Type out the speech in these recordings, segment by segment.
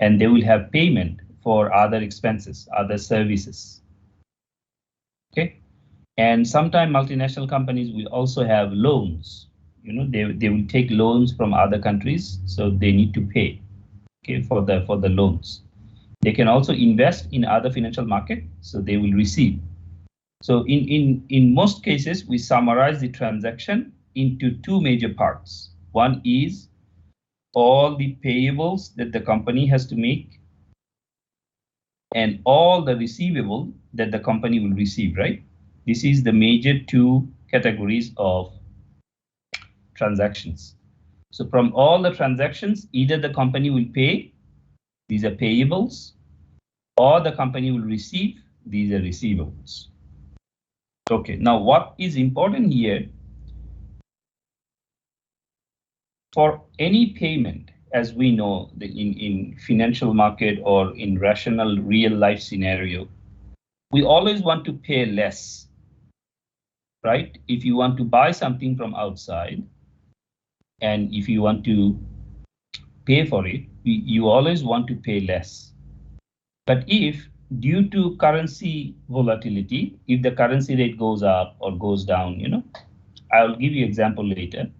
and they will have payment for other expenses, other services. Okay, and sometimes multinational companies will also have loans. You know, they will take loans from other countries, so they need to pay, okay, for the loans. They can also invest in other financial market, so they will receive. So in most cases, we summarize the transaction into two major parts. One is all the payables that the company has to make, and all the receivable that the company will receive, right? This is the major two categories of transactions. So from all the transactions, either the company will pay, these are payables, or the company will receive, these are receivables. Okay, now what is important here, for any payment, as we know, in financial market or in rational real life scenario, we always want to pay less, right? If you want to buy something from outside, and if you want to pay for it, you always want to pay less. But if due to currency volatility, if the currency rate goes up or goes down, you know, I'll give you example later.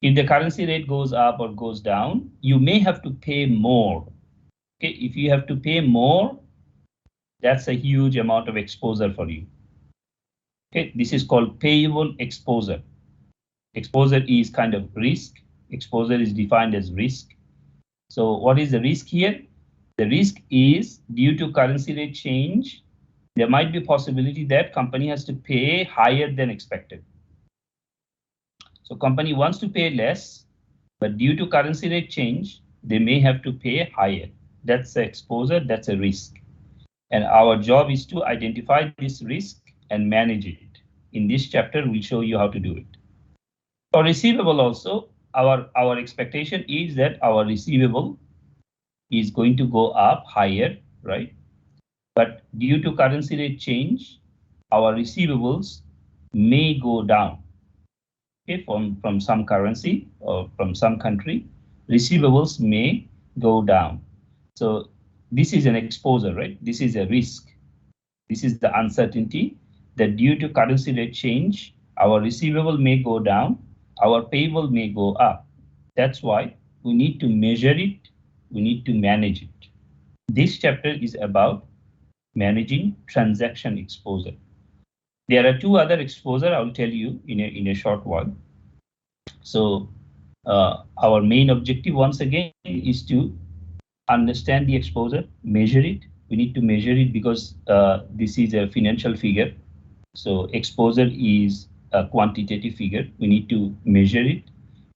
If the currency rate goes up or goes down, you may have to pay more. Okay, if you have to pay more, that's a huge amount of exposure for you. Okay, this is called payable exposure. Exposure is kind of risk. Exposure is defined as risk. So what is the risk here? The risk is due to currency rate change, there might be a possibility that company has to pay higher than expected. So company wants to pay less, but due to currency rate change, they may have to pay higher. That's the exposure, that's a risk. And our job is to identify this risk and manage it. In this chapter, we'll show you how to do it. For receivable also, our expectation is that our receivable is going to go up higher, right? But due to currency rate change, our receivables may go down. Okay, from some currency or from some country, receivables may go down. So this is an exposure, right? This is a risk. This is the uncertainty that due to currency rate change, our receivable may go down, our payable may go up. That's why we need to measure it, we need to manage it. This chapter is about managing transaction exposure. There are two other exposure I'll tell you in a short while. So our main objective once again is to understand the exposure, measure it. We need to measure it because this is a financial figure. So exposure is a quantitative figure. We need to measure it,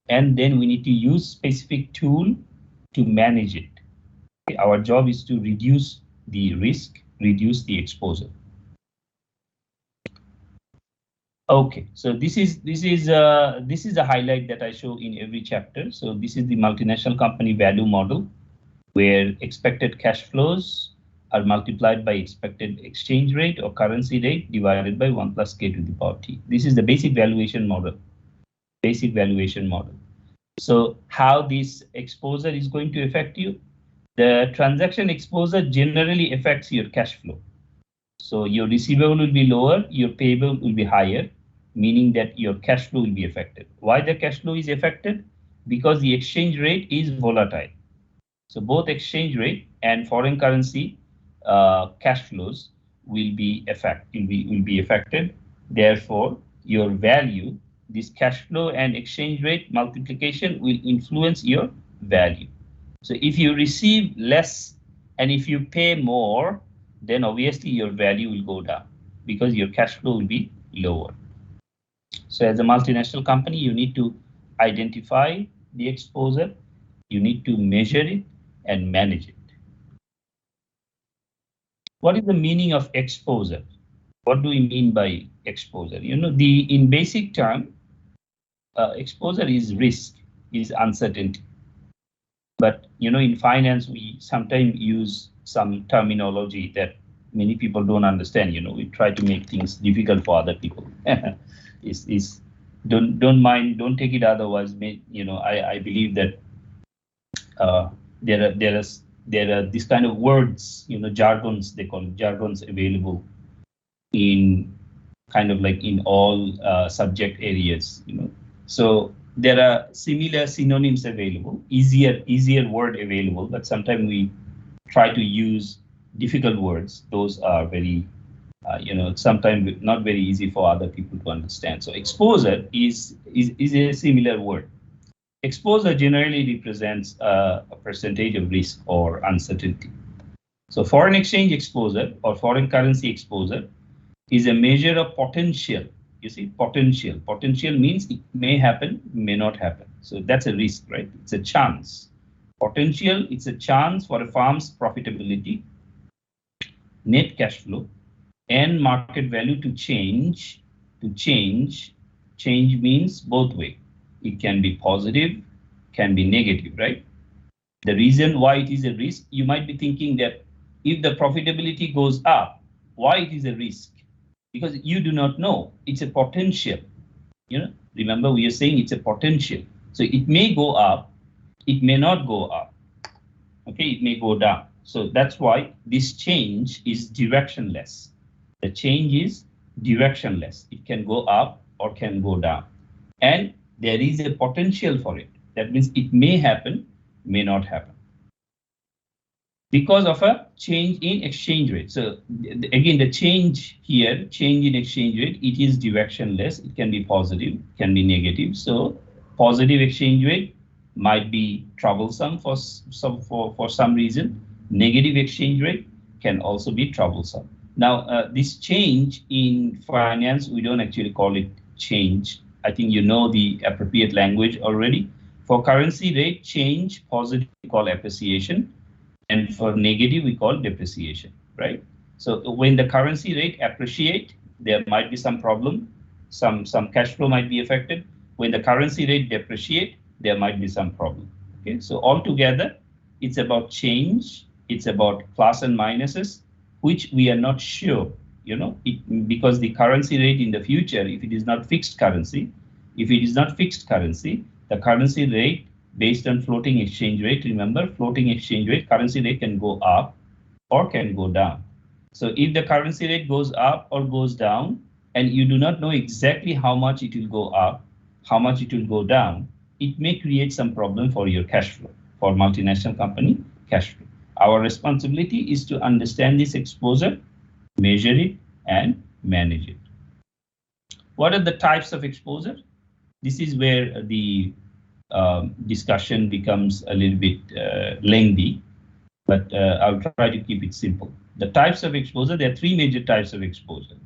and then we need to use specific tool to manage it. Okay, our job is to reduce the risk, reduce the exposure. Okay, so this is a highlight that I show in every chapter. So this is the multinational company value model, where expected cash flows are multiplied by expected exchange rate or currency rate divided by 1 plus k to the power t. This is the basic valuation model. Basic valuation model. So how this exposure is going to affect you? The transaction exposure generally affects your cash flow. So your receivable will be lower, your payable will be higher, meaning that your cash flow will be affected. Why the cash flow is affected? Because the exchange rate is volatile. So both exchange rate and foreign currency cash flows will be affected. Therefore, your value, this cash flow and exchange rate multiplication will influence your value. So if you receive less and if you pay more, then obviously your value will go down because your cash flow will be lower. So as a multinational company, you need to identify the exposure, you need to measure it and manage it. What is the meaning of exposure? What do we mean by exposure? You know, in basic term, exposure is risk, is uncertainty. But you know, in finance, we sometimes use some terminology that many people don't understand. You know, we try to make things difficult for other people. Don't mind, don't take it otherwise. You know, I believe that there are there are these kind of words, jargons, they call it jargons, available in kind of like in all subject areas, So there are similar synonyms available, easier word available, but sometimes we try to use difficult words. Those are very, sometimes not very easy for other people to understand. So exposure is a similar word. Exposure generally represents a percentage of risk or uncertainty. So foreign exchange exposure or foreign currency exposure is a measure of potential. You see, potential. Potential means it may happen, may not happen. So that's a risk, right? It's a chance. Potential, it's a chance for a firm's profitability, net cash flow, and market value to change. Change means both way. It can be positive, can be negative, right? The reason why it is a risk, you might be thinking that if the profitability goes up, why it is a risk? Because you do not know. It's a potential. Remember, we are saying it's a potential. So it may go up, it may not go up. Okay, it may go down. So that's why this change is directionless. The change is directionless. It can go up or can go down. And there is a potential for it. That means it may happen, may not happen, because of a change in exchange rate. So again, the change here, change in exchange rate, it is directionless. It can be positive, can be negative. So positive exchange rate might be troublesome for some reason. Negative exchange rate can also be troublesome. Now, this change in finance, we don't actually call it change. I think you know the appropriate language already. For currency rate change, positive we call appreciation, and for negative we call depreciation, right? So when the currency rate appreciate, there might be some problem, some cash flow might be affected. When the currency rate depreciate, there might be some problem. Okay, so altogether, it's about change, it's about plus and minuses, which we are not sure, because the currency rate in the future, if it is not fixed currency, the currency rate based on floating exchange rate, remember, floating exchange rate, currency rate can go up or can go down. So if the currency rate goes up or goes down, and you do not know exactly how much it will go up, how much it will go down, it may create some problem for your cash flow, for multinational company cash flow. Our responsibility is to understand this exposure, measure it, and manage it. What are the types of exposure? This is where the discussion becomes a little bit lengthy, but I'll try to keep it simple. The types of exposure, there are three major types of exposure.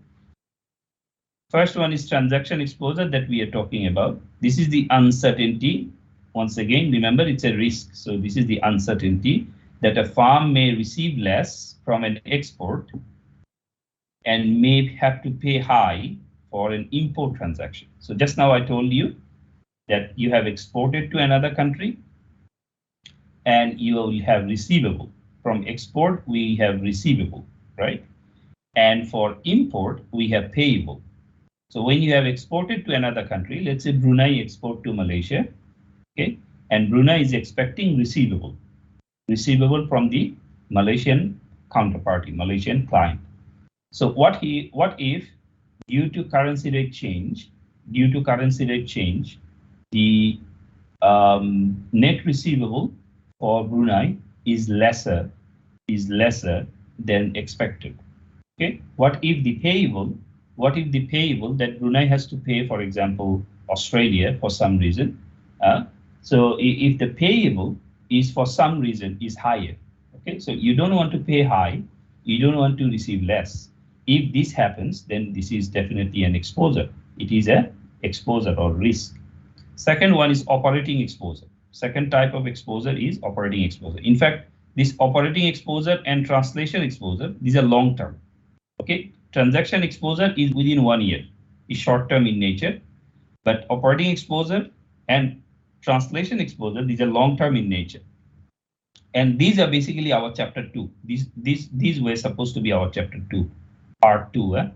First one is transaction exposure that we are talking about. This is the uncertainty. Once again, remember, it's a risk. So this is the uncertainty that a firm may receive less from an export and may have to pay high for an import transaction. So just now I told you that you have exported to another country and you will have receivable. From export, we have receivable, right? And for import, we have payable. So when you have exported to another country, let's say Brunei export to Malaysia, okay? And Brunei is expecting receivable from the Malaysian counterparty, Malaysian client. So what if due to currency rate change, the net receivable for Brunei is lesser than expected. Okay, what if the payable that Brunei has to pay, for example, Australia for some reason, so if the payable is for some reason is higher, okay, so you don't want to pay high, you don't want to receive less. If this happens, then this is definitely an exposure. It is a exposure or risk. Second one is operating exposure. Second type of exposure is operating exposure. In fact, this operating exposure and translation exposure, these are long term. Okay, transaction exposure is within 1 year, is short term in nature, but operating exposure and translation exposure, these are long term in nature. And these are basically our chapter 2. These were supposed to be our chapter 2, part 2.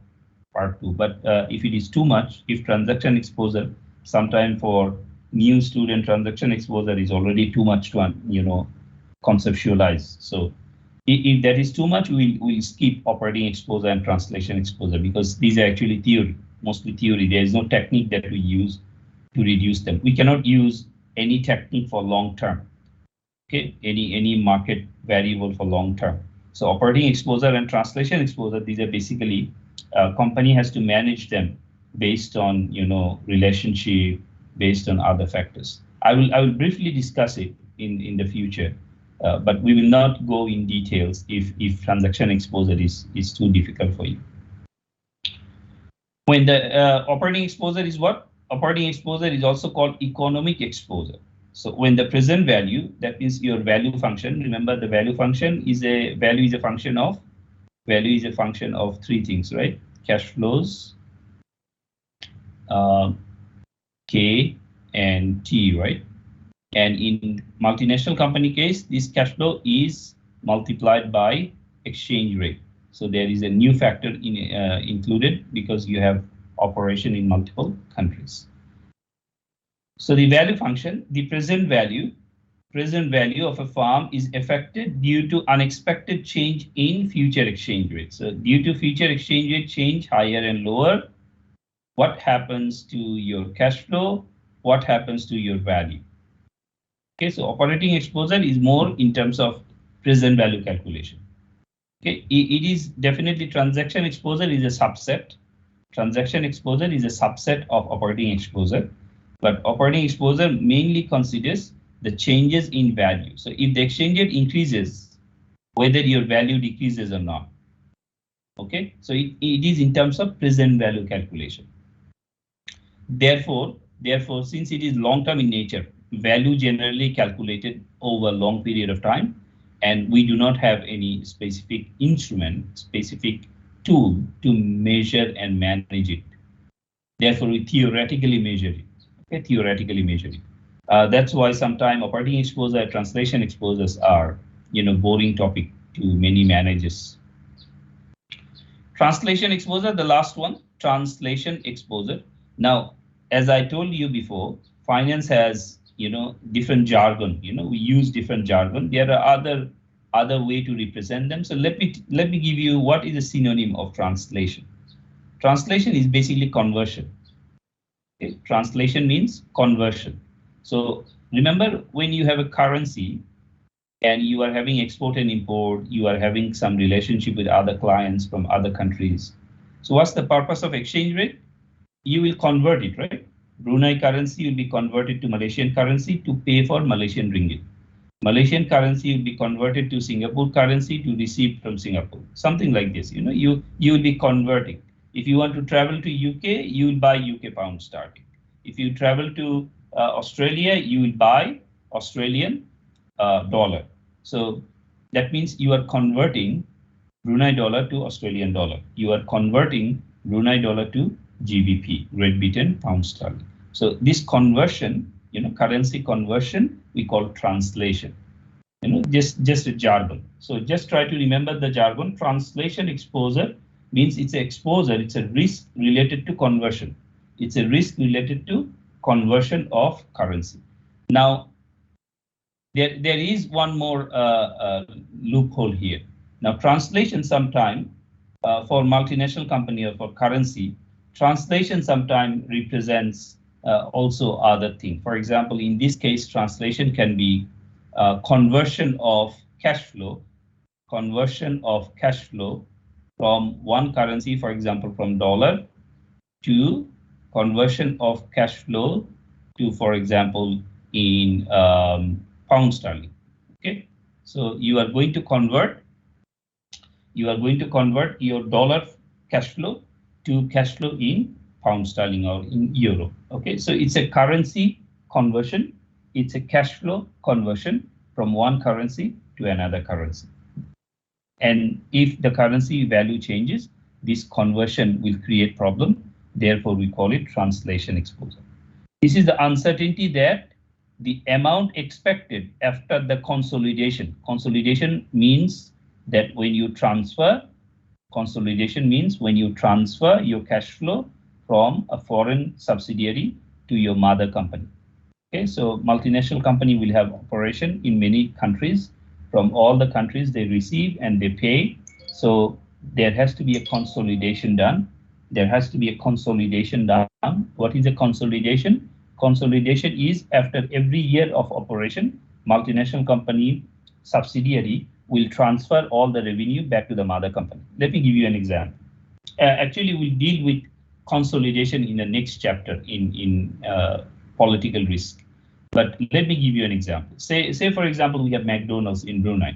But if it is too much, if transaction exposure, sometime for new student transaction exposure is already too much to conceptualize. So if that is too much, we'll skip operating exposure and translation exposure, because these are actually theory, mostly theory. There is no technique that we use to reduce them. We cannot use any technique for long term. Okay, any market variable for long term. So operating exposure and translation exposure, these are basically company has to manage them based on relationship, based on other factors. I will briefly discuss it in the future, but we will not go in details if transaction exposure is too difficult for you. When the operating exposure is what? Operating exposure is also called economic exposure. So when the present value, that means your value function, remember the value function is a function of three things, right? Cash flows, K and T, right? And in multinational company case, this cash flow is multiplied by exchange rate. So there is a new factor included because you have operation in multiple countries. So the value function, the present value of a firm is affected due to unexpected change in future exchange rate. So due to future exchange rate change, higher and lower, what happens to your cash flow? What happens to your value? Okay, so operating exposure is more in terms of present value calculation. Okay, it is definitely transaction exposure is a subset. Transaction exposure is a subset of operating exposure, but operating exposure mainly considers the changes in value. So if the exchange rate increases, whether your value decreases or not. Okay, so it is in terms of present value calculation. Therefore, since it is long-term in nature, value generally calculated over a long period of time, and we do not have any specific instrument, specific tool to measure and manage it. Therefore, we theoretically measure it. Okay, theoretically measure it. That's why sometimes operating exposure, translation exposures are, boring topic to many managers. Translation exposure, the last one, translation exposure. Now, as I told you before, finance has, different jargon. We use different jargon. There are other way to represent them. So let me give you what is a synonym of translation. Translation is basically conversion. Okay? Translation means conversion. So remember, when you have a currency and you are having export and import, you are having some relationship with other clients from other countries. So what's the purpose of exchange rate? You will convert it, right? Brunei currency will be converted to Malaysian currency to pay for Malaysian ringgit. Malaysian currency will be converted to Singapore currency to receive from Singapore. Something like this, you will be converting. If you want to travel to UK, you will buy UK pound sterling. If you travel to Australia, you will buy Australian dollar. So that means you are converting Brunei dollar to Australian dollar. You are converting Brunei dollar to GBP, Great Britain pound sterling. So this conversion, currency conversion, we call translation. Just a jargon. So just try to remember the jargon. Translation exposure means it's an exposure, it's a risk related to conversion. It's a risk related to conversion of currency. Now, there is one more loophole here. Now, translation sometime for multinational company or for currency, translation sometimes represents also other things. For example, in this case, translation can be conversion of cash flow from one currency, for example, from dollar, to conversion of cash flow to, for example, in pound sterling. Okay, so you are going to convert your dollar cash flow to cash flow in pound sterling or in euro. Okay, so it's a currency conversion, it's a cash flow conversion from one currency to another currency. And if the currency value changes, this conversion will create problem. Therefore, we call it translation exposure. This is the uncertainty that the amount expected after the consolidation. Consolidation means that when you transfer, consolidation means when you transfer your cash flow from a foreign subsidiary to your mother company. Okay, so multinational company will have operation in many countries, from all the countries they receive and they pay. So there has to be a consolidation done. There has to be a consolidation done. What is a consolidation? Consolidation is after every year of operation, multinational company subsidiary will transfer all the revenue back to the mother company. Let me give you an example. Actually, we'll deal with consolidation in the next chapter in political risk. But let me give you an example. Say for example, we have McDonald's in Brunei.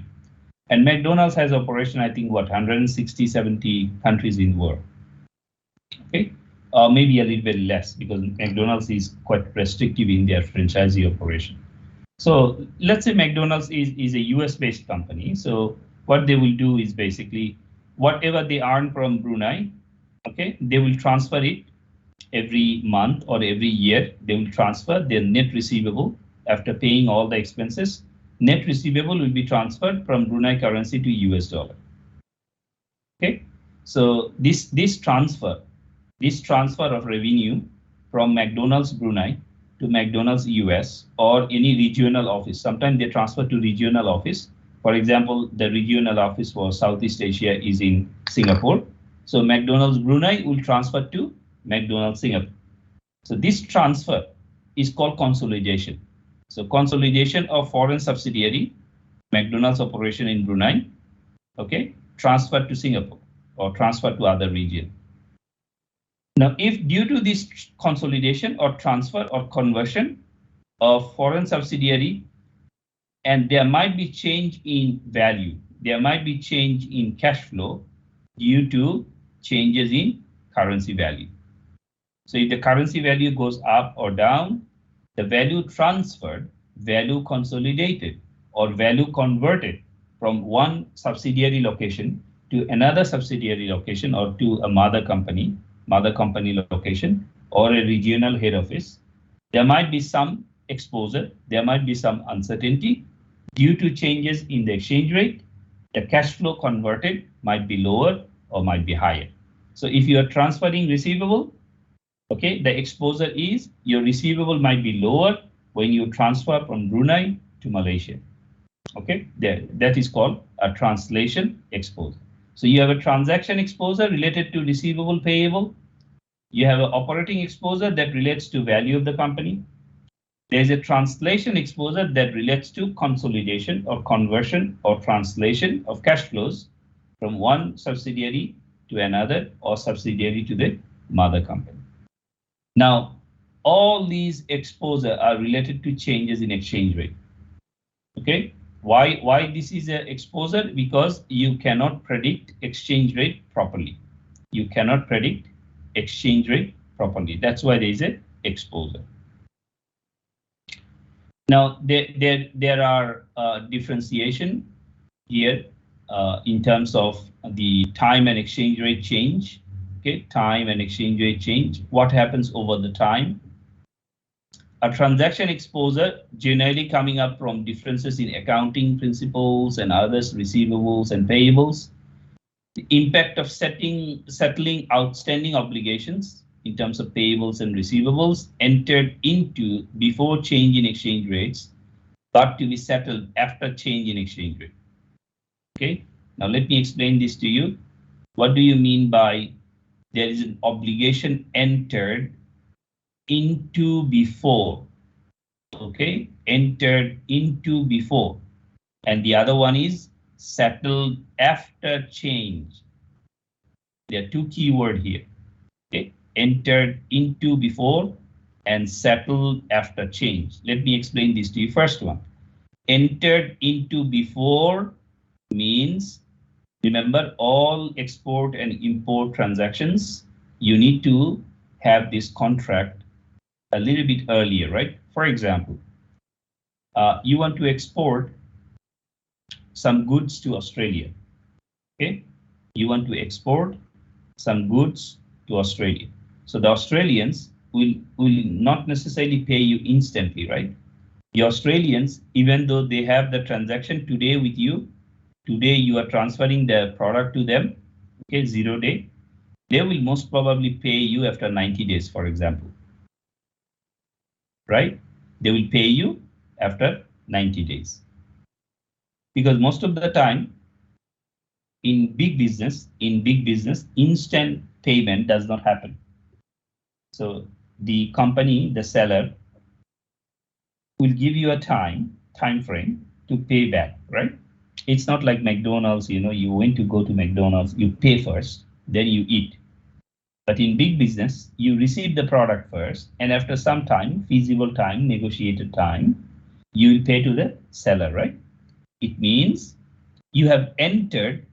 And McDonald's has operation, I think, what, 160, 70 countries in the world. Okay, maybe a little bit less because McDonald's is quite restrictive in their franchisee operation. So let's say McDonald's is a US-based company. So what they will do is basically whatever they earn from Brunei, okay, they will transfer it every month or every year. They will transfer their net receivable after paying all the expenses. Net receivable will be transferred from Brunei currency to US dollar. Okay, so this transfer of revenue from McDonald's Brunei to McDonald's US or any regional office. Sometimes they transfer to regional office. For example, the regional office for Southeast Asia is in Singapore. So McDonald's Brunei will transfer to McDonald's Singapore. So this transfer is called consolidation. So consolidation of foreign subsidiary, McDonald's operation in Brunei, okay, transfer to Singapore or transfer to other region. Now, if due to this consolidation or transfer or conversion of foreign subsidiary, and there might be change in value, there might be change in cash flow due to changes in currency value. So if the currency value goes up or down, the value transferred, value consolidated, or value converted from one subsidiary location to another subsidiary location or to a mother company location or a regional head office, there might be some exposure, there might be some uncertainty due to changes in the exchange rate. The cash flow converted might be lower or might be higher. So if you are transferring receivable, okay, the exposure is your receivable might be lower when you transfer from Brunei to Malaysia. Okay, that is called a translation exposure. So you have a transaction exposure related to receivable payable. You have an operating exposure that relates to value of the company. There's a translation exposure that relates to consolidation or conversion or translation of cash flows from one subsidiary to another or subsidiary to the mother company. Now, all these exposure are related to changes in exchange rate. Okay, why this is an exposure? Because you cannot predict exchange rate properly. You cannot predict exchange rate properly. That's why there is an exposure. Now, there are differentiation here in terms of the time and exchange rate change. Okay, time and exchange rate change. What happens over the time? A transaction exposure generally coming up from differences in accounting principles and others, receivables and payables. The impact of settling outstanding obligations in terms of payables and receivables entered into before change in exchange rates, but to be settled after change in exchange rate. Okay, now let me explain this to you. What do you mean by there is an obligation entered into before? Okay, entered into before, and the other one is settled after change. There are two keywords here. Okay, entered into before and settled after change. Let me explain this to you. First one, entered into before means, remember, all export and import transactions, you need to have this contract a little bit earlier, right? For example, you want to export some goods to Australia. Okay, you want to export some goods to Australia. So the Australians will not necessarily pay you instantly, right? The Australians, even though they have the transaction today with you, today you are transferring the product to them, okay, 0 day, they will most probably pay you after 90 days, for example. Right? They will pay you after 90 days. because most of the time in big business, instant payment does not happen. So the company, the seller, will give you a time frame to pay back, right? It's not like McDonald's, you went to go to McDonald's, you pay first, then you eat. But in big business, you receive the product first, and after some time, feasible time, negotiated time, you will pay to the seller, right? It means you have entered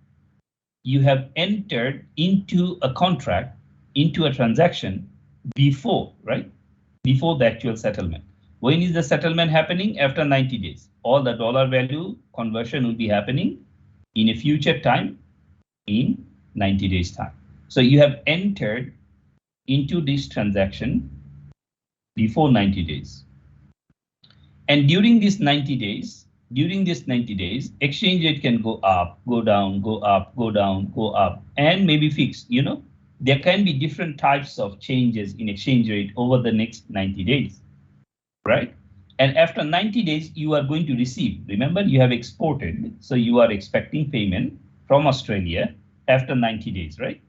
into a contract, into a transaction before, right? Before the actual settlement. When is the settlement happening? After 90 days. All the dollar value conversion will be happening in a future time in 90 days time. So you have entered into this transaction before 90 days. And during this 90 days, exchange rate can go up, go down, go up, go down, go up, and maybe fixed, There can be different types of changes in exchange rate over the next 90 days, right? And after 90 days, you are going to receive. Remember, you have exported, so you are expecting payment from Australia after 90 days, right?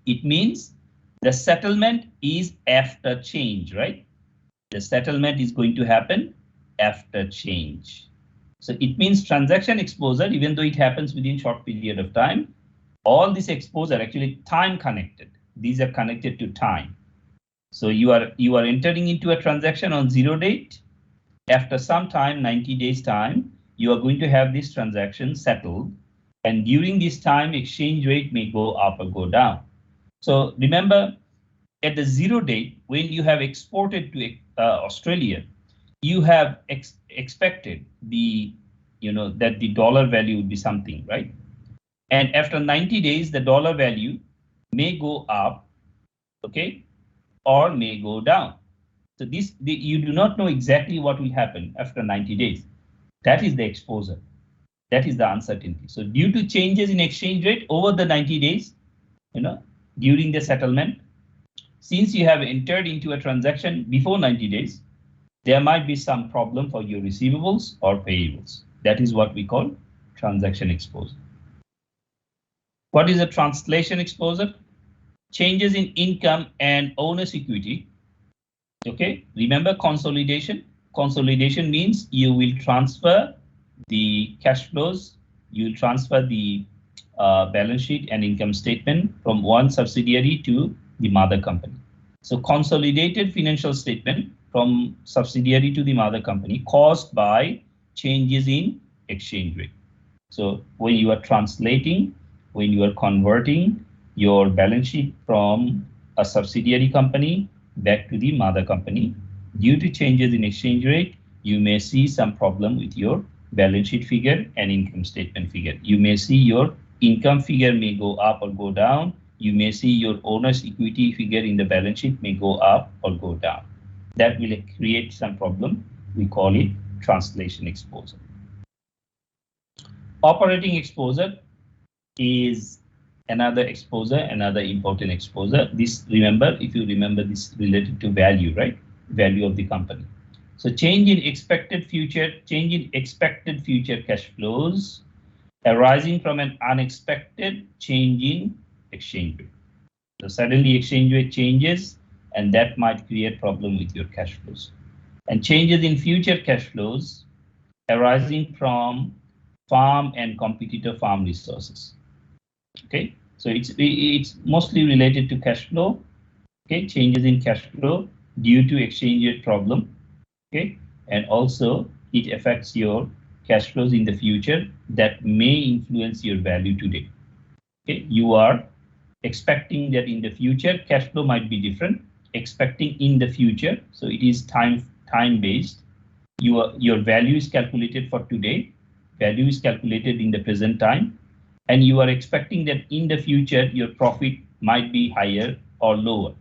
It means the settlement is after change, right? The settlement is going to happen after change. So it means transaction exposure, even though it happens within short period of time, all this exposure actually time connected. These are connected to time. So you are entering into a transaction on 0 date. After some time, 90 days time, you are going to have this transaction settled. And during this time, exchange rate may go up or go down. So remember, at the 0 date, when you have exported to Australia, you have expected that the dollar value would be something, right? And after 90 days, the dollar value may go up, okay, or may go down. So you do not know exactly what will happen after 90 days. That is the exposure. That is the uncertainty. So due to changes in exchange rate over the 90 days, during the settlement, since you have entered into a transaction before 90 days, there might be some problem for your receivables or payables. That is what we call transaction exposure. What is a translation exposure? Changes in income and owner's equity. Okay, remember consolidation. Consolidation means you will transfer the cash flows, you will transfer the balance sheet and income statement from one subsidiary to the mother company. So consolidated financial statement from subsidiary to the mother company caused by changes in exchange rate. So when you are translating, when you are converting your balance sheet from a subsidiary company back to the mother company, due to changes in exchange rate, you may see some problem with your balance sheet figure and income statement figure. You may see your income figure may go up or go down. You may see your owner's equity figure in the balance sheet may go up or go down. That will create some problem. We call it translation exposure. Operating exposure is another exposure, another important exposure. This, remember, if you remember, this related to value, right? Value of the company. So change in expected future cash flows arising from an unexpected change in exchange rate. So suddenly exchange rate changes, and that might create problem with your cash flows. And changes in future cash flows arising from farm and competitor farm resources. Okay, so it's mostly related to cash flow. Okay, changes in cash flow due to exchange rate problem. Okay, and also it affects your cash flows in the future that may influence your value today. Okay, you are expecting that in the future cash flow might be different. Expecting in the future, so it is time based. Your value is calculated for today. Value is calculated in the present time, and you are expecting that in the future your profit might be higher or lower.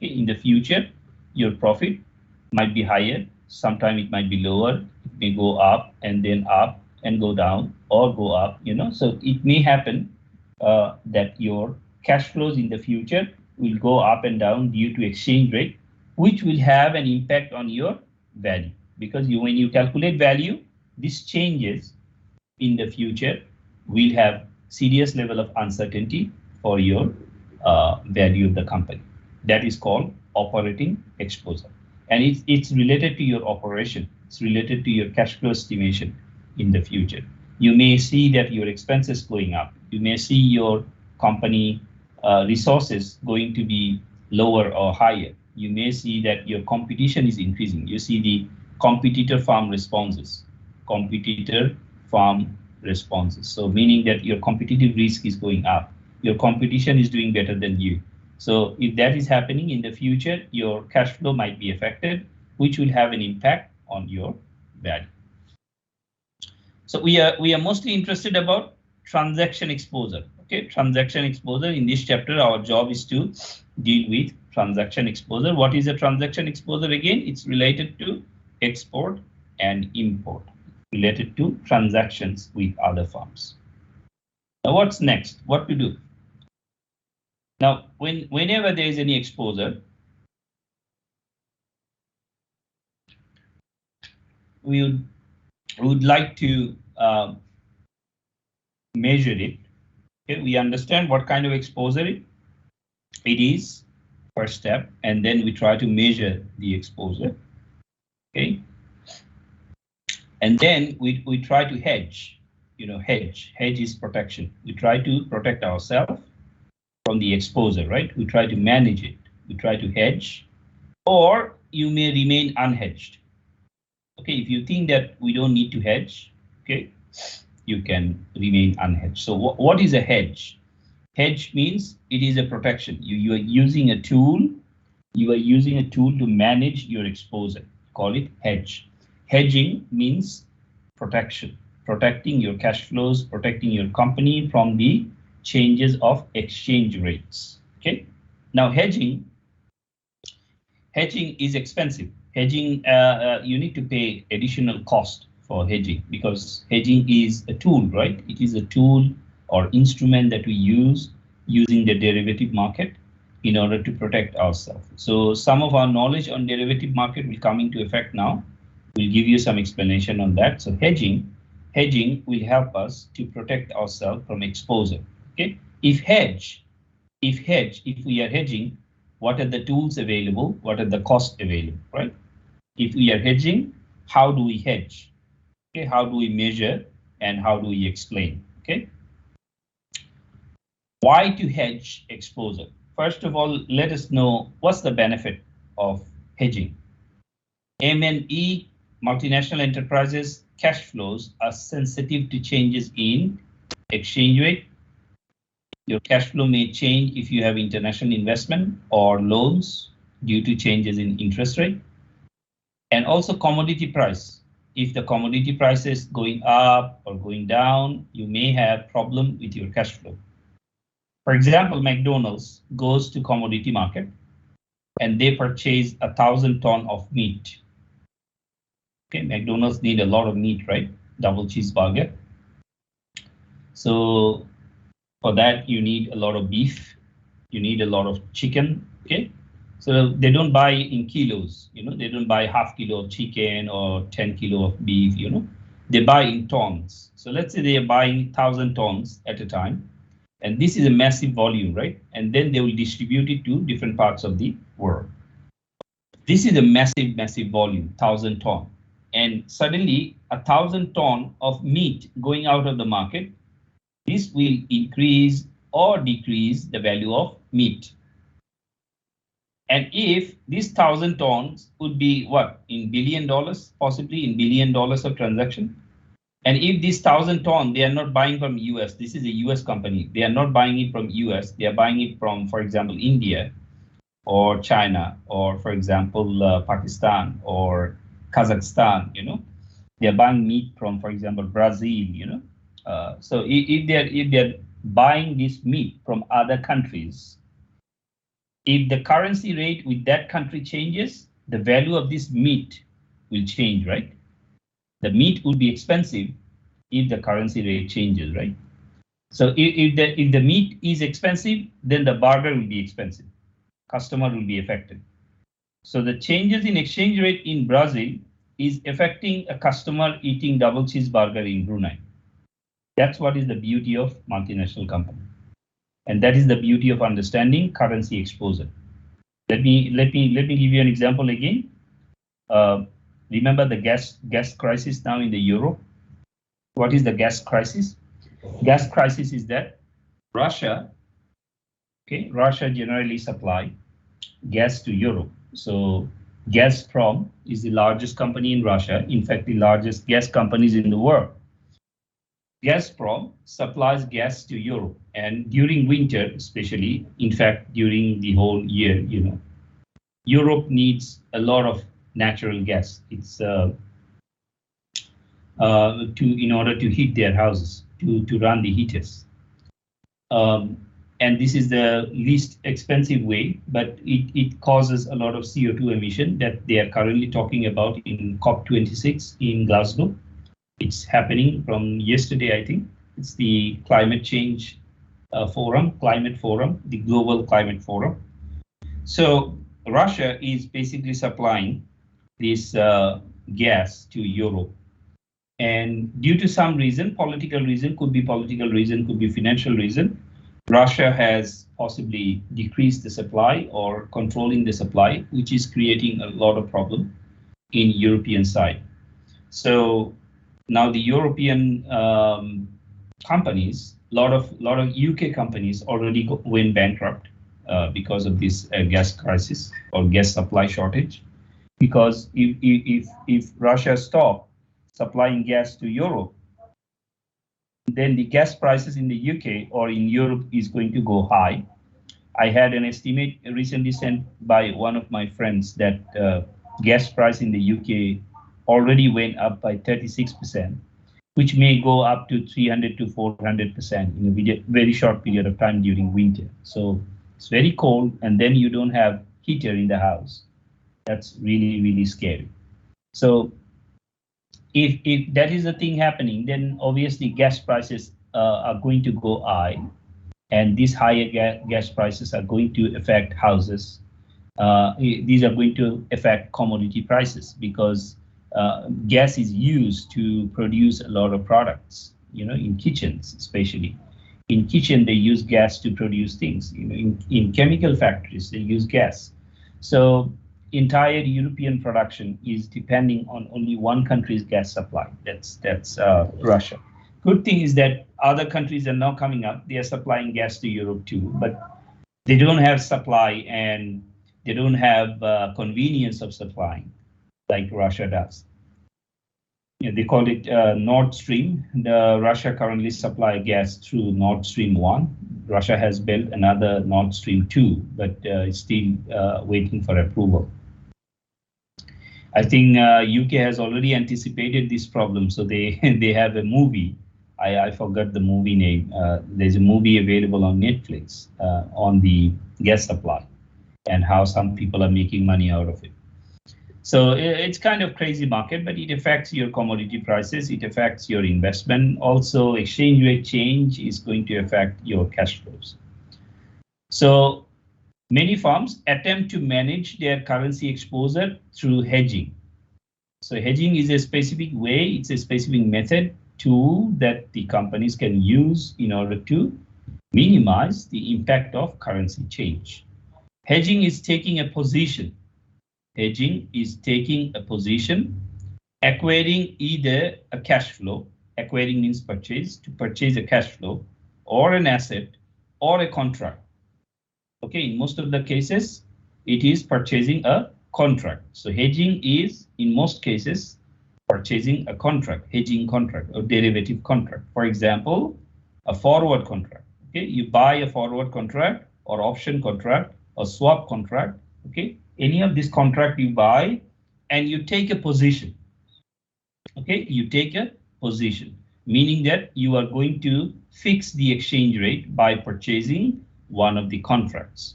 Okay, in the future your profit might be higher. Sometime it might be lower. It may go up and then up and go down or go up. So it may happen that your cash flows in the future will go up and down due to exchange rate, which will have an impact on your value. Because when you calculate value, this changes in the future will have serious level of uncertainty for your value of the company. That is called operating exposure. And it's related to your operation. It's related to your cash flow estimation in the future. You may see that your expenses going up. You may see your company resources going to be lower or higher. You may see that your competition is increasing. You see the competitor farm responses. Competitor farm responses. So meaning that your competitive risk is going up. Your competition is doing better than you. So if that is happening in the future, your cash flow might be affected, which will have an impact on your value. So we are mostly interested about transaction exposure. Okay, transaction exposure. In this chapter, our job is to deal with transaction exposure. What is a transaction exposure? Again, it's related to export and import, related to transactions with other firms. Now, what's next? What to do? Now, whenever there is any exposure, we would like to measure it. Okay, we understand what kind of exposure it is, first step, and then we try to measure the exposure. Okay, and then we try to hedge. You know, hedge is protection. We try to protect ourselves from the exposure, right? We try to manage it. We try to hedge, or you may remain unhedged. Okay, if you think that we don't need to hedge, okay, you can remain unhedged. So what is a hedge? Hedge means it is a protection. You are using a tool. You are using a tool to manage your exposure. Call it hedge. Hedging means protection, protecting your cash flows, protecting your company from the changes of exchange rates. Okay. Now hedging is expensive. Hedging, you need to pay additional cost for hedging because hedging is a tool, right? It is a tool or instrument that we use using the derivative market in order to protect ourselves. So some of our knowledge on derivative market will come into effect now. We'll give you some explanation on that. So hedging will help us to protect ourselves from exposure. Okay. If we are hedging, what are the tools available? What are the costs available, right? If we are hedging, how do we hedge? Okay, how do we measure and how do we explain? Okay. Why to hedge exposure? First of all, let us know what's the benefit of hedging. M&E, multinational enterprises, cash flows are sensitive to changes in exchange rate. Your cash flow may change if you have international investment or loans due to changes in interest rate. And also commodity price. If the commodity price is going up or going down, you may have problem with your cash flow. For example, McDonald's goes to commodity market and they purchase 1,000 tons of meat. Okay, McDonald's need a lot of meat, right? Double cheeseburger. So for that, you need a lot of beef. You need a lot of chicken. Okay, so they don't buy in kilos. You know, they don't buy half kilo of chicken or 10 kilo of beef. You know, they buy in tons. So let's say they are buying 1,000 tons at a time, and this is a massive volume, right? And then they will distribute it to different parts of the world. This is a massive volume, 1,000 tons, and suddenly 1,000 tons of meat going out of the market. This will increase or decrease the value of meat. And if this 1,000 tons would be what, in $1 billion, possibly in $1 billion of transaction. And if this 1,000 tons, they are not buying from US, this is a US company, they are not buying it from US, they are buying it from, for example, India or China, or for example, Pakistan or Kazakhstan, you know, they are buying meat from, for example, Brazil, you know. So if they're buying this meat from other countries, if the currency rate with that country changes, the value of this meat will change, right? The meat would be expensive if the currency rate changes, right? So if the meat is expensive, then the burger will be expensive. Customer will be affected. So the changes in exchange rate in Brazil is affecting a customer eating double cheeseburger in Brunei. That's what is the beauty of multinational company. And that is the beauty of understanding currency exposure. Let me give you an example again. Remember the gas crisis now in the Europe. What is the gas crisis? Gas crisis is that Russia generally supply gas to Europe. So Gazprom is the largest company in Russia, in fact, the largest gas companies in the world. Gazprom supplies gas to Europe, and during winter, especially, in fact, during the whole year, Europe needs a lot of natural gas. It's in order to heat their houses, to run the heaters. And this is the least expensive way, but it causes a lot of CO2 emission that they are currently talking about in COP26 in Glasgow. It's happening from yesterday, I think. It's the climate change climate forum, the global climate forum. So Russia is basically supplying this gas to Europe. And due to some reason, political reason, could be financial reason, Russia has possibly decreased the supply or controlling the supply, which is creating a lot of problem in European side. So now the European companies, lot of UK companies already went bankrupt because of this gas crisis or gas supply shortage. Because if Russia stopped supplying gas to Europe, then the gas prices in the UK or in Europe is going to go high. I had an estimate recently sent by one of my friends that gas price in the UK already went up by 36%, which may go up to 300 to 400% in a very short period of time during winter. So it's very cold, and then you don't have heater in the house. That's really, really scary. So if that is the thing happening, then obviously gas prices are going to go high, and these higher gas prices are going to affect houses. These are going to affect commodity prices because gas is used to produce a lot of products, in kitchens, especially. In kitchen, they use gas to produce things. In chemical factories, they use gas. So entire European production is depending on only one country's gas supply. That's Russia. Good thing is that other countries are now coming up. They are supplying gas to Europe too, but they don't have supply and they don't have convenience of supplying like Russia does. They call it Nord Stream. Russia currently supply gas through Nord Stream 1. Russia has built another Nord Stream 2, but it's still waiting for approval. I think UK has already anticipated this problem, so they have a movie. I forgot the movie name. There's a movie available on Netflix on the gas supply and how some people are making money out of it. So it's kind of crazy market, but it affects your commodity prices. It affects your investment. Also, exchange rate change is going to affect your cash flows. So many firms attempt to manage their currency exposure through hedging. So hedging is a specific way, it's a specific method, tool that the companies can use in order to minimize the impact of currency change. Hedging is taking a position. Hedging is taking a position, acquiring either a cash flow, acquiring means purchase, to purchase a cash flow, or an asset, or a contract. Okay, in most of the cases, it is purchasing a contract. So hedging is, in most cases, purchasing a contract, hedging contract or derivative contract. For example, a forward contract. Okay, you buy a forward contract or option contract or swap contract. Okay, any of this contract you buy and you take a position. Okay, you take a position, meaning that you are going to fix the exchange rate by purchasing one of the contracts.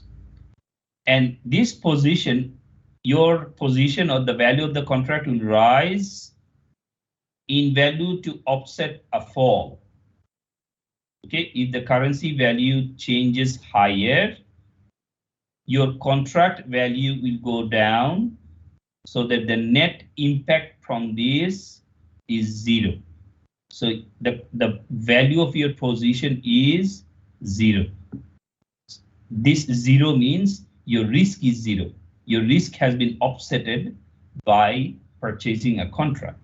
And this position, your position or the value of the contract will rise in value to offset a fall. Okay, if the currency value changes higher, your contract value will go down so that the net impact from this is zero. So the value of your position is 0. This 0 means your risk is 0. Your risk has been offsetted by purchasing a contract.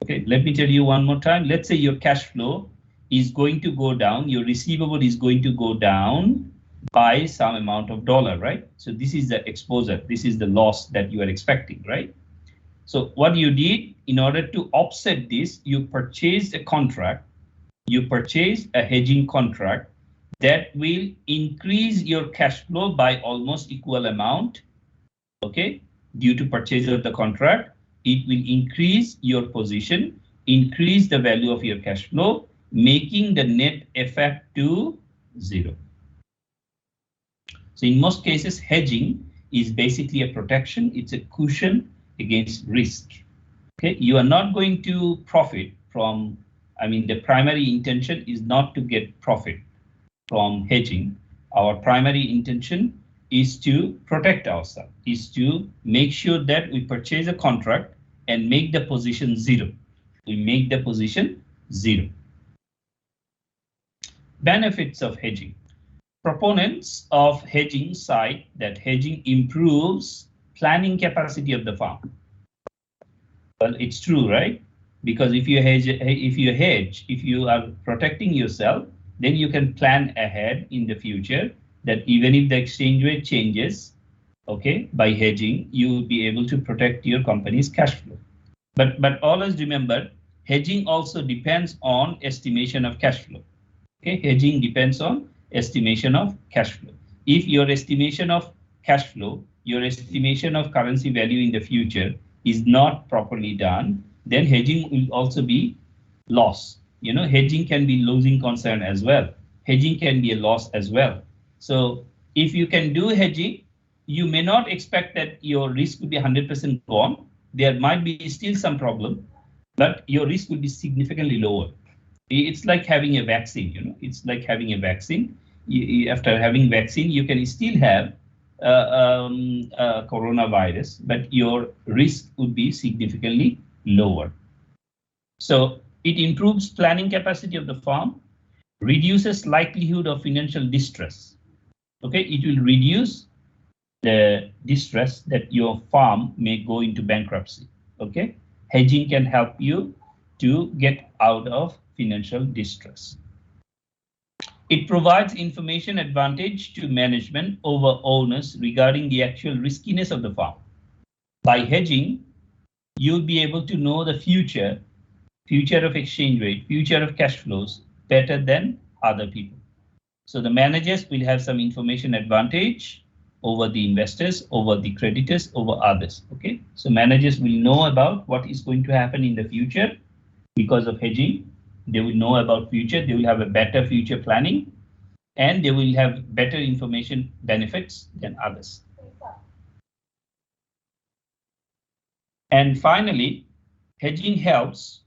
Okay, let me tell you one more time. Let's say your cash flow is going to go down. Your receivable is going to go down by some amount of dollar, right? So this is the exposure. This is the loss that you are expecting, right? So what you did in order to offset this, you purchased a contract. You purchased a hedging contract that will increase your cash flow by almost equal amount. Okay, due to purchase of the contract, it will increase your position, increase the value of your cash flow, making the net effect to 0. So in most cases, hedging is basically a protection. It's a cushion against risk. Okay, you are not going to profit from, the primary intention is not to get profit from hedging. Our primary intention is to protect ourselves, is to make sure that we purchase a contract and make the position 0. We make the position 0. Benefits of hedging. Proponents of hedging cite that hedging improves planning capacity of the firm. Well, it's true, right? Because if you hedge, if you are protecting yourself, then you can plan ahead in the future that even if the exchange rate changes, okay, by hedging, you will be able to protect your company's cash flow. But always remember, hedging also depends on estimation of cash flow. Okay, hedging depends on estimation of cash flow. If your estimation of cash flow, your estimation of currency value in the future is not properly done, then hedging will also be loss. Hedging can be losing concern as well. Hedging can be a loss as well. So if you can do hedging, you may not expect that your risk will be 100% gone. There might be still some problem, but your risk will be significantly lower. It's like having a vaccine, it's like having a vaccine. After having vaccine, you can still have coronavirus, but your risk would be significantly lower. So it improves planning capacity of the firm, reduces likelihood of financial distress. Okay, it will reduce the distress that your firm may go into bankruptcy. Okay, hedging can help you to get out of financial distress. It provides information advantage to management over owners regarding the actual riskiness of the firm. By hedging, you'll be able to know the future of exchange rate, future of cash flows better than other people. So the managers will have some information advantage over the investors, over the creditors, over others. Okay, so managers will know about what is going to happen in the future because of hedging. They will know about future, they will have a better future planning, and they will have better information benefits than others. And finally, hedging helps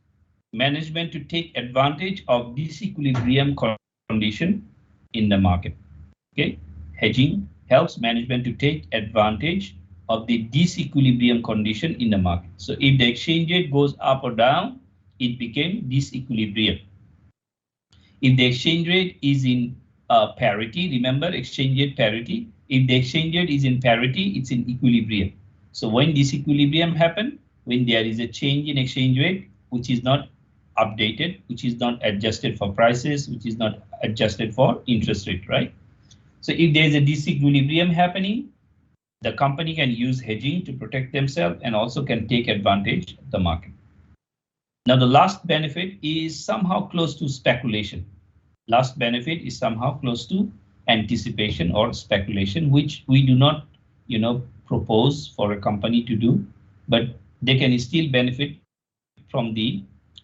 management to take advantage of disequilibrium condition in the market. Okay, hedging helps management to take advantage of the disequilibrium condition in the market. So if the exchange rate goes up or down, it became disequilibrium. If the exchange rate is in parity, remember exchange rate parity. If the exchange rate is in parity, it's in equilibrium. So when disequilibrium happens, when there is a change in exchange rate, which is not updated, which is not adjusted for prices, which is not adjusted for interest rate, right? So if there's a disequilibrium happening, the company can use hedging to protect themselves and also can take advantage of the market. Now, the last benefit is somehow close to speculation. Last benefit is somehow close to anticipation or speculation, which we do not, propose for a company to do, but they can still benefit from the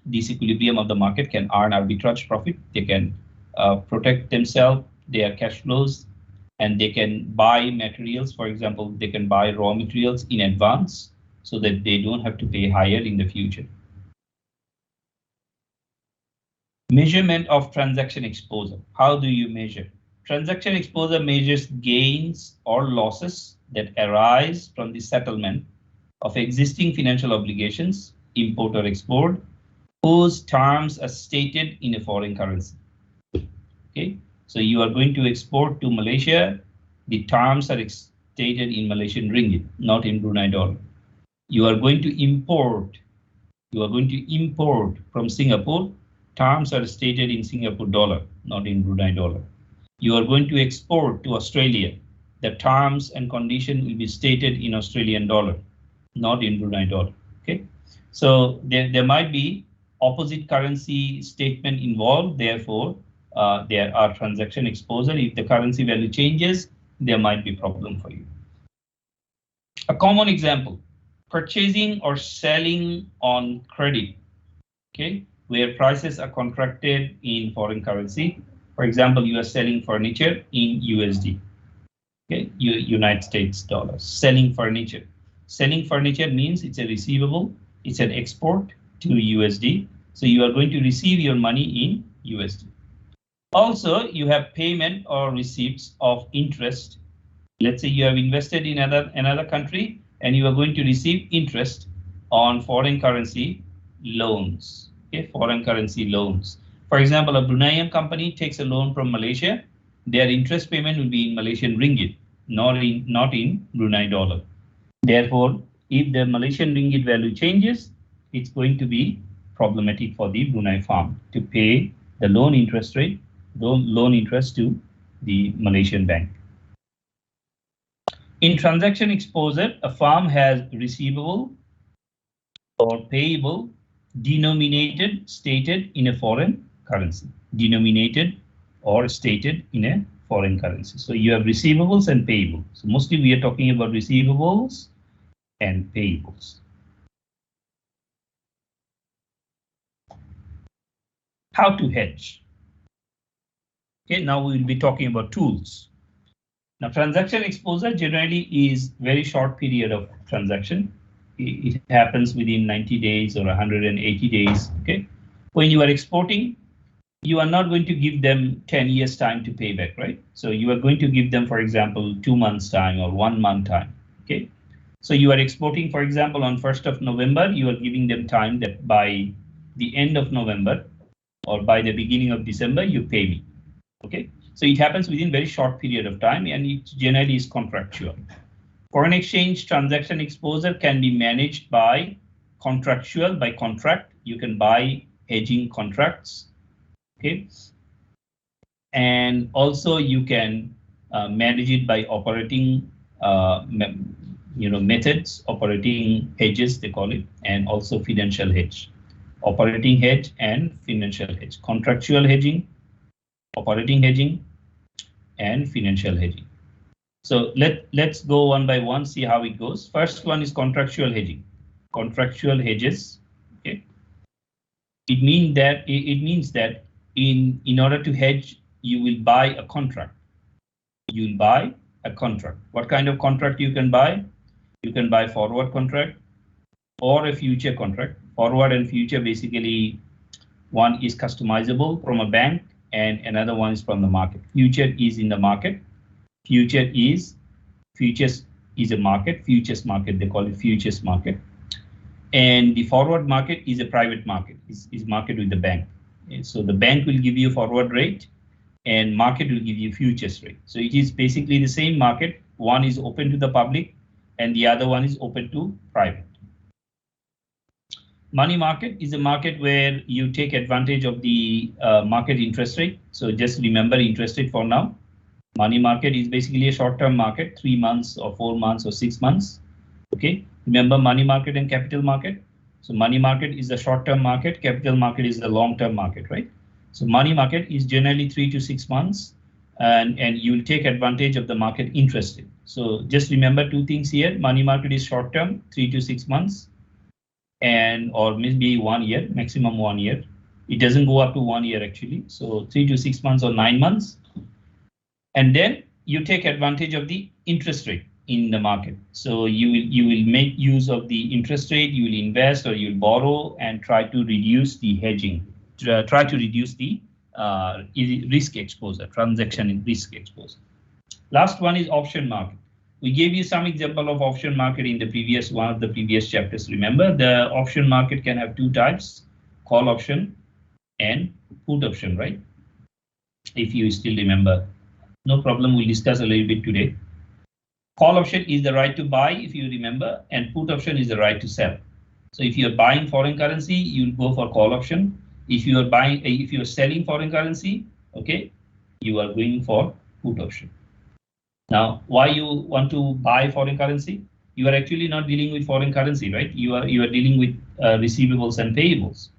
disequilibrium of the market, can earn arbitrage profit, they can protect themselves, their cash flows, and they can buy materials. For example, they can buy raw materials in advance so that they don't have to pay higher in the future. Measurement of transaction exposure. How do you measure? Transaction exposure measures gains or losses that arise from the settlement of existing financial obligations, import or export, whose terms are stated in a foreign currency. Okay, so you are going to export to Malaysia. The terms are stated in Malaysian ringgit, not in Brunei dollar. You are going to import. You are going to import from Singapore. Terms are stated in Singapore dollar, not in Brunei dollar. You are going to export to Australia. The terms and condition will be stated in Australian dollar, not in Brunei dollar. Okay, so there might be opposite currency statement involved. Therefore, there are transaction exposure. If the currency value changes, there might be problem for you. A common example: purchasing or selling on credit. Okay, where prices are contracted in foreign currency. For example, you are selling furniture in USD. Okay, United States dollars. Selling furniture. Selling furniture means it's a receivable. It's an export to USD. So you are going to receive your money in USD. Also, you have payment or receipts of interest. Let's say you have invested in another country and you are going to receive interest on foreign currency loans. Okay, foreign currency loans. For example, a Bruneian company takes a loan from Malaysia. Their interest payment will be in Malaysian ringgit, not in Brunei dollar. Therefore, if the Malaysian ringgit value changes, it's going to be problematic for the Brunei farm to pay the loan interest rate, loan interest to the Malaysian bank. In transaction exposure, a farm has receivable or payable denominated, stated in a foreign currency. Denominated or stated in a foreign currency. So you have receivables and payables. So mostly we are talking about receivables and payables. How to hedge? Okay, now we will be talking about tools. Now, transaction exposure generally is very short period of transaction. It happens within 90 days or 180 days. Okay, when you are exporting, you are not going to give them 10 years time to pay back, right? So you are going to give them, for example, 2 months time or 1 month time. Okay, so you are exporting, for example, on 1st of November, you are giving them time that by the end of November or by the beginning of December, you pay me. Okay, so it happens within very short period of time and it generally is contractual. Foreign exchange transaction exposure can be managed by contractual, by contract. You can buy hedging contracts. Okay, and also you can manage it by operating methods, operating hedges they call it, and also financial hedge, operating hedge and financial hedge, contractual hedging, operating hedging, and financial hedging. So let's go one by one, see how it goes. First one is contractual hedging. Contractual hedges. Okay, it means that in order to hedge, you will buy a contract. You will buy a contract. What kind of contract you can buy? You can buy forward contract or a future contract. Forward and future, basically, one is customizable from a bank and another one is from the market. Future is in the market. Futures is a market. Futures market, they call it futures market. And the forward market is a private market. Is market with the bank. And so the bank will give you a forward rate and market will give you futures rate. So it is basically the same market. One is open to the public and the other one is open to private. Money market is a market where you take advantage of the market interest rate. So just remember interest rate for now. Money market is basically a short-term market, 3 months or 4 months or 6 months. Okay, remember money market and capital market. So money market is the short-term market, capital market is the long-term market, right? So money market is generally 3 to 6 months, and you will take advantage of the market interest rate. So just remember 2 things here. Money market is short-term, 3 to 6 months, and or maybe 1 year, maximum 1 year. It doesn't go up to 1 year actually. So 3 to 6 months or 9 months. And then you take advantage of the interest rate in the market. So you will make use of the interest rate, you will invest or you'll borrow and try to reduce the hedging, try to reduce the risk exposure, transaction risk exposure. Last one is option market. We gave you some example of option market in the previous one of the previous chapters. Remember, the option market can have 2 types: call option and put option, right? If you still remember, no problem, we'll discuss a little bit today. Call option is the right to buy, if you remember, and put option is the right to sell. So if you're buying foreign currency, you'll go for call option. If you're selling foreign currency, okay, you are going for put option. Now, why you want to buy foreign currency? You are actually not dealing with foreign currency, right? You are dealing with receivables and payables.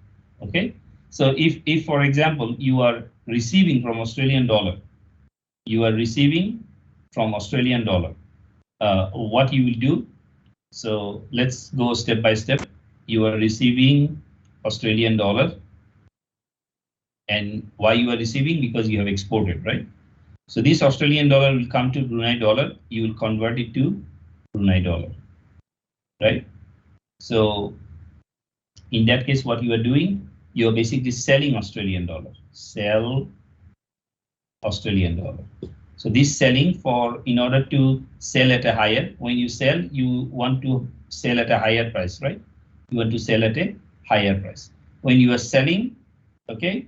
Okay, so if for example you are receiving from Australian dollar, what you will do? So let's go step by step. You are receiving Australian dollar, and why you are receiving? Because you have exported, right? So this Australian dollar will come to Brunei dollar. You will convert it to Brunei dollar, right? So in that case, what you are doing, you are basically selling Australian dollar. Sell Australian dollar. So this selling in order to sell at a higher, when you sell, you want to sell at a higher price, right? You want to sell at a higher price. When you are selling, okay,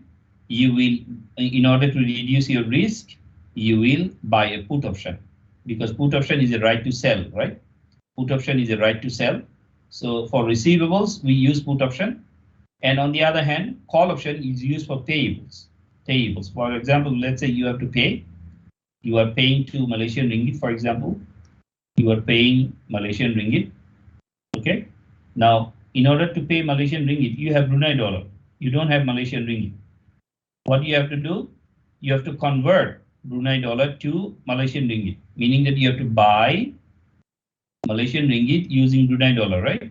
you will, in order to reduce your risk, you will buy a put option, because put option is a right to sell, right? Put option is a right to sell. So for receivables, we use put option. And on the other hand, call option is used for payables. Payables. For example, let's say you have to pay. You are paying to Malaysian ringgit, for example. You are paying Malaysian ringgit. Okay. Now, in order to pay Malaysian ringgit, you have Brunei dollar. You don't have Malaysian ringgit. What you have to do? You have to convert Brunei dollar to Malaysian ringgit, meaning that you have to buy Malaysian ringgit using Brunei dollar, right?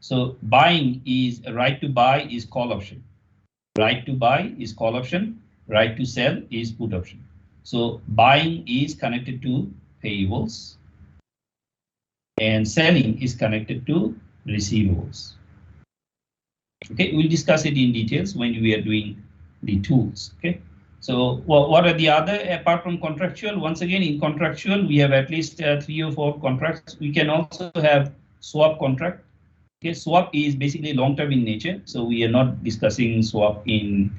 So buying is a right to buy is call option. Right to buy is call option. Right to sell is put option. So buying is connected to payables and selling is connected to receivables. Okay, we'll discuss it in details when we are doing the tools. Okay, so what are the other, apart from contractual? Once again, in contractual, we have at least 3 or 4 contracts. We can also have swap contract. Okay, swap is basically long-term in nature, so we are not discussing swap in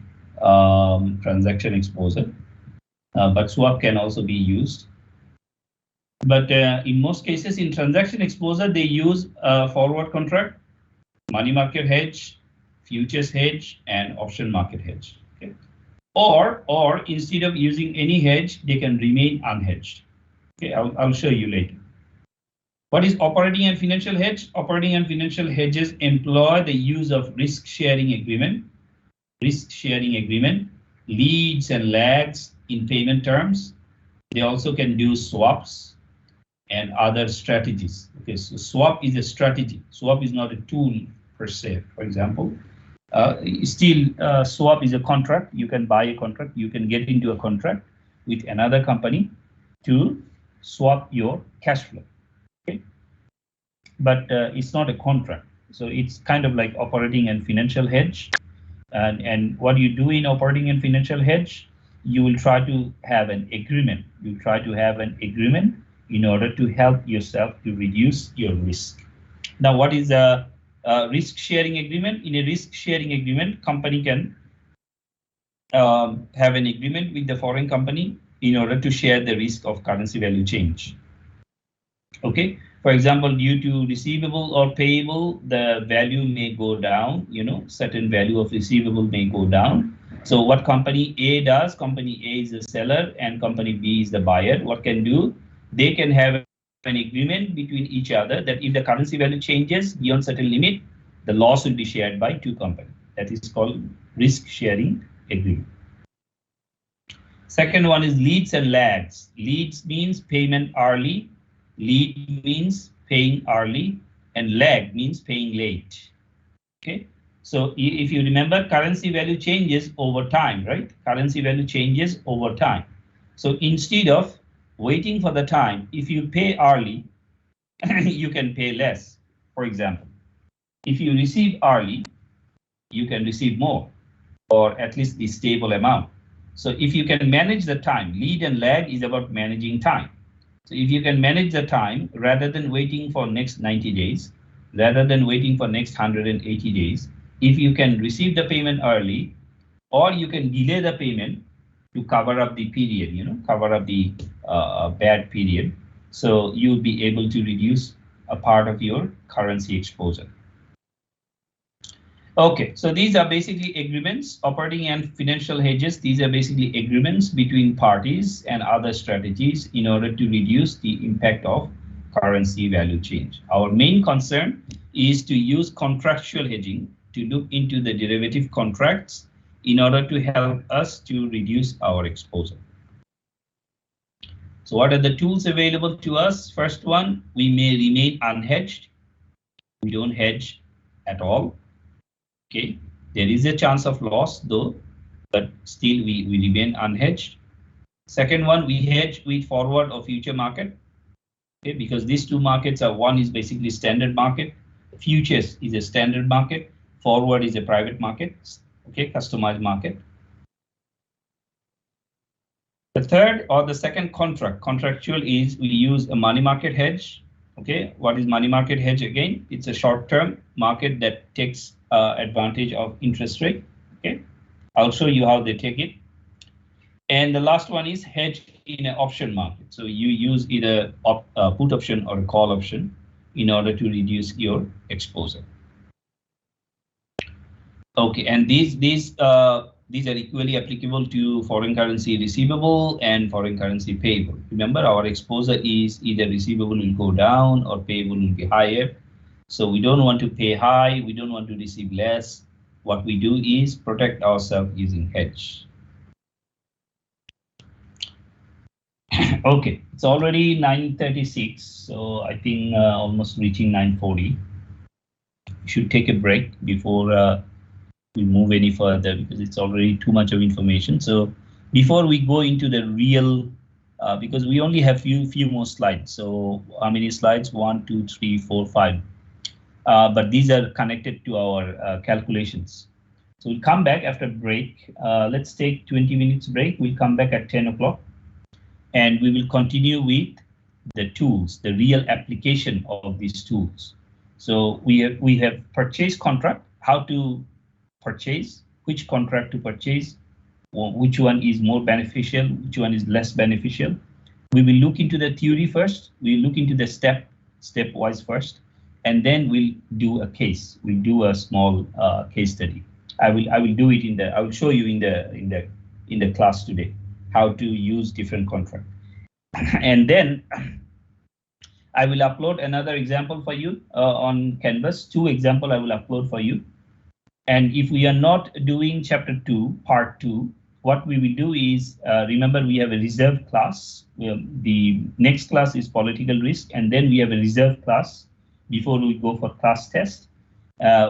transaction exposure, but swap can also be used. But in most cases, in transaction exposure, they use forward contract, money market hedge, futures hedge, and option market hedge. Okay, or instead of using any hedge, they can remain unhedged. Okay, I'll show you later. What is operating and financial hedge? Operating and financial hedges employ the use of risk-sharing agreement, leads and lags in payment terms. They also can do swaps and other strategies. Okay, so swap is a strategy. Swap is not a tool per se. For example, swap is a contract. You can buy a contract. You can get into a contract with another company to swap your cash flow. Okay, but it's not a contract. So it's kind of like operating and financial hedge. And what you do in operating and financial hedge, you will try to have an agreement. You try to have an agreement in order to help yourself to reduce your risk. Now, what is a risk sharing agreement? In a risk sharing agreement, company can have an agreement with the foreign company in order to share the risk of currency value change. Okay, for example, due to receivable or payable, the value may go down, certain value of receivable may go down. So what company A does, company A is the seller and company B is the buyer. What can do? They can have an agreement between each other that if the currency value changes beyond certain limit, the loss will be shared by 2 companies. That is called risk sharing agreement. Second one is leads and lags. Leads means payment early. Lead means paying early, and lag means paying late. Okay, so if you remember, currency value changes over time, right? Currency value changes over time. So instead of waiting for the time, if you pay early, you can pay less. For example, if you receive early, you can receive more, or at least the stable amount. So if you can manage the time, lead and lag is about managing time. So if you can manage the time rather than waiting for next 90 days, rather than waiting for next 180 days, if you can receive the payment early, or you can delay the payment to cover up the period, cover up the bad period. So you'll be able to reduce a part of your currency exposure. Okay, so these are basically agreements, operating and financial hedges. These are basically agreements between parties and other strategies in order to reduce the impact of currency value change. Our main concern is to use contractual hedging to look into the derivative contracts in order to help us to reduce our exposure. So what are the tools available to us? First one, we may remain unhedged. We don't hedge at all. Okay, there is a chance of loss though, but still we remain unhedged. Second one, we hedge with forward or future market. Okay, because these two markets are, one is basically standard market, futures is a standard market, forward is a private market, okay, customized market. The third or the second contractual is we use a money market hedge. Okay, what is money market hedge again? It's a short-term market that takes advantage of interest rate. Okay, I'll show you how they take it. And the last one is hedge in an option market. So you use either a put option or a call option in order to reduce your exposure. Okay, and these are equally applicable to foreign currency receivable and foreign currency payable. Remember, our exposure is either receivable will go down or payable will be higher. So we don't want to pay high, we don't want to receive less. What we do is protect ourselves using hedge. Okay, it's already 9:36, so I think almost reaching 9:40. We should take a break before we move any further because it's already too much of information. So before we go into the real, because we only have few more slides. So how many slides? 1, 2, 3, 4, 5. But these are connected to our calculations. So we'll come back after break. Let's take 20 minutes break. We'll come back at 10 o'clock. And we will continue with the tools, the real application of these tools. So we have purchase contract, how to purchase, which contract to purchase, which one is more beneficial, which one is less beneficial. We will look into the theory first. We'll look into the stepwise first, and then we'll do a case. We'll do a small case study. I will do it I will show you in the class today how to use different contract. And then I will upload another example for you on Canvas. 2 examples I will upload for you. And if we are not doing chapter 2, part 2, what we will do is, remember we have a reserve class. The next class is political risk, and then we have a reserve class before we go for class test.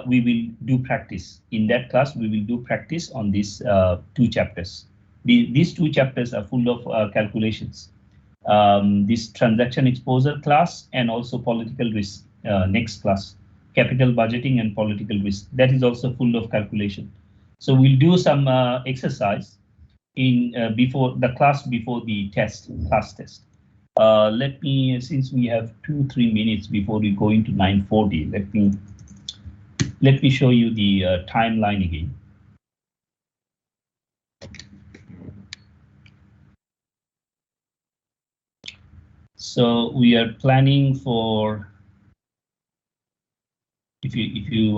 We will do practice. In that class, we will do practice on these 2 chapters. These 2 chapters are full of calculations. This transaction exposure class and also political risk, next class, capital budgeting and political risk. That is also full of calculation. So we'll do some exercise in before the class, before the class test. Let me, since we have 2-3 minutes before we go into 9:40, let me show you the timeline again. So we are planning for, if you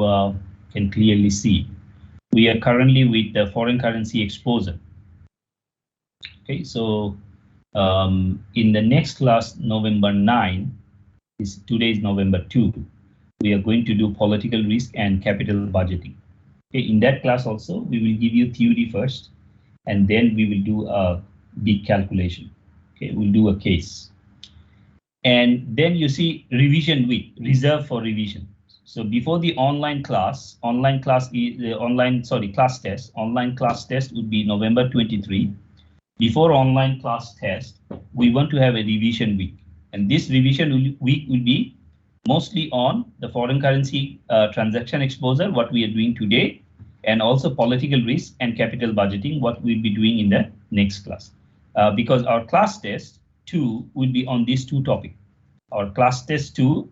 can clearly see, we are currently with the foreign currency exposure. Okay, so in the next class, November 9, today is November 2, we are going to do political risk and capital budgeting. Okay, in that class also, we will give you theory first, and then we will do a big calculation. Okay, we'll do a case. And then you see revision week, reserved for revision. So before the class test would be November 23. Before online class test, we want to have a revision week. And this revision week will be mostly on the foreign currency transaction exposure, what we are doing today, and also political risk and capital budgeting, what we'll be doing in the next class. Because our class test 2 will be on these 2 topics. Our class test 2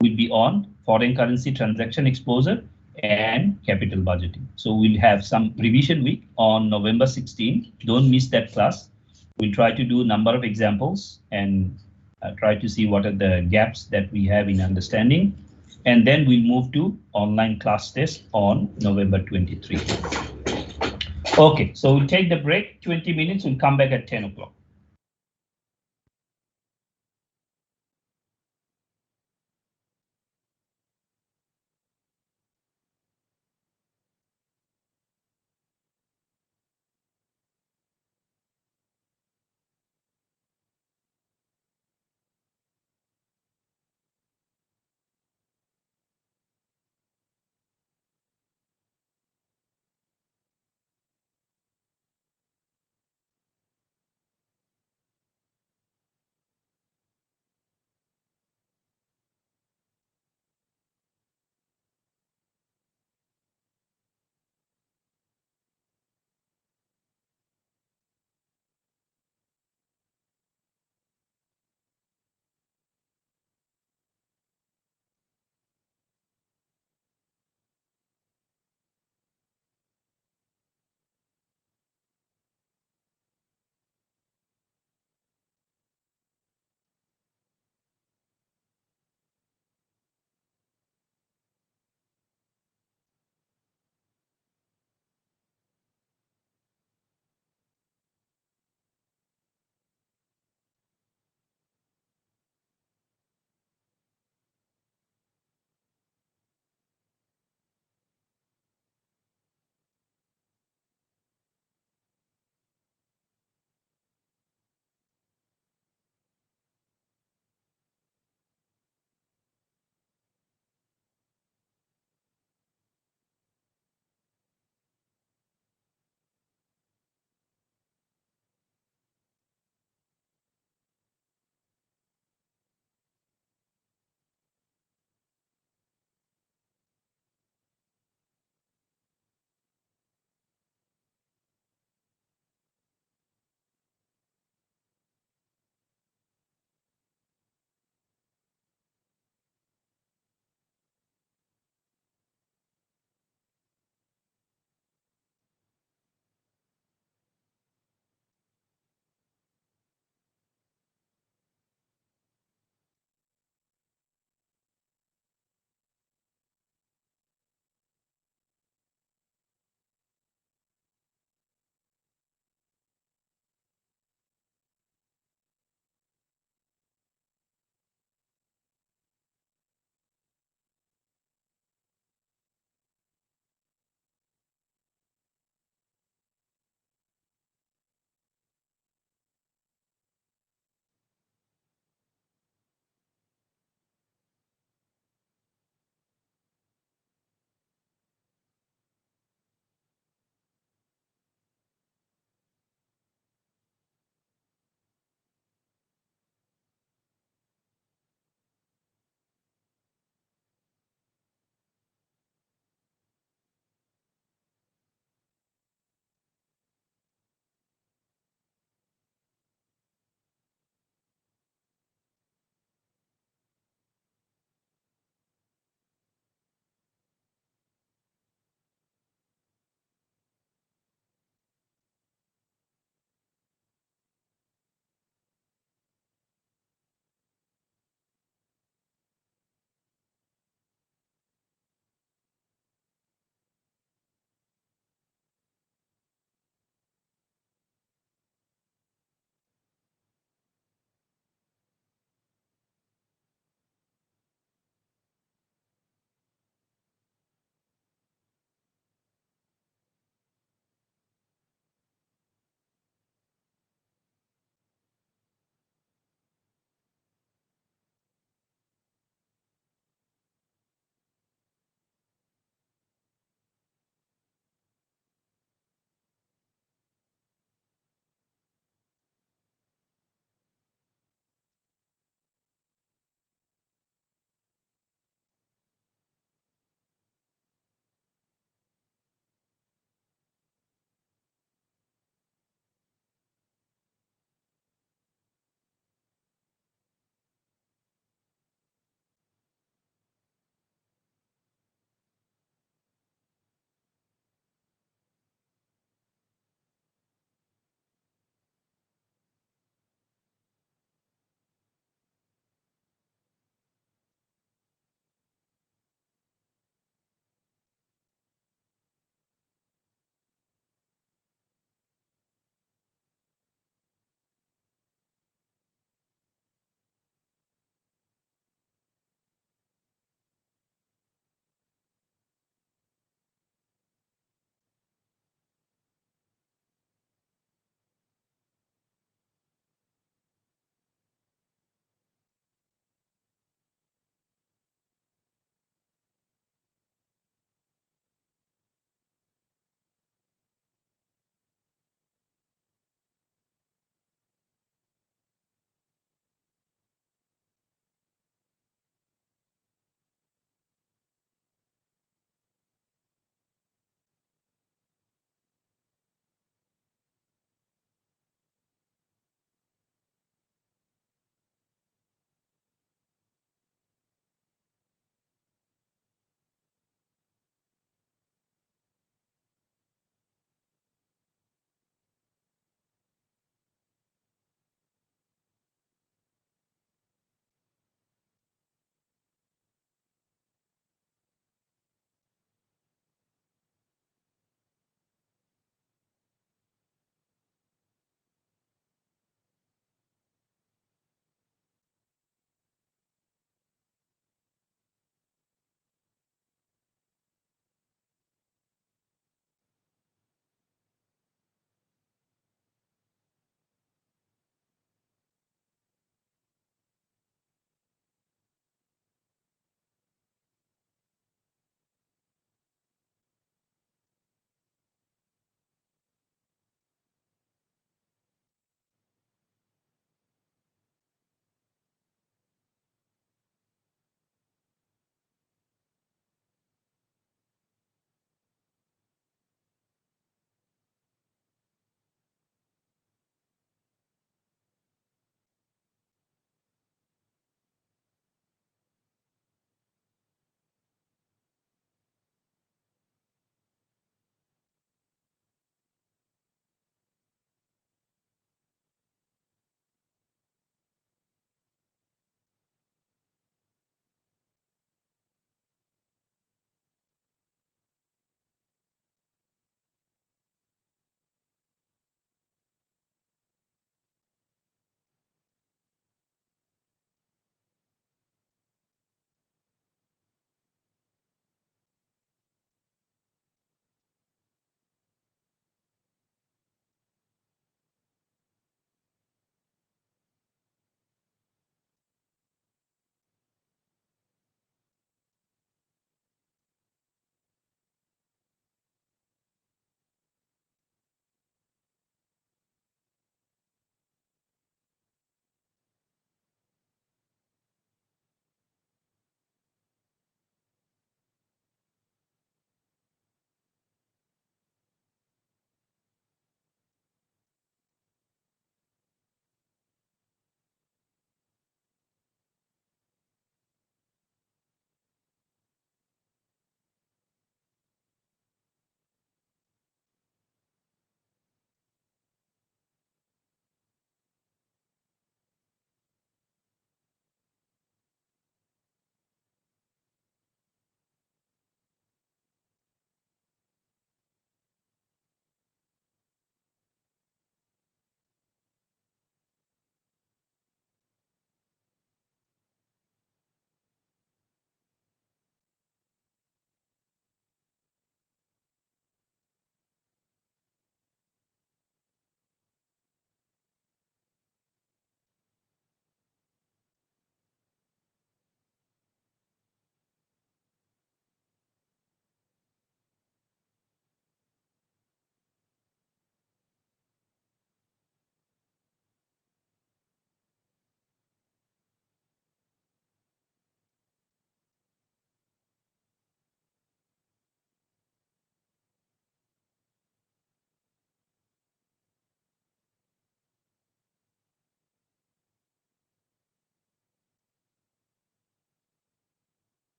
will be on foreign currency transaction exposure and capital budgeting. So we'll have some revision week on November 16. Don't miss that class. We'll try to do a number of examples and try to see what are the gaps that we have in understanding. And then we'll move to online class test on November 23. Okay, so we'll take the break, 20 minutes. We'll come back at 10 o'clock.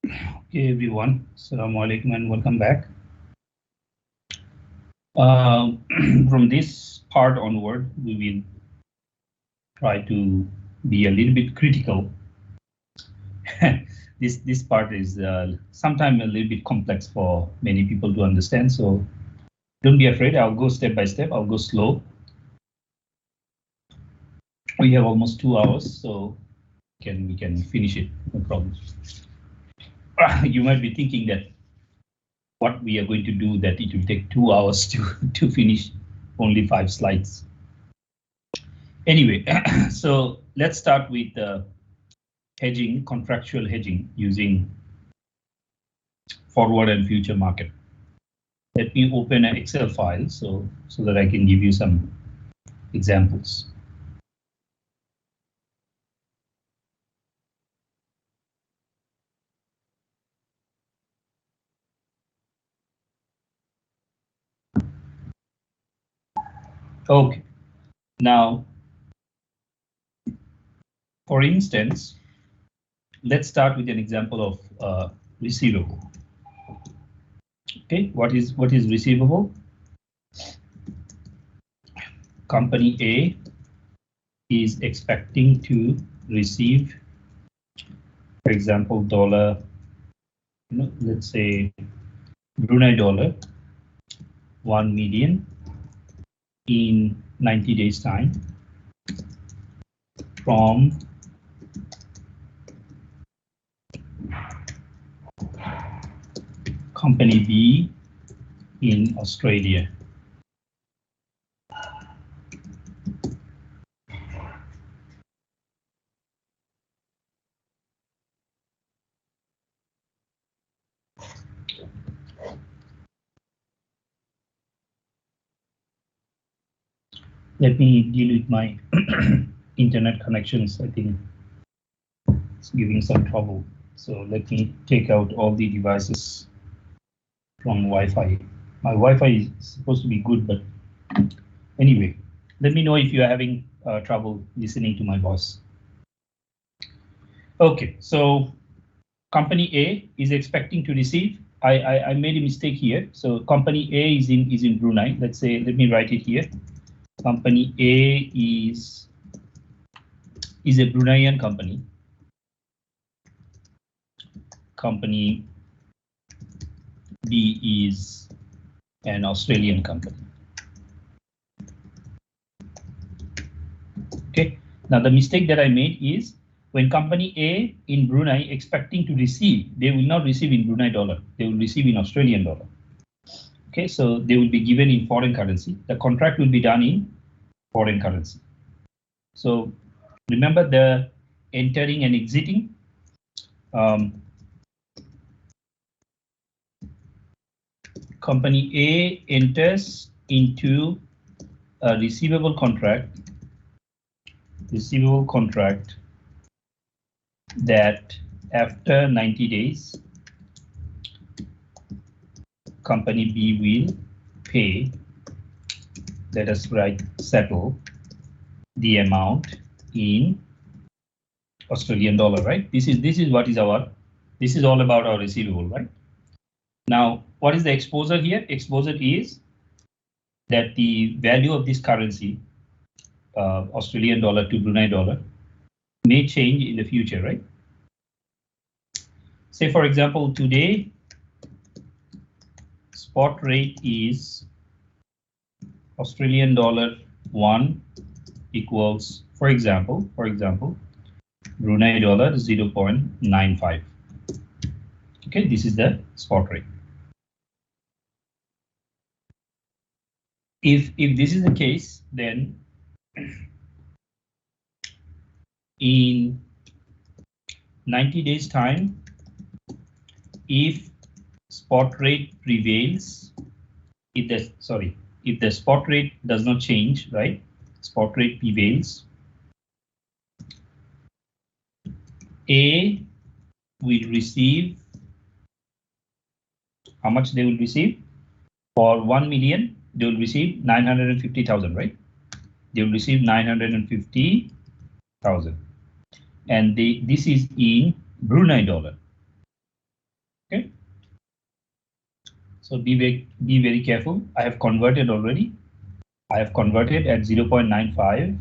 Okay, everyone. Assalamu alaikum and welcome back. From this part onward, we will try to be a little bit critical. This part is sometimes a little bit complex for many people to understand. So don't be afraid. I'll go step by step. I'll go slow. We have almost 2 hours, so we can finish it. No problem. You might be thinking that what we are going to do, that it will take 2 hours to finish only 5 slides. Anyway, so let's start with hedging, contractual hedging using forward and future market. Let me open an Excel file so that I can give you some examples. Okay, now, for instance, let's start with an example of receivable. Okay, what is receivable? Company A is expecting to receive, for example, dollar, let's say Brunei dollar, 1 million in 90 days time from company B in Australia. Let me deal with my internet connections. I think it's giving some trouble. So let me take out all the devices from Wi-Fi. My Wi-Fi is supposed to be good, but anyway, let me know if you are having trouble listening to my voice. Okay, so company A is expecting to receive. I made a mistake here. So company A is in Brunei. Let's say, let me write it here. Company A is a Bruneian company. Company B is an Australian company. Okay, now the mistake that I made is when company A in Brunei expecting to receive, they will not receive in Brunei dollar, they will receive in Australian dollar. Okay, so they will be given in foreign currency. The contract will be done in foreign currency. So remember the entering and exiting. Company A enters into a receivable contract that after 90 days, company B will pay, let us write settle, the amount in Australian dollar, right? This is what is this is all about our receivable, right? Now, what is the exposure here? Exposure is that the value of this currency, Australian dollar to Brunei dollar, may change in the future, right? Say, for example, today, spot rate is Australian dollar 1 equals, for example, Brunei dollar 0.95. Okay, this is the spot rate. If this is the case, then in 90 days time, if spot rate prevails, if the spot rate does not change, right? Spot rate prevails, A will receive, how much they will receive? For 1 million, they will receive 950,000, right? They will receive 950,000. And this is in Brunei dollar. Okay. So be very careful. I have converted already. I have converted at 0.95.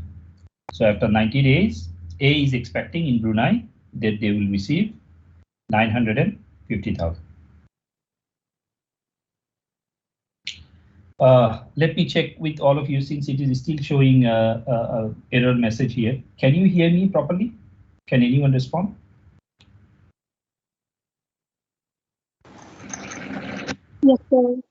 So after 90 days, A is expecting in Brunei that they will receive 950,000. Let me check with all of you since it is still showing a error message here. Can you hear me properly? Can anyone respond? Yes, sir.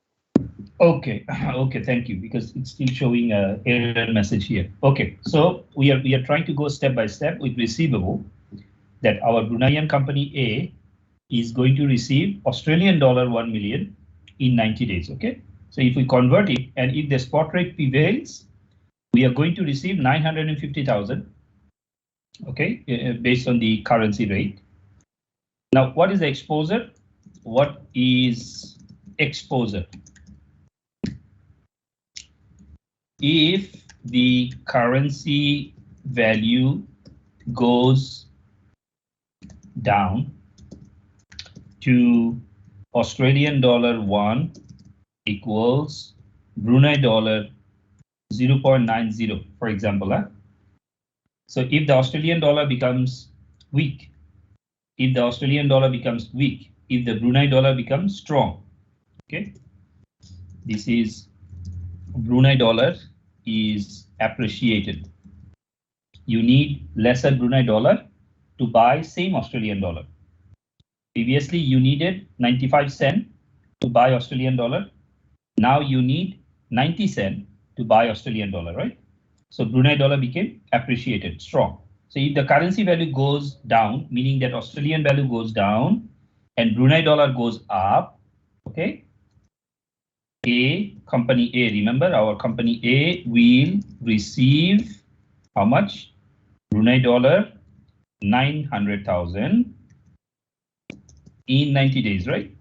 Okay, okay, thank you, because it's still showing a error message here. Okay, so we are trying to go step by step with receivable that our Bruneian company A is going to receive Australian dollar 1 million in 90 days. Okay, so if we convert it and if the spot rate prevails, we are going to receive 950,000. Okay, based on the currency rate. Now, what is the exposure? What is exposure? If the currency value goes down to Australian dollar 1 equals Brunei dollar 0.90, for example. So if the Australian dollar becomes weak, if the Australian dollar becomes weak, if the Brunei dollar becomes strong, okay, this is Brunei dollar is appreciated. You need lesser Brunei dollar to buy same Australian dollar. Previously, you needed 95 cents to buy Australian dollar. Now you need 90 cents to buy Australian dollar, right? So Brunei dollar became appreciated, strong. So if the currency value goes down, meaning that Australian value goes down and Brunei dollar goes up, okay? Company A, remember our company A will receive how much? Brunei dollar 900,000 in 90 days, right?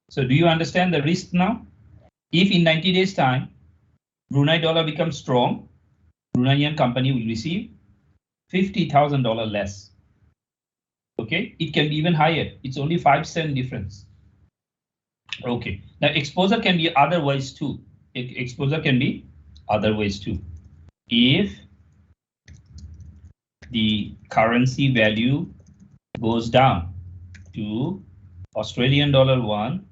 So do you understand the risk now? If in 90 days time, Brunei dollar becomes strong, Bruneian company will receive $50,000 less. Okay, it can be even higher. It's only 5 cent difference. Okay, now exposure can be other ways too. Exposure can be other ways too. If the currency value goes down to Australian dollar 1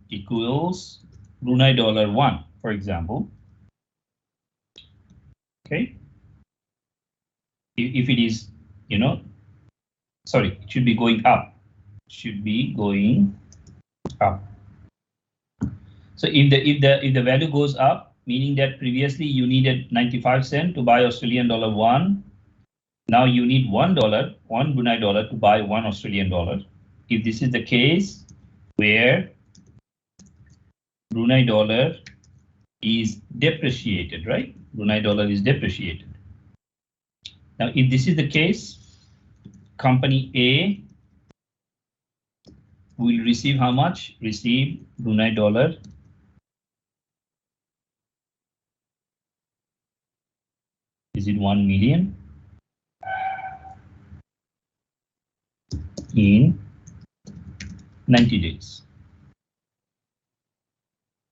equals Brunei dollar 1, for example. Okay, if it is, you know, sorry, it should be going up, should be going up. So if the value goes up, meaning that previously you needed 95 cents to buy Australian dollar 1, now you need $1, 1 Brunei dollar to buy 1 Australian dollar. If this is the case where Brunei dollar is depreciated, right? Brunei dollar is depreciated. Now, if this is the case, company A will receive how much? Receive Brunei dollar is it 1 million in 90 days.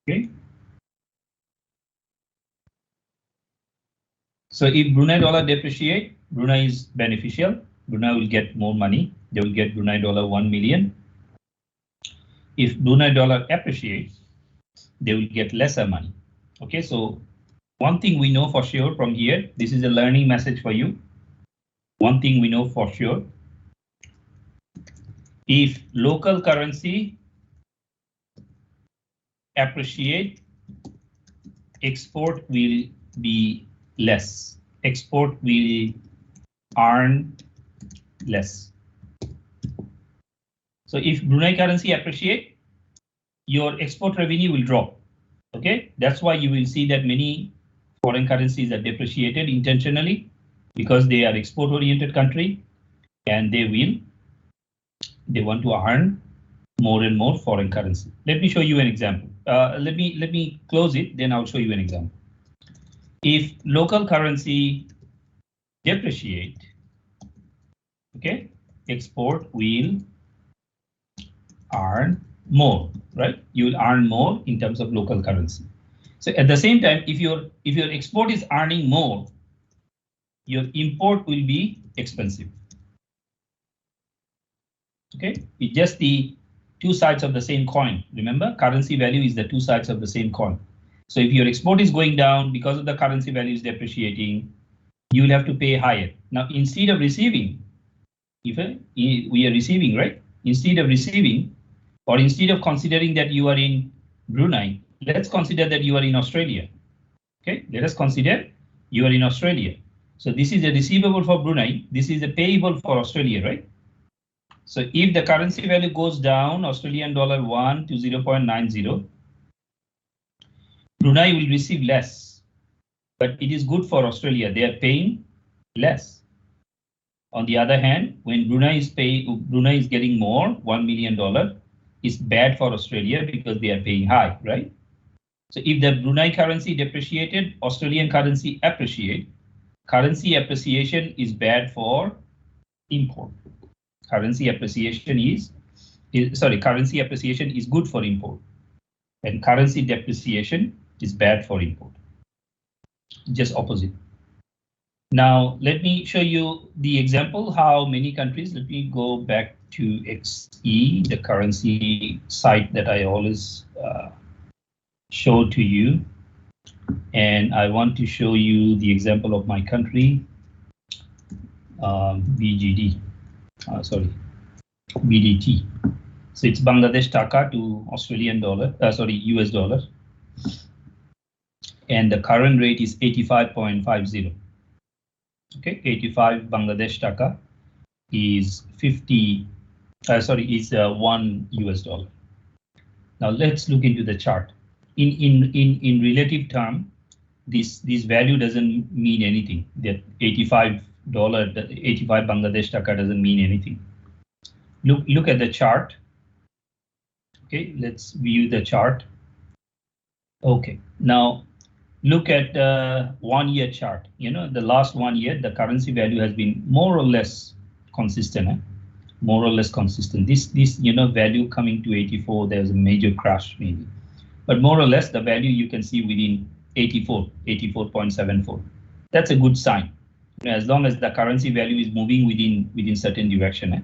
Okay. So if Brunei dollar depreciate, Brunei is beneficial. Brunei will get more money. They will get Brunei dollar 1 million. If Brunei dollar appreciates, they will get lesser money. Okay, so one thing we know for sure from here, this is a learning message for you. One thing we know for sure, if local currency appreciate, export will be less. Export will earn less. So if Brunei currency appreciate, your export revenue will drop. Okay, that's why you will see that many foreign currencies are depreciated intentionally because they are export-oriented country and they want to earn more and more foreign currency. Let me show you an example. Let me close it, then I'll show you an example. If local currency depreciate, Okay, export will earn more, right? You will earn more in terms of local currency. So at the same time, if your export is earning more, your import will be expensive. Okay, it's just the two sides of the same coin. Remember, currency value is the two sides of the same coin. So if your export is going down because of the currency value is depreciating, you will have to pay higher. Now, instead of receiving, if we are receiving, right? Instead of receiving, or instead of considering that you are in Brunei, let's consider that you are in Australia. Okay, let us consider you are in Australia. So this is a receivable for Brunei. This is a payable for Australia, right? So if the currency value goes down, Australian dollar 1 to 0.90, Brunei will receive less, but it is good for Australia. They are paying less. On the other hand, when Brunei is getting more, $1 million, is bad for Australia because they are paying high, right? So if the Brunei currency depreciated, Australian currency appreciate. Currency appreciation is bad for import. Currency appreciation is good for import, and currency depreciation is bad for import. Just opposite. Now, let me show you the example how many countries. Let me go back to XE, the currency site that I always show to you. And I want to show you the example of my country, BGD, BDT. So it's Bangladesh Taka to Australian dollar, US dollar. And the current rate is 85.50. Okay, 85 Bangladesh Taka is 1 US dollar. Now let's look into the chart. In relative term, this value doesn't mean anything. That $85, the 85 Bangladesh Taka doesn't mean anything. Look at the chart. Okay, let's view the chart. Okay, now look at the 1 year chart. You know, the last 1 year, the currency value has been more or less consistent. More or less consistent. This value coming to 84, there's a major crash maybe. But more or less, the value you can see within 84.74. That's a good sign. As long as the currency value is moving within certain direction.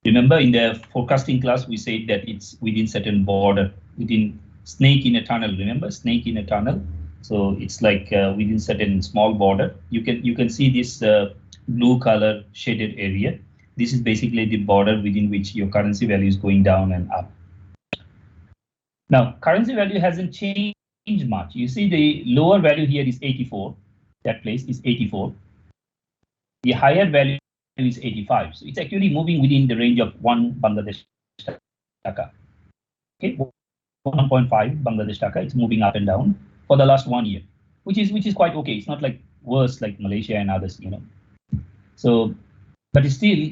Remember, in the forecasting class, we said that it's within certain border, within snake in a tunnel. Remember, snake in a tunnel. So it's like within certain small border. You can see this blue color shaded area. This is basically the border within which your currency value is going down and up. Now, currency value hasn't changed much. You see the lower value here is 84. That place is 84. The higher value is 85. So it's actually moving within the range of 1 Bangladesh Taka. Okay, 1.5 Bangladesh Taka. It's moving up and down for the last 1 year, which is quite okay. It's not like worse like Malaysia and others, So, but it's still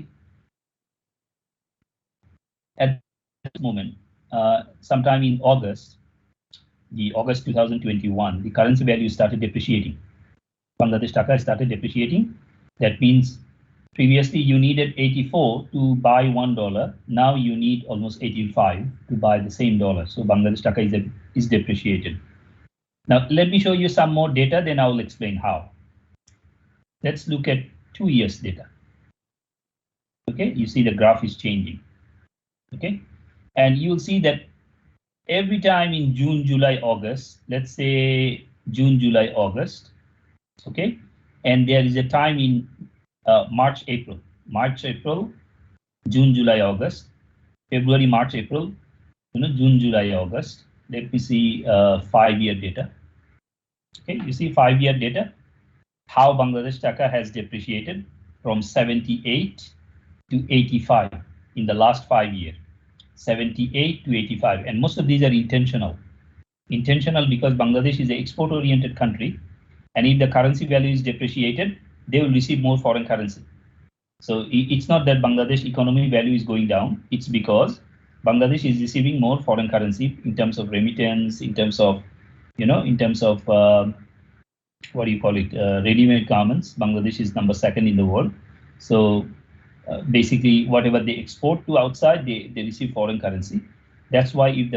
at this moment, sometime in August 2021, the currency value started depreciating. Bangladesh Taka started depreciating. That means previously you needed 84 to buy $1. Now you need almost 85 to buy the same dollar. So Bangladesh Taka is depreciated. Now let me show you some more data, then I will explain how. Let's look at 2 years data. Okay, you see the graph is changing. Okay, and you'll see that every time in June, July, August, let's say June, July, August, okay, and there is a time in March, April, June, July, August, February, March, April, June, July, August. Let me see 5-year data. Okay, you see 5-year data, how Bangladesh Taka has depreciated from 78 to 85 in the last 5 years. 78 to 85, and most of these are intentional. Intentional because Bangladesh is an export-oriented country, and if the currency value is depreciated, they will receive more foreign currency. So it's not that Bangladesh economy value is going down, it's because Bangladesh is receiving more foreign currency in terms of remittance, in terms of, what do you call it, ready-made garments. Bangladesh is number 2 in the world. So basically whatever they export to outside, they receive foreign currency. That's why if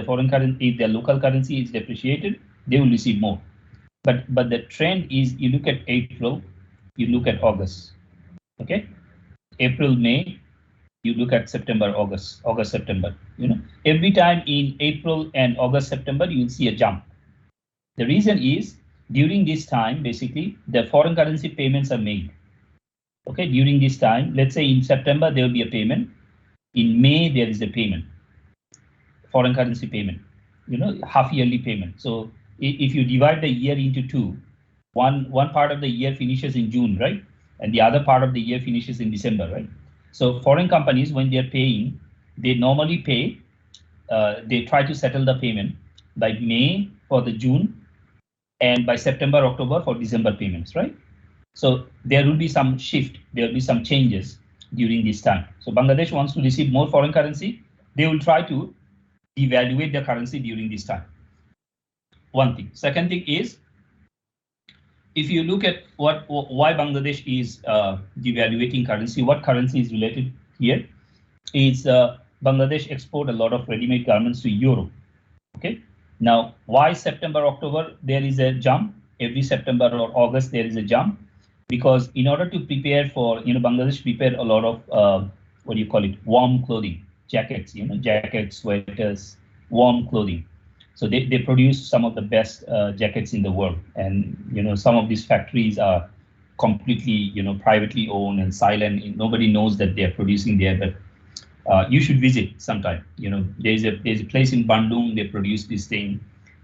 their local currency is depreciated, they will receive more. But the trend is, you look at April, you look at August, okay? April, May, you look at September, August, September. Every time in April and August, September, you will see a jump. The reason is, during this time, basically, the foreign currency payments are made. Okay, during this time, let's say in September, there will be a payment. In May, there is a payment, foreign currency payment, half yearly payment. So if you divide the year into two, one part of the year finishes in June, right? And the other part of the year finishes in December, right? So foreign companies, when they're paying, they normally pay, they try to settle the payment by May for the June, and by September, October for December payments, right? So there will be some shift, there will be some changes during this time. So Bangladesh wants to receive more foreign currency. They will try to devaluate the currency during this time. One thing. Second thing is, if you look at why Bangladesh is devaluating currency, what currency is related here is Bangladesh export a lot of ready-made garments to Europe. Okay. Now, why September, October there is a jump? Every September or August there is a jump, because in order to prepare for, Bangladesh prepare a lot of warm clothing, jackets, jackets, sweaters, warm clothing. So they produce some of the best jackets in the world, and some of these factories are completely privately owned and silent. Nobody knows that they are producing there, but you should visit sometime. There's a place in Bandung, they produce this thing.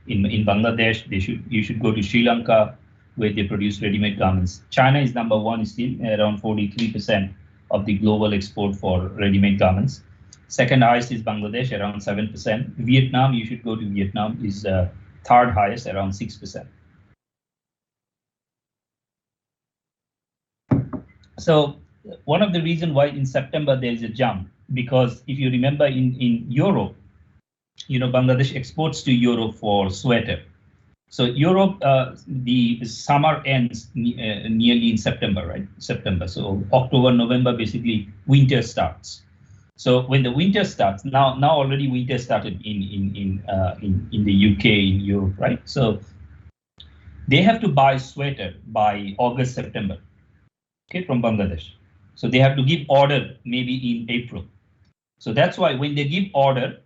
In Bangladesh, you should go to Sri Lanka, where they produce ready-made garments. China is number one still, around 43% of the global export for ready-made garments. Second highest is Bangladesh, around 7%. Vietnam, you should go to Vietnam, is third highest, around 6%. So one of the reasons why in September there is a jump, because if you remember in Europe, Bangladesh exports to Europe for sweater. So Europe, the summer ends nearly in September, right? September. So October, November, basically winter starts. So when the winter starts, now already winter started in the UK, in Europe, right? So they have to buy sweater by August, September, okay, from Bangladesh. So they have to give order maybe in April. So that's why when they give order,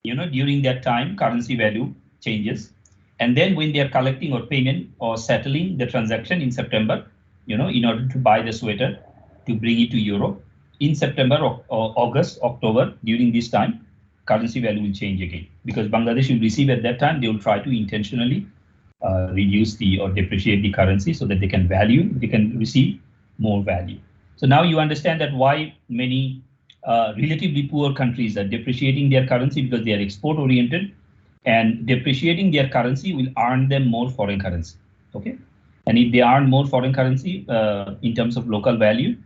during that time, currency value changes. And then when they are collecting or payment or settling the transaction in September, in order to buy the sweater to bring it to Europe, in September or August, October, during this time, currency value will change again. Because Bangladesh will receive at that time, they will try to intentionally reduce or depreciate the currency so that they can receive more value. So now you understand that why many relatively poor countries are depreciating their currency, because they are export oriented, and depreciating their currency will earn them more foreign currency. Okay, and if they earn more foreign currency in terms of local value,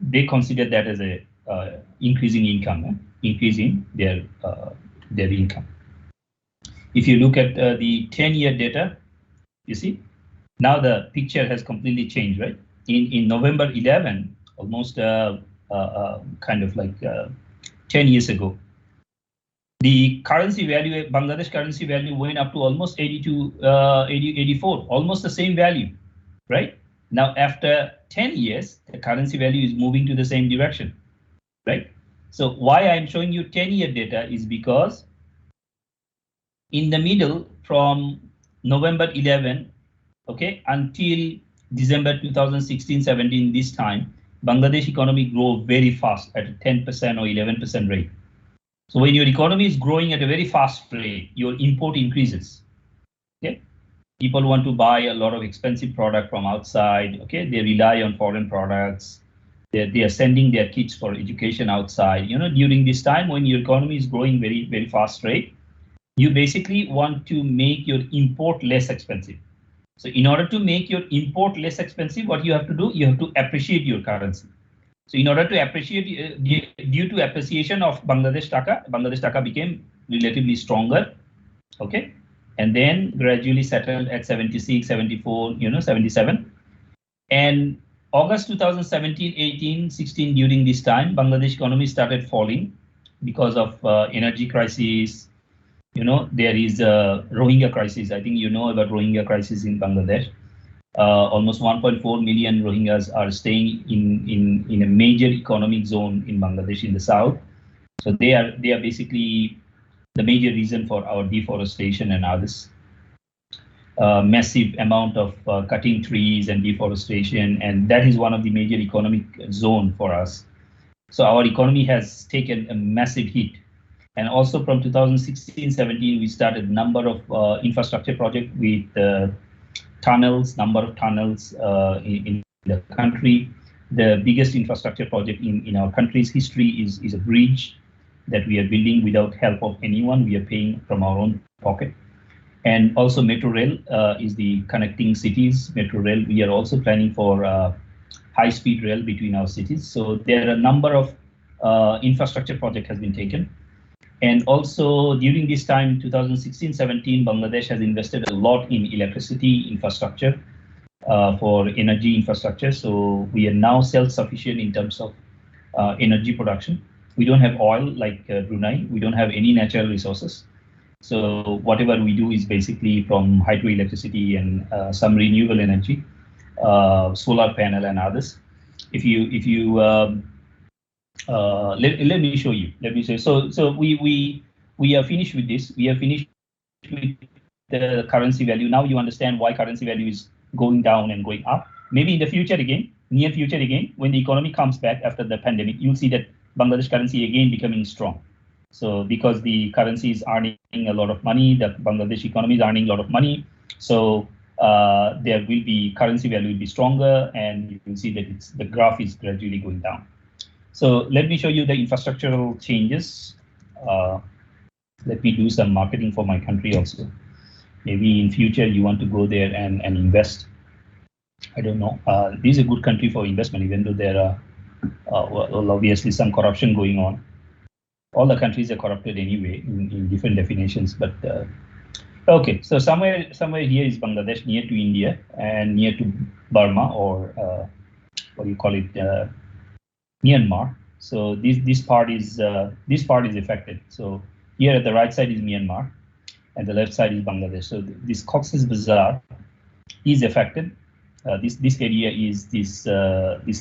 they consider that as a increasing income, increasing their income. If you look at the 10-year data, you see now the picture has completely changed, right? In November 11, almost kind of like 10 years ago, the currency value, Bangladesh currency value, went up to almost 82, 84, almost the same value, right? Now, after 10 years, the currency value is moving to the same direction, right? So why I'm showing you 10-year data is because in the middle, from November 11, okay, until December 2016-17, this time, Bangladesh economy grew very fast at a 10% or 11% rate. So when your economy is growing at a very fast rate, your import increases. Okay, people want to buy a lot of expensive product from outside. Okay, they rely on foreign products. They are sending their kids for education outside. During this time when your economy is growing very, very fast rate, you basically want to make your import less expensive. So in order to make your import less expensive, what you have to do, you have to appreciate your currency. So in order to appreciate, due to appreciation of Bangladesh taka became relatively stronger, okay? And then gradually settled at 76, 74, 77. And August 2017, 18, 16, during this time, Bangladesh economy started falling because of energy crisis. There is a Rohingya crisis. I think you know about Rohingya crisis in Bangladesh. Almost 1.4 million Rohingyas are staying in a major economic zone in Bangladesh in the south. So they are basically the major reason for our deforestation and others. Massive amount of cutting trees and deforestation, and that is one of the major economic zone for us. So our economy has taken a massive hit. And also from 2016-17, we started a number of infrastructure projects with tunnels, number of tunnels in the country. The biggest infrastructure project in our country's history is a bridge that we are building without help of anyone. We are paying from our own pocket. And also Metro Rail is the connecting cities. Metro Rail, we are also planning for high-speed rail between our cities. So there are a number of infrastructure project has been taken. And also during this time, 2016-17, Bangladesh has invested a lot in electricity infrastructure for energy infrastructure. So we are now self-sufficient in terms of energy production. We don't have oil like Brunei. We don't have any natural resources. So whatever we do is basically from hydroelectricity and some renewable energy, solar panel and others. If you let me show you. So we are finished with this. We are finished with the currency value. Now you understand why currency value is going down and going up. Maybe in the future again, near future again, when the economy comes back after the pandemic, you'll see that Bangladesh currency again becoming strong. So because the currency is earning a lot of money, the Bangladesh economy is earning a lot of money. So there will be currency value will be stronger, and you will see that the graph is gradually going down. So let me show you the infrastructural changes. Let me do some marketing for my country also. Maybe in future you want to go there and invest. I don't know. This is a good country for investment, even though there are well, obviously some corruption going on. All the countries are corrupted anyway in different definitions, but okay. So somewhere here is Bangladesh, near to India and near to Burma, or what do you call it, Myanmar. So this part is affected. So here at the right side is Myanmar, and the left side is Bangladesh. So this Cox's Bazar is affected. This area is this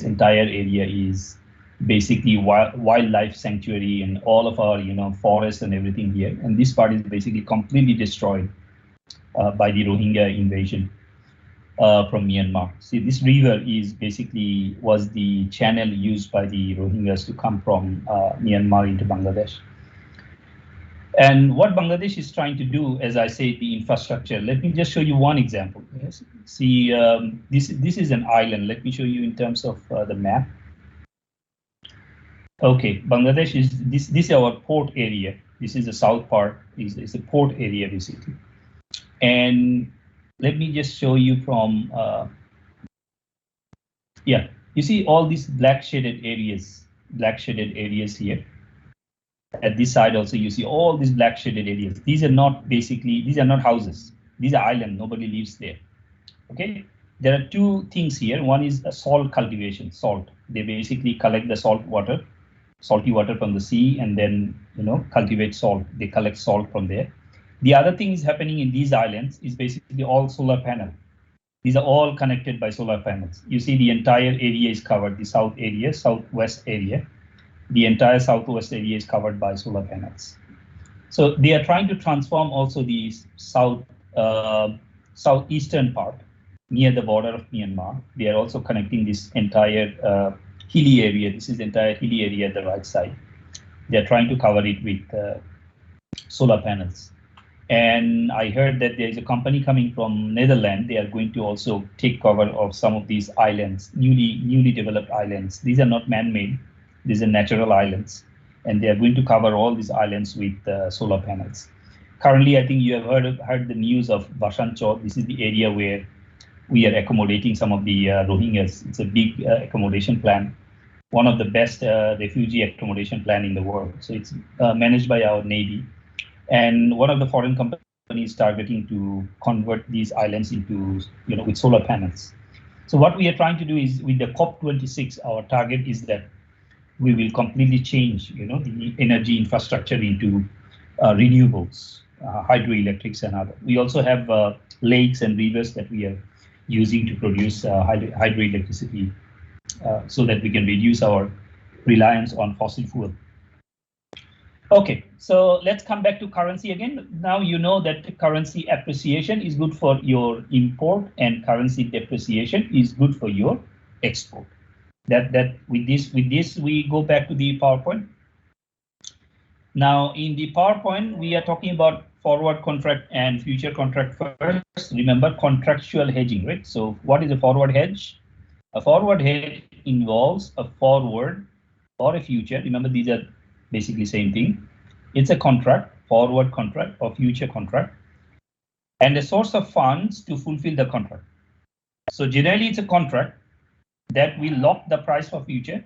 entire area is basically wildlife sanctuary, and all of our forests and everything here. And this part is basically completely destroyed by the Rohingya invasion from Myanmar. See, this river was the channel used by the Rohingyas to come from Myanmar into Bangladesh. And what Bangladesh is trying to do, as I say, the infrastructure. Let me just show you one example. Yes. See, this is an island. Let me show you in terms of the map. Okay, Bangladesh is this is our port area. This is the south part. Is a port area basically. And let me just show you from yeah. You see all these black shaded areas here. At this side also you see all these black shaded areas. These are not houses. These are islands. Nobody lives there. Okay. There are two things here. One is a salt cultivation. Salt. They basically collect the salty water from the sea, and then cultivate salt. They collect salt from there. The other thing is happening in these islands is basically all solar panel. These are all connected by solar panels. You see the entire area is covered. The southwest area. The entire southwest area is covered by solar panels. So they are trying to transform also the southeastern part near the border of Myanmar. They are also connecting this entire hilly area. This is the entire hilly area at the right side. They are trying to cover it with solar panels. And I heard that there is a company coming from Netherlands. They are going to also take cover of some of these islands, newly developed islands. These are not man-made. These are natural islands, and they are going to cover all these islands with solar panels. Currently, I think you have heard the news of Basanchor. This is the area where we are accommodating some of the Rohingyas. It's a big accommodation plan, one of the best refugee accommodation plan in the world. So it's managed by our Navy, and one of the foreign companies targeting to convert these islands into with solar panels. So what we are trying to do is with the COP26, our target is that we will completely change, the energy infrastructure into renewables, hydroelectrics and other. We also have lakes and rivers that we are using to produce hydroelectricity so that we can reduce our reliance on fossil fuel. Okay, so let's come back to currency again. Now you know that currency appreciation is good for your import and currency depreciation is good for your export. That with this we go back to the PowerPoint. Now in the PowerPoint we are talking about forward contract and future contract first. Remember contractual hedging, right? So what is a forward hedge? A forward hedge involves a forward or a future. Remember these are basically same thing. It's a contract, forward contract or future contract, and a source of funds to fulfill the contract. So generally it's a contract that will lock the price for future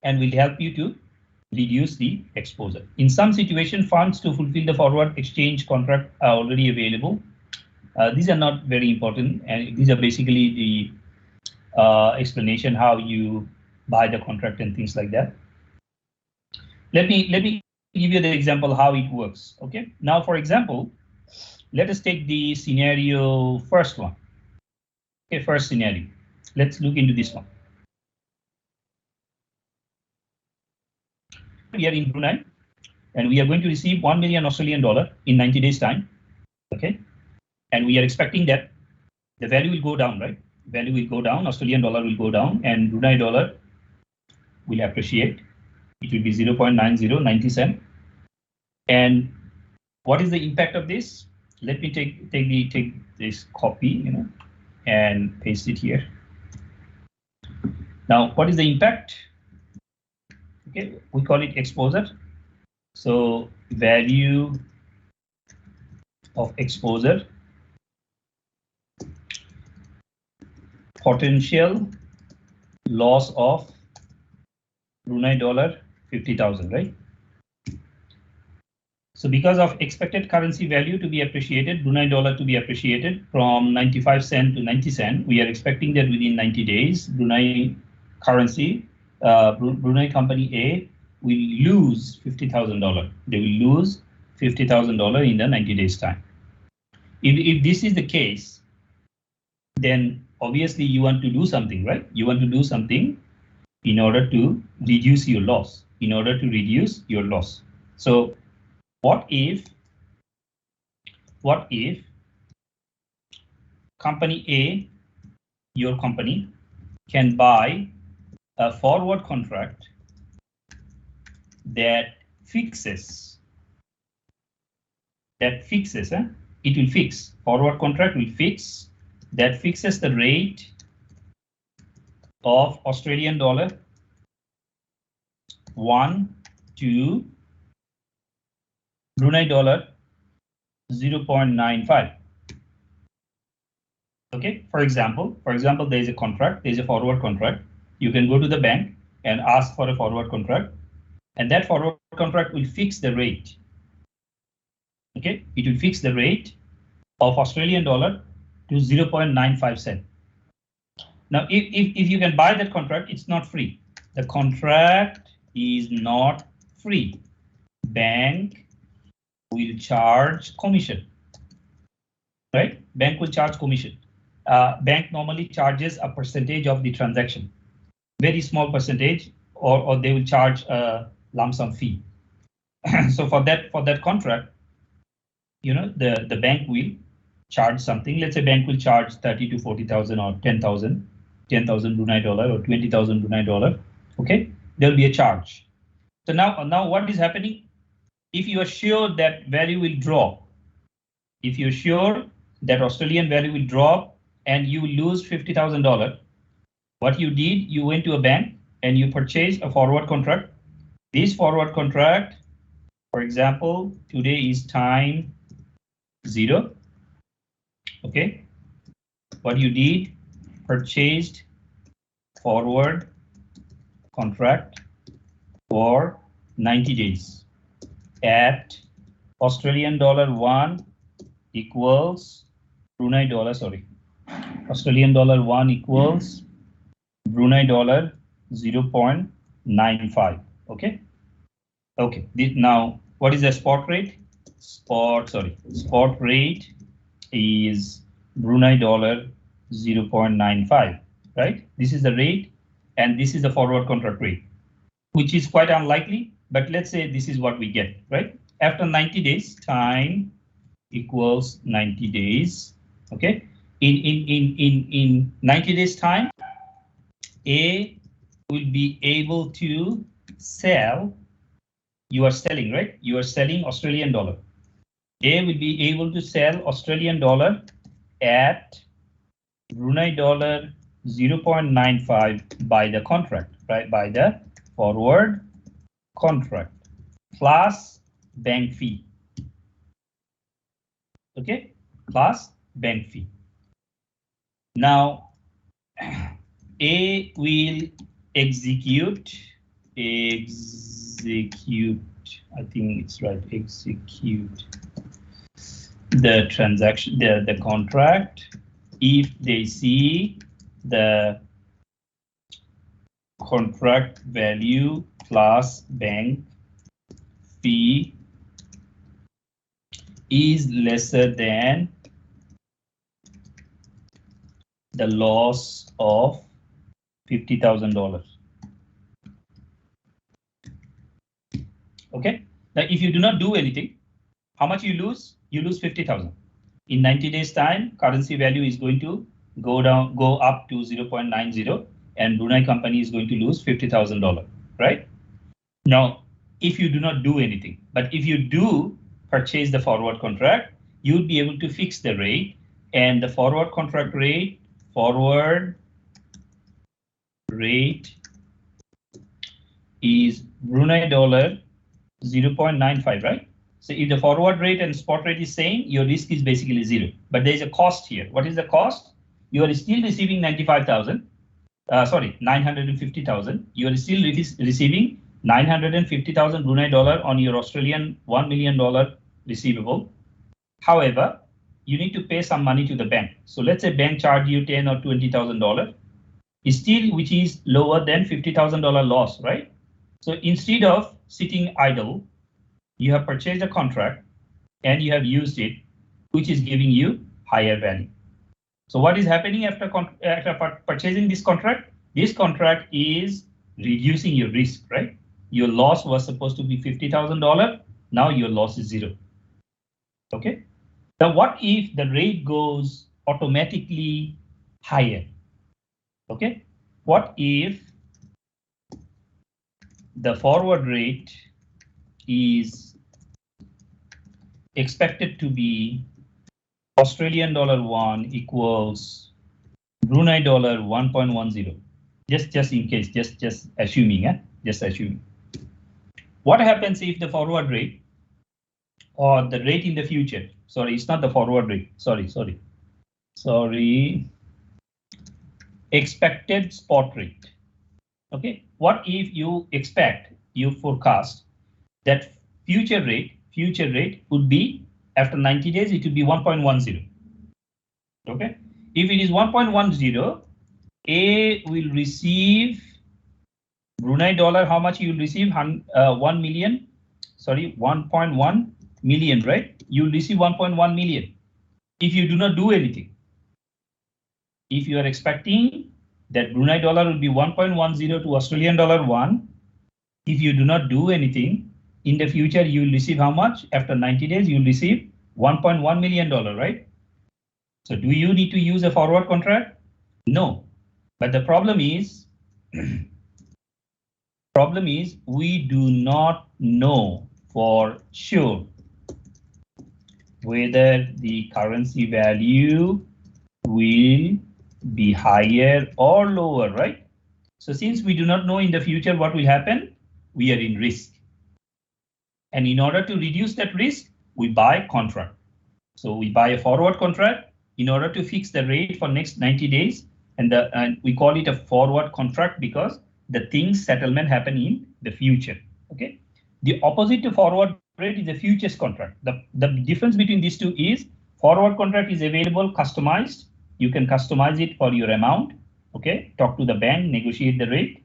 and will help you to reduce the exposure. In some situation, funds to fulfill the forward exchange contract are already available. These are not very important, and these are basically the explanation how you buy the contract and things like that. Let me give you the example how it works. Okay, now for example, let us take the scenario first one. Okay, first scenario. Let's look into this one. We are in Brunei, and we are going to receive 1 million Australian dollar in 90 days time. Okay, and we are expecting that the value will go down, right? Value will go down, Australian dollar will go down, and Brunei dollar will appreciate. It will be 0.9090 cent. And what is the impact of this? Let me take this copy, and paste it here. Now, what is the impact? Okay, we call it exposure. So value of exposure, potential loss of Brunei dollar 50,000, right? So because of expected currency value to be appreciated, Brunei dollar to be appreciated from 95 cent to 90 cent, we are expecting that within 90 days, Brunei currency, Brunei company A will lose $50,000. They will lose $50,000 in the 90 days time. If this is the case, then obviously you want to do something, right? You want to do something in order to reduce your loss, So what if company A, your company, can buy a forward contract that fixes, it will fix, forward contract will fix, that fixes the rate of Australian dollar 1 to Brunei dollar 0.95. Okay, for example, there is a contract, there is a forward contract. You can go to the bank and ask for a forward contract, and that forward contract will fix the rate. Okay, it will fix the rate of Australian dollar to 0.95 cent. Now, if you can buy that contract, it's not free. The contract is not free. Bank will charge commission, right? Bank will charge commission. Bank normally charges a percentage of the transaction, very small percentage, or they will charge a lump sum fee. So for that contract, the bank will charge something. Let's say bank will charge 30 to 40,000 or 10,000 Brunei dollar or 20,000 Brunei dollar. Okay, there will be a charge. So now what is happening? If you are sure that value will drop, if you're sure that Australian value will drop and you will lose $50,000, what you did, you went to a bank and you purchased a forward contract. This forward contract, for example, today is time 0. Okay, what you did, purchased forward contract for 90 days at Australian dollar 1 equals Brunei dollar, Australian dollar 1 equals Brunei dollar 0.95. Okay. Okay. Now, what is the spot rate? Spot rate is Brunei dollar 0.95. Right. This is the rate, and this is the forward contract rate, which is quite unlikely. But let's say this is what we get. Right. After 90 days, time equals 90 days. Okay. In 90 days time, A will be able to sell. You are selling, right? You are selling Australian dollar. A will be able to sell Australian dollar at Brunei dollar 0.95 by the contract, right? By the forward contract plus bank fee. Okay, plus bank fee. Now, A will execute, I think it's right, execute the transaction, the contract, if they see the contract value plus bank fee is lesser than the loss of $50,000. Okay. Now, if you do not do anything, how much you lose? You lose 50,000. In 90 days time, currency value is going to go up to 0.90, and Brunei company is going to lose $50,000. Right. Now, if you do not do anything, but if you do purchase the forward contract, you'll be able to fix the rate, and the forward contract rate, is Brunei dollar 0.95, right? So if the forward rate and spot rate is same, your risk is basically zero. But there is a cost here. What is the cost? You are still receiving 950,000. You are still receiving 950,000 Brunei dollar on your Australian $1 million receivable. However, you need to pay some money to the bank. So let's say bank charge you $10,000 or $20,000, still, which is lower than $50,000 loss, right? So instead of sitting idle, you have purchased a contract and you have used it, which is giving you higher value. So what is happening after purchasing this contract? This contract is reducing your risk, right? Your loss was supposed to be $50,000. Now your loss is zero. Okay. Now, what if the rate goes automatically higher? Okay. What if the forward rate is expected to be Australian dollar 1 equals Brunei dollar 1.10? Just in case, just assuming, just assuming. What happens if the forward rate or the rate in the future? Sorry, it's not the forward rate. Sorry. Expected spot rate. Okay. What if you forecast that future rate would be, after 90 days, it would be 1.10. Okay. If it is 1.10, A will receive Brunei dollar. How much you will receive? 1 million. Sorry, 1.1 million, right? You will receive 1.1 million if you do not do anything. If you are expecting that Brunei dollar will be 1.10 to Australian dollar 1, if you do not do anything, in the future, you will receive how much? After 90 days, you will receive $1.1 million, right? So do you need to use a forward contract? No. But the problem is, we do not know for sure whether the currency value will be higher or lower, right? So since we do not know in the future what will happen, we are in risk. And in order to reduce that risk, we buy contract. So we buy a forward contract in order to fix the rate for next 90 days. And we call it a forward contract because the things settlement happen in the future. Okay. The opposite to forward rate is a futures contract. The difference between these two is forward contract is available customized, You can customize it for your amount. Okay, talk to the bank, negotiate the rate.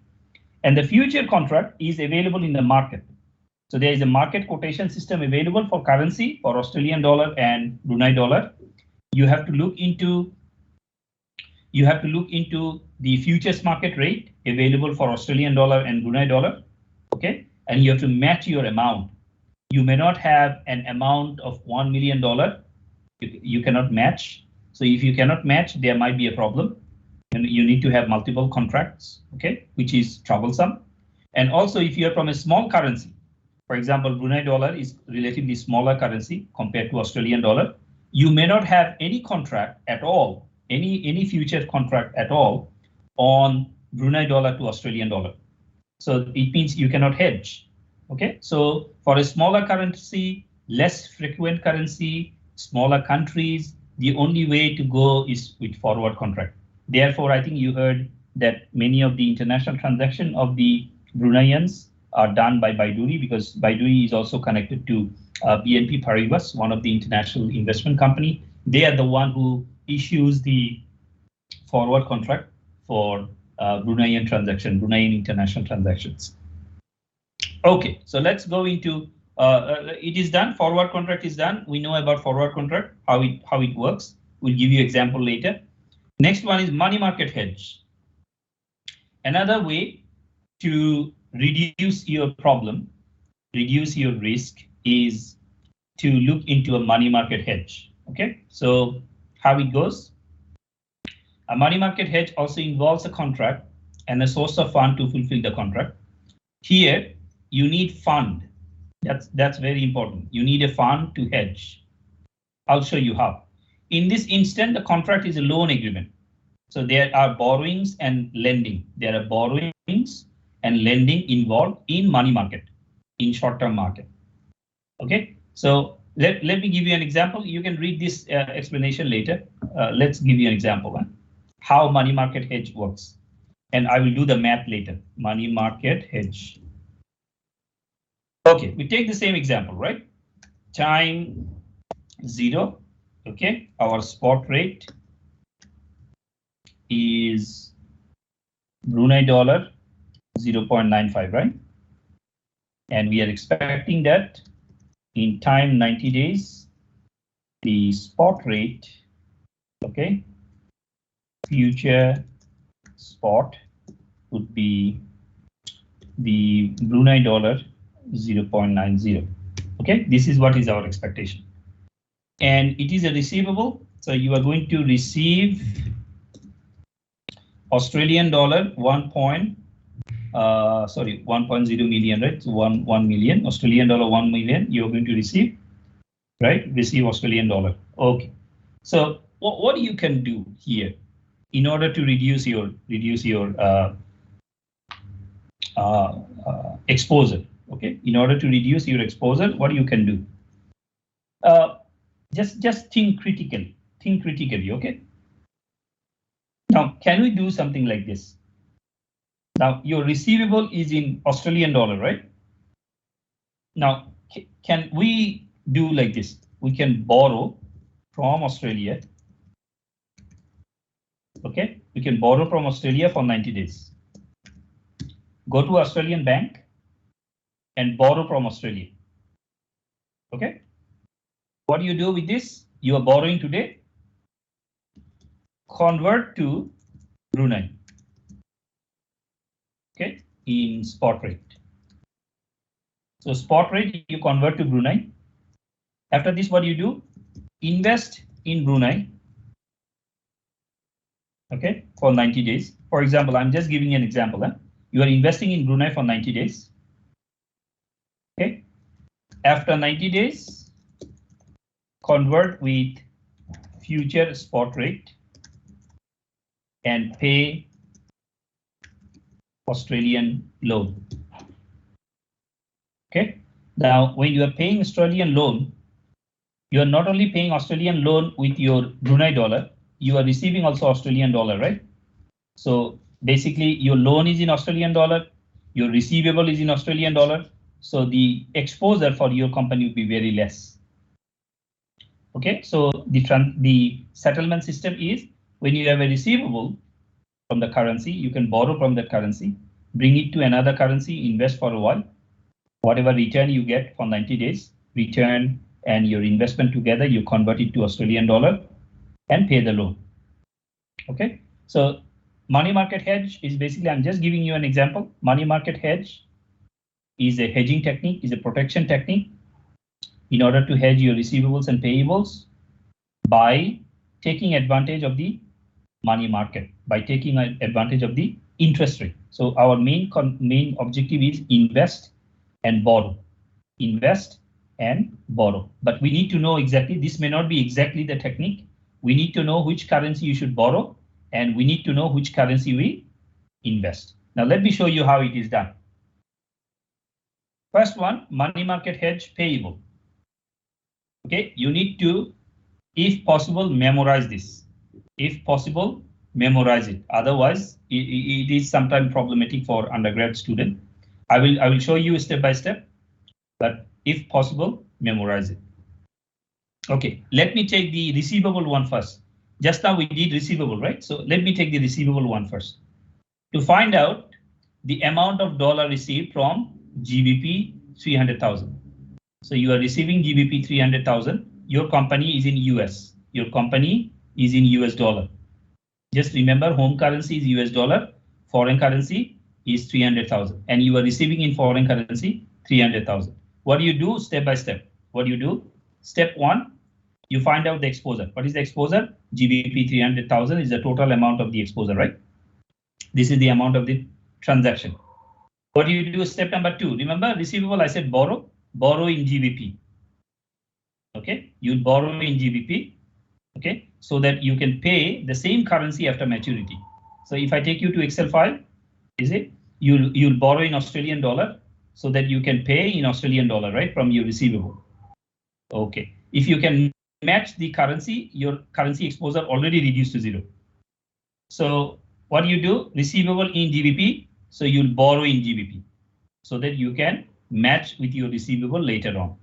And the future contract is available in the market. So there is a market quotation system available for currency for Australian dollar and Brunei dollar. You have to look into the futures market rate available for Australian dollar and Brunei dollar. Okay, and you have to match your amount. You may not have an amount of $1 million. You cannot match. So if you cannot match, there might be a problem. And you need to have multiple contracts, okay, which is troublesome. And also, if you are from a small currency, for example, Brunei dollar is relatively smaller currency compared to Australian dollar, you may not have any contract at all, any future contract at all on Brunei dollar to Australian dollar. So it means you cannot hedge. Okay, so for a smaller currency, less frequent currency, smaller countries, the only way to go is with forward contract. Therefore, I think you heard that many of the international transactions of the Bruneians are done by Baiduri, because Baiduri is also connected to BNP Paribas, one of the international investment company. They are the one who issues the forward contract for Bruneian Bruneian international transactions. Okay, so let's go into it is done. Forward contract is done. We know about forward contract, how it works. We'll give you example later. Next one is money market hedge. Another way to reduce your problem, reduce your risk, is to look into a money market hedge. Okay, so how it goes? A money market hedge also involves a contract and a source of fund to fulfill the contract. Here, you need fund. That's very important. You need a fund to hedge. I'll show you how. In this instance, the contract is a loan agreement. So there are borrowings and lending. There are borrowings and lending involved in money market, in short-term market. Okay, so let me give you an example. You can read this explanation later. Let's give you an example how money market hedge works. And I will do the math later. Money market hedge. Okay, we take the same example, right? Time 0. Okay, our spot rate is Brunei dollar 0.95, right? And we are expecting that in time 90 days, the spot rate, okay, future spot would be the Brunei dollar 0.90. Okay, this is what is our expectation. And it is a receivable. So you are going to receive Australian dollar 1.0 million, right? So 1 million Australian dollar 1 million you're going to receive, right? Receive Australian dollar. Okay. So what you can do here in order to reduce your exposure? Okay, in order to reduce your exposure, what you can do? Just think critically. Think critically. Okay. Now, can we do something like this? Now, your receivable is in Australian dollar, right? Now, can we do like this? We can borrow from Australia. Okay, we can borrow from Australia for 90 days. Go to Australian bank and borrow from Australia. Okay, what do you do with this? You are borrowing today. Convert to Brunei. Okay, in spot rate. So spot rate you convert to Brunei. After this, what do you do? Invest in Brunei. Okay, for 90 days. For example, I'm just giving an example. You are investing in Brunei for 90 days. Okay, after 90 days, convert with future spot rate and pay Australian loan. Okay, now when you are paying Australian loan, you are not only paying Australian loan with your Brunei dollar, you are receiving also Australian dollar, right? So basically your loan is in Australian dollar, your receivable is in Australian dollar. So the exposure for your company will be very less. Okay, so the settlement system is When you have a receivable from the currency, you can borrow from that currency, bring it to another currency, invest for a while. Whatever return you get for 90 days, return and your investment together, you convert it to Australian dollar and pay the loan. Okay, so money market hedge is basically, I'm just giving you an example. Money market hedge is a hedging technique, is a protection technique in order to hedge your receivables and payables by taking advantage of the money market, by taking advantage of the interest rate. So our main objective is invest and borrow, invest and borrow. But we need to know exactly, this may not be exactly the technique. We need to know which currency you should borrow, and we need to know which currency we invest. Now let me show you how it is done. First one, money market hedge payable. Okay, you need to, if possible, memorize this. If possible, memorize it. Otherwise, it is sometimes problematic for undergrad student. I will show you step by step, but if possible, memorize it. Okay, let me take the receivable one first. Just now we did receivable, right? So let me take the receivable one first. To find out the amount of dollar received from GBP 300,000. So you are receiving GBP 300,000. Your company is in US. Your company is in US dollar. Just remember, home currency is US dollar. Foreign currency is 300,000. And you are receiving in foreign currency 300,000. What do you do step by step? What do you do? Step one, you find out the exposure. What is the exposure? GBP 300,000 is the total amount of the exposure, right? This is the amount of the transaction. What do you do? Step number two. Remember, receivable, I said borrow. Borrow in GBP. Okay, you borrow in GBP. Okay, so that you can pay the same currency after maturity. So if I take you to Excel file, is it? You'll borrow in Australian dollar so that you can pay in Australian dollar, right, from your receivable. Okay, if you can match the currency, your currency exposure already reduced to zero. So what do you do? Receivable in GBP, so you'll borrow in GBP so that you can match with your receivable later on.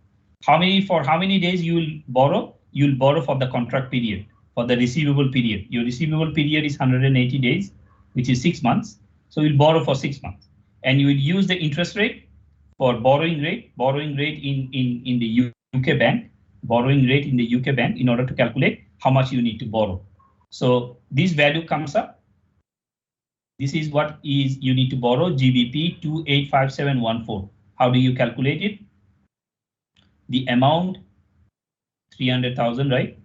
For how many days you will borrow? You'll borrow for the contract period, for the receivable period. Your receivable period is 180 days, which is 6 months. So you'll borrow for 6 months, and you will use the interest rate for borrowing rate in the UK bank, borrowing rate in the UK bank in order to calculate how much you need to borrow. So this value comes up. This is what is you need to borrow, GBP 285714. How do you calculate it? The amount 300,000, right?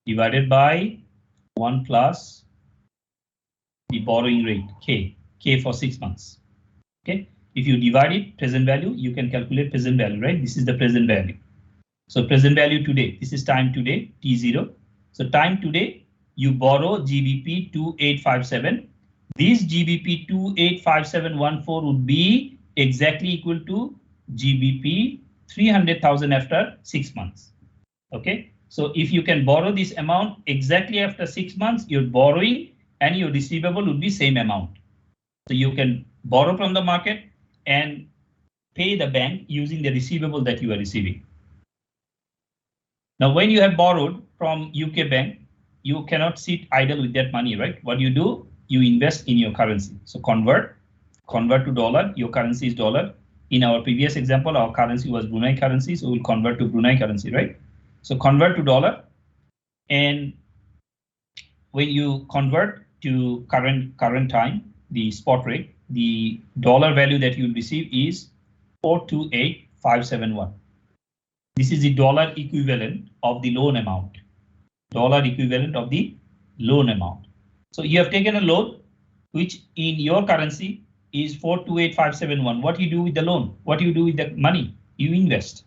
Divided by 1 plus the borrowing rate, K for 6 months. Okay, if you divide it, present value, you can calculate present value, right? This is the present value. So present value today, this is time today, T0. So time today, you borrow GBP 2857. This GBP 285714 would be exactly equal to GBP 300,000 after 6 months. Okay, so if you can borrow this amount exactly after 6 months, your borrowing and your receivable would be same amount. So you can borrow from the market and pay the bank using the receivable that you are receiving. Now, when you have borrowed from UK bank, you cannot sit idle with that money, right? What you do, you invest in your currency. So convert to dollar, your currency is dollar. In our previous example, our currency was Brunei currency, so we'll convert to Brunei currency, right? So convert to dollar, and when you convert to current time, the spot rate, the dollar value that you'll receive is 428,571. This is the dollar equivalent of the loan amount. Dollar equivalent of the loan amount. So you have taken a loan, which in your currency is 428,571. What you do with the loan? What you do with the money? You invest.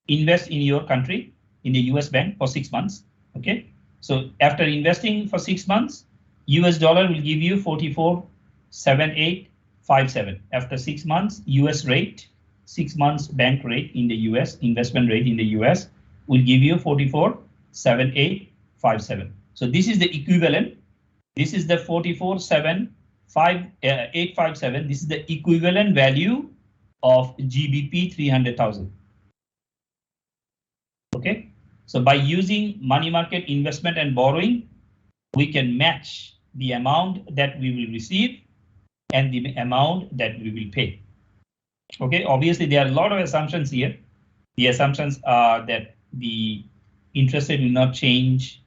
Invest in your country, in the US bank for 6 months. Okay. So after investing for 6 months, US dollar will give you 447857. After 6 months, US rate, 6 months bank rate in the US, investment rate in the US will give you 447857. So this is the equivalent. This is the 447857. This is the equivalent value of GBP 300,000. Okay. So by using money market investment and borrowing, we can match the amount that we will receive and the amount that we will pay. Okay, obviously there are a lot of assumptions here. The assumptions are that the interest rate will not change,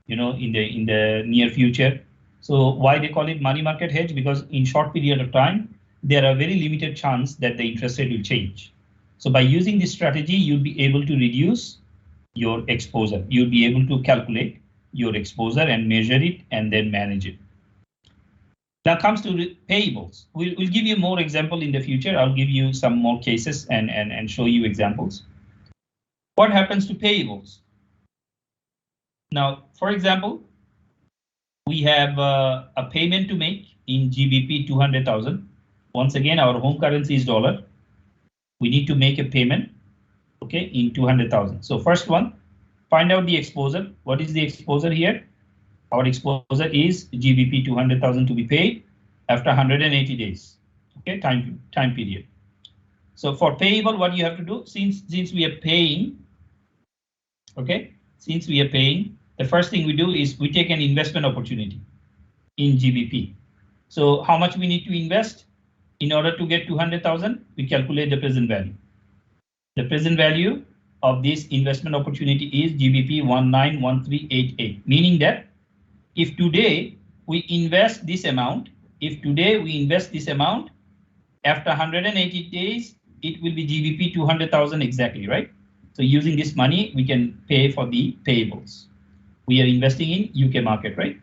in the near future. So why they call it money market hedge? Because in short period of time, there are very limited chance that the interest rate will change. So by using this strategy, you'll be able to reduce your exposure. You'll be able to calculate your exposure and measure it and then manage it. Now comes to payables. We'll give you more example in the future. I'll give you some more cases and show you examples. What happens to payables? Now, for example, we have a payment to make in GBP 200,000. Once again, our home currency is dollar. We need to make a payment, okay, in 200,000. So first one, find out the exposure. What is the exposure here? Our exposure is GBP 200,000 to be paid after 180 days. Okay, time period. So for payable, what you have to do, since we are paying, okay, since we are paying, the first thing we do is we take an investment opportunity in GBP. So how much we need to invest in order to get 200,000? We calculate the present value. The present value of this investment opportunity is GBP 191388, meaning that if today we invest this amount, after 180 days, it will be GBP 200,000 exactly, right? So using this money, we can pay for the payables. We are investing in UK market, right?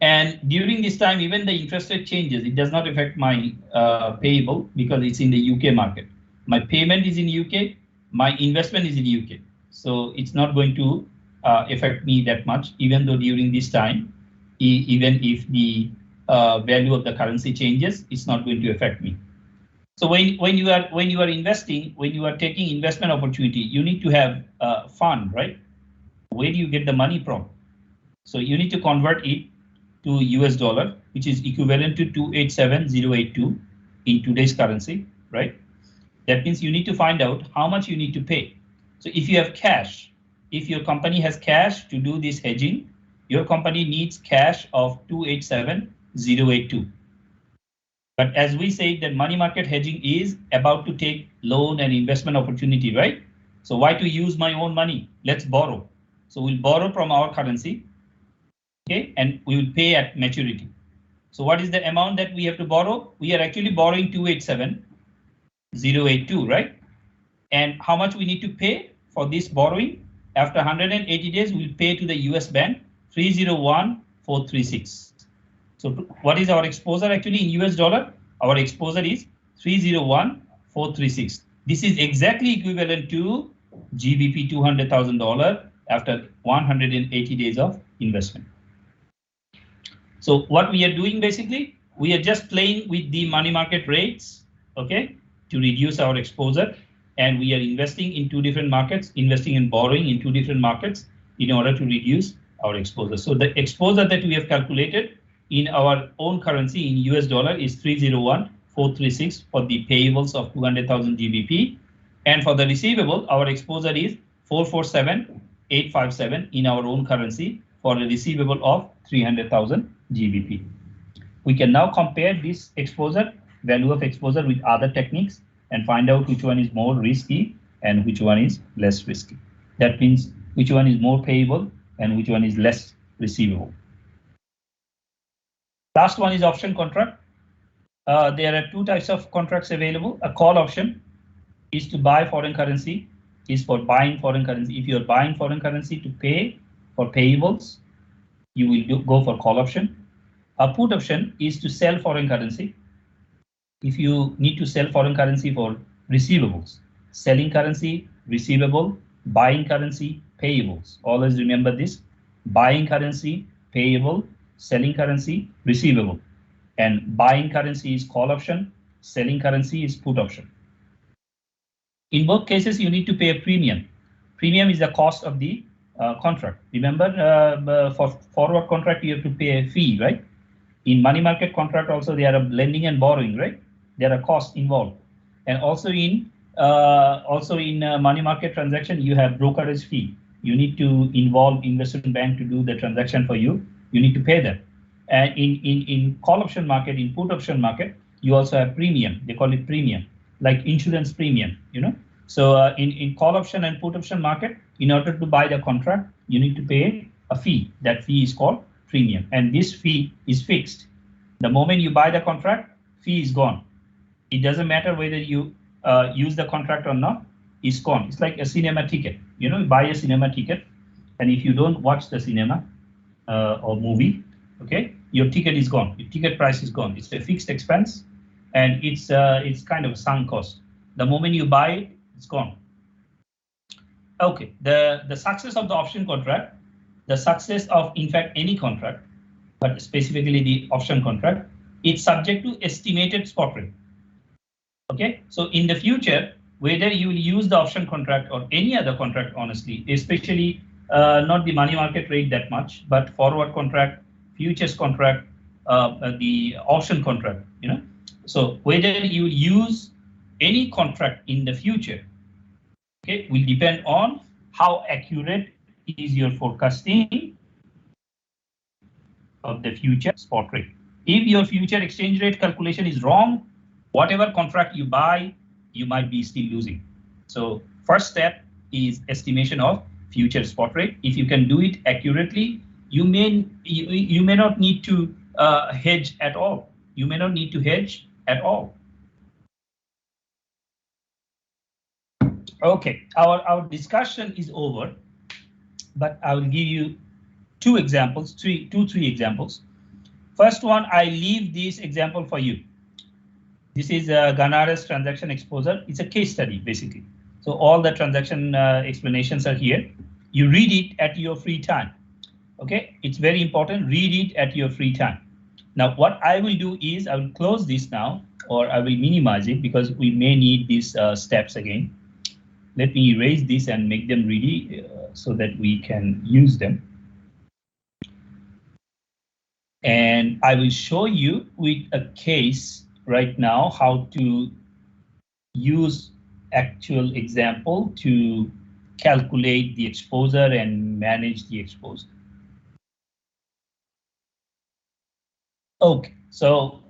And during this time, even the interest rate changes, it does not affect my payable because it's in the UK market. My payment is in UK, my investment is in UK. So it's not going to affect me that much, even though during this time, even if the value of the currency changes, it's not going to affect me. So when you are investing, when you are taking investment opportunity, you need to have a fund, right? Where do you get the money from? So you need to convert it to US dollar, which is equivalent to 287,082 in today's currency, right? That means you need to find out how much you need to pay. So if you have cash, if your company has cash to do this hedging, your company needs cash of 287,082. But as we say, that money market hedging is about to take loan and investment opportunity, right? So why to use my own money? Let's borrow. So we'll borrow from our currency, okay, and we will pay at maturity. So what is the amount that we have to borrow? We are actually borrowing 287,082, right? And how much we need to pay for this borrowing? After 180 days, we'll pay to the US bank 301,436. So what is our exposure actually in US dollar? Our exposure is 301,436. This is exactly equivalent to GBP $200,000 after 180 days of investment. So what we are doing basically, we are just playing with the money market rates, okay, to reduce our exposure. And we are investing in two different markets, investing and borrowing in two different markets in order to reduce our exposure. So the exposure that we have calculated in our own currency in US dollar is 301,436 for the payables of 200,000 GBP. And for the receivable, our exposure is 447,857 in our own currency for a receivable of 300,000 GBP. We can now compare this exposure, value of exposure, with other techniques and find out which one is more risky and which one is less risky. That means which one is more payable and which one is less receivable. Last one is option contract. There are two types of contracts available. A call option is to buy foreign currency, is for buying foreign currency. If you're buying foreign currency to pay for payables, you will go for call option. A put option is to sell foreign currency. If you need to sell foreign currency for receivables, selling currency, receivable, buying currency, payables. Always remember this: buying currency, payable, selling currency, receivable. And buying currency is call option, selling currency is put option. In both cases, you need to pay a premium. Premium is the cost of the contract. Remember, for forward contract, you have to pay a fee, right? In money market contract also, there are lending and borrowing, right? There are costs involved. And also in Also in money market transaction, you have brokerage fee. You need to involve investment bank to do the transaction for you. You need to pay them. And in call option market, in put option market, you also have premium. They call it premium, like insurance premium, you know. So in call option and put option market, in order to buy the contract, you need to pay a fee. That fee is called premium, and this fee is fixed. The moment you buy the contract, fee is gone. It doesn't matter whether you use the contract or not, it's gone. It's like a cinema ticket. You know, you buy a cinema ticket, and if you don't watch the cinema or movie, okay, your ticket is gone. Your ticket price is gone. It's a fixed expense, and it's kind of a sunk cost. The moment you buy it, it's gone. Okay, the success of the option contract, the success of, in fact, any contract, but specifically the option contract, it's subject to estimated spot rate. Okay, so in the future, whether you will use the option contract or any other contract, honestly, especially not the money market rate that much, but forward contract, futures contract, the option contract, you know. So whether you use any contract in the future, okay, will depend on how accurate is your forecasting of the future spot rate. If your future exchange rate calculation is wrong, whatever contract you buy, you might be still losing. So first step is estimation of future spot rate. If you can do it accurately, you may not need to hedge at all. You may not need to hedge at all. Okay, our discussion is over, but I will give you two examples, three examples. First one, I leave this example for you. This is Ganara's transaction exposure. It's a case study, basically. So all the transaction explanations are here. You read it at your free time. Okay, it's very important. Read it at your free time. Now, what I will do is I will close this now, or I will minimize it because we may need these steps again. Let me erase this and make them ready so that we can use them. And I will show you with a case right now how to use actual example to calculate the exposure and manage the exposure. Okay, so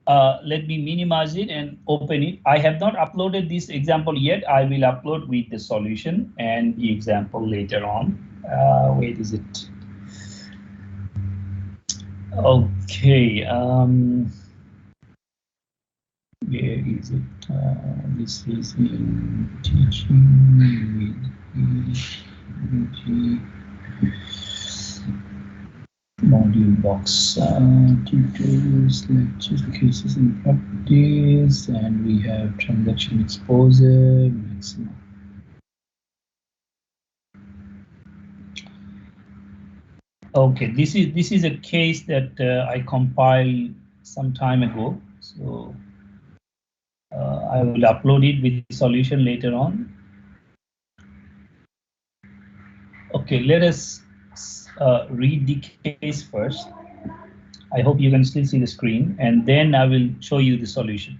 let me minimize it and open it. I have not uploaded this example yet. I will upload with the solution and the example later on. Where is it? Okay. Where is it? This is in teaching module box, tutors, lectures, cases in practice, and we have transaction exposure maximum. Okay, this is a case that I compiled some time ago, so I will upload it with the solution later on. Okay, let us read the case first. I hope you can still see the screen, and then I will show you the solution.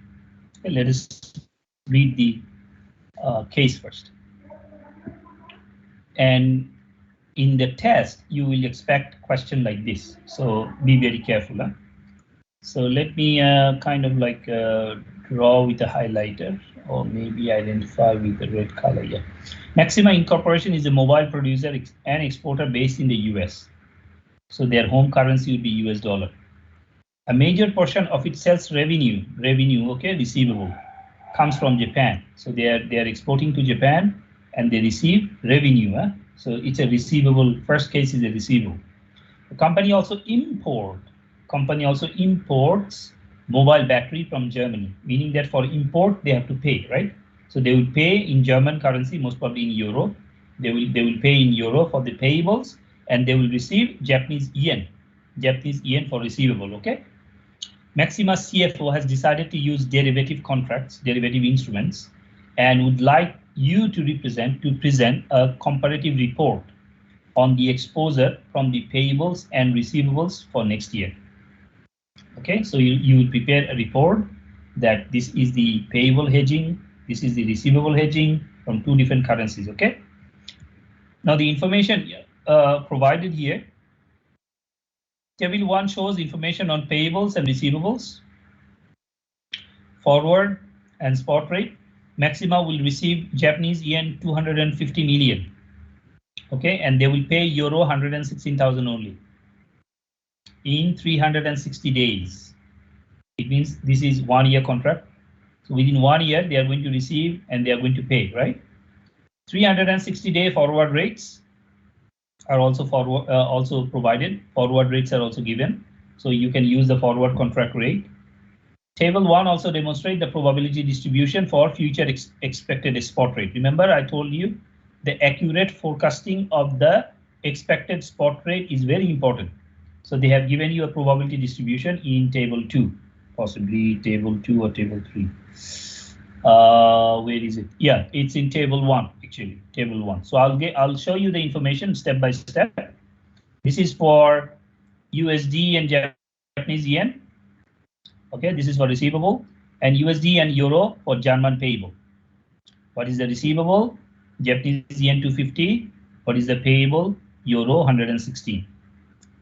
Okay, let us read the case first. And in the test, you will expect a question like this, so be very careful. Huh? So let me kind of like draw with a highlighter, or maybe identify with the red color. Yeah. Maxima Incorporation is a mobile producer and exporter based in the US. So their home currency would be US dollar. A major portion of its sales revenue, okay, receivable, comes from Japan. So they are exporting to Japan and they receive revenue. Huh? So it's a receivable. First case is a receivable. The company also imports mobile battery from Germany, meaning that for import they have to pay, right? So they will pay in German currency, most probably in euro. They will pay in euro for the payables, and they will receive Japanese yen for receivable. Okay. Maxima's CFO has decided to use derivative contracts, derivative instruments, and would like you to present a comparative report on the exposure from the payables and receivables for next year. Okay, so you will prepare a report that this is the payable hedging, This is the receivable hedging from two different currencies, okay? Now the information provided here, table 1 shows information on payables and receivables, forward and spot rate. Maxima will receive Japanese yen 250 million, okay, and they will pay euro 116,000 only in 360 days. It means this is 1 year contract. So within 1 year, they are going to receive and they are going to pay, right? 360-day forward rates are also also provided. Forward rates are also given, so you can use the forward contract rate. Table 1 also demonstrates the probability distribution for future expected spot rate. Remember, I told you the accurate forecasting of the expected spot rate is very important. So they have given you a probability distribution in table 2, possibly table 2 or table 3. Where is it? Yeah, it's in table 1, actually, table 1. So I'll show you the information step by step. This is for USD and Japanese yen. Okay, this is for receivable, and USD and euro for German payable. What is the receivable? Japanese yen 250. What is the payable? Euro 116.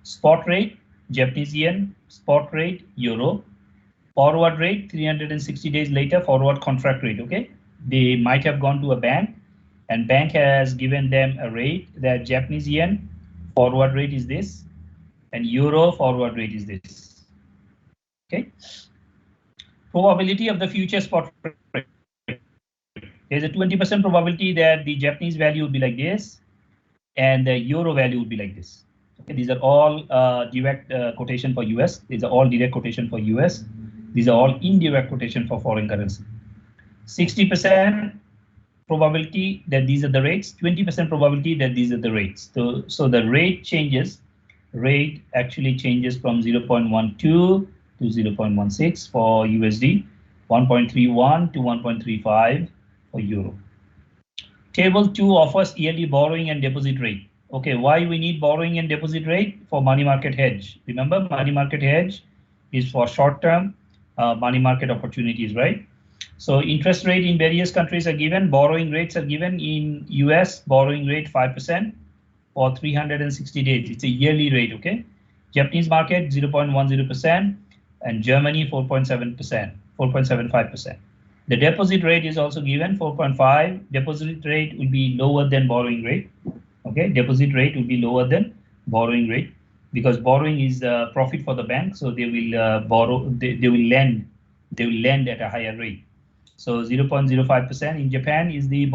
Spot rate, Japanese yen, spot rate, euro. Forward rate, 360 days later, forward contract rate, okay? They might have gone to a bank, and bank has given them a rate. That Japanese yen forward rate is this, and euro forward rate is this, okay? Probability of the future spot rate. There's a 20% probability that the Japanese value would be like this, and the euro value would be like this. Okay, these are all direct quotation for US. These are all direct quotation for US. These are all indirect quotation for foreign currency. 60% probability that these are the rates, 20% probability that these are the rates. So the rate changes, rate actually changes from 0.12 to 0.16 for USD, 1.31 to 1.35 for euro. Table 2 offers yearly borrowing and deposit rate. Okay, why we need borrowing and deposit rate? For money market hedge. Remember, money market hedge is for short-term money market opportunities, right? So interest rate in various countries are given. Borrowing rates are given. In US, borrowing rate 5% for 360 days. It's a yearly rate, okay? Japanese market 0.10%, and Germany 4.7%, 4.75%. The deposit rate is also given, 4.5. Deposit rate will be lower than borrowing rate. Okay, deposit rate will be lower than borrowing rate because borrowing is profit for the bank, so they will borrow. They will lend. They will lend at a higher rate. So 0.05% in Japan is the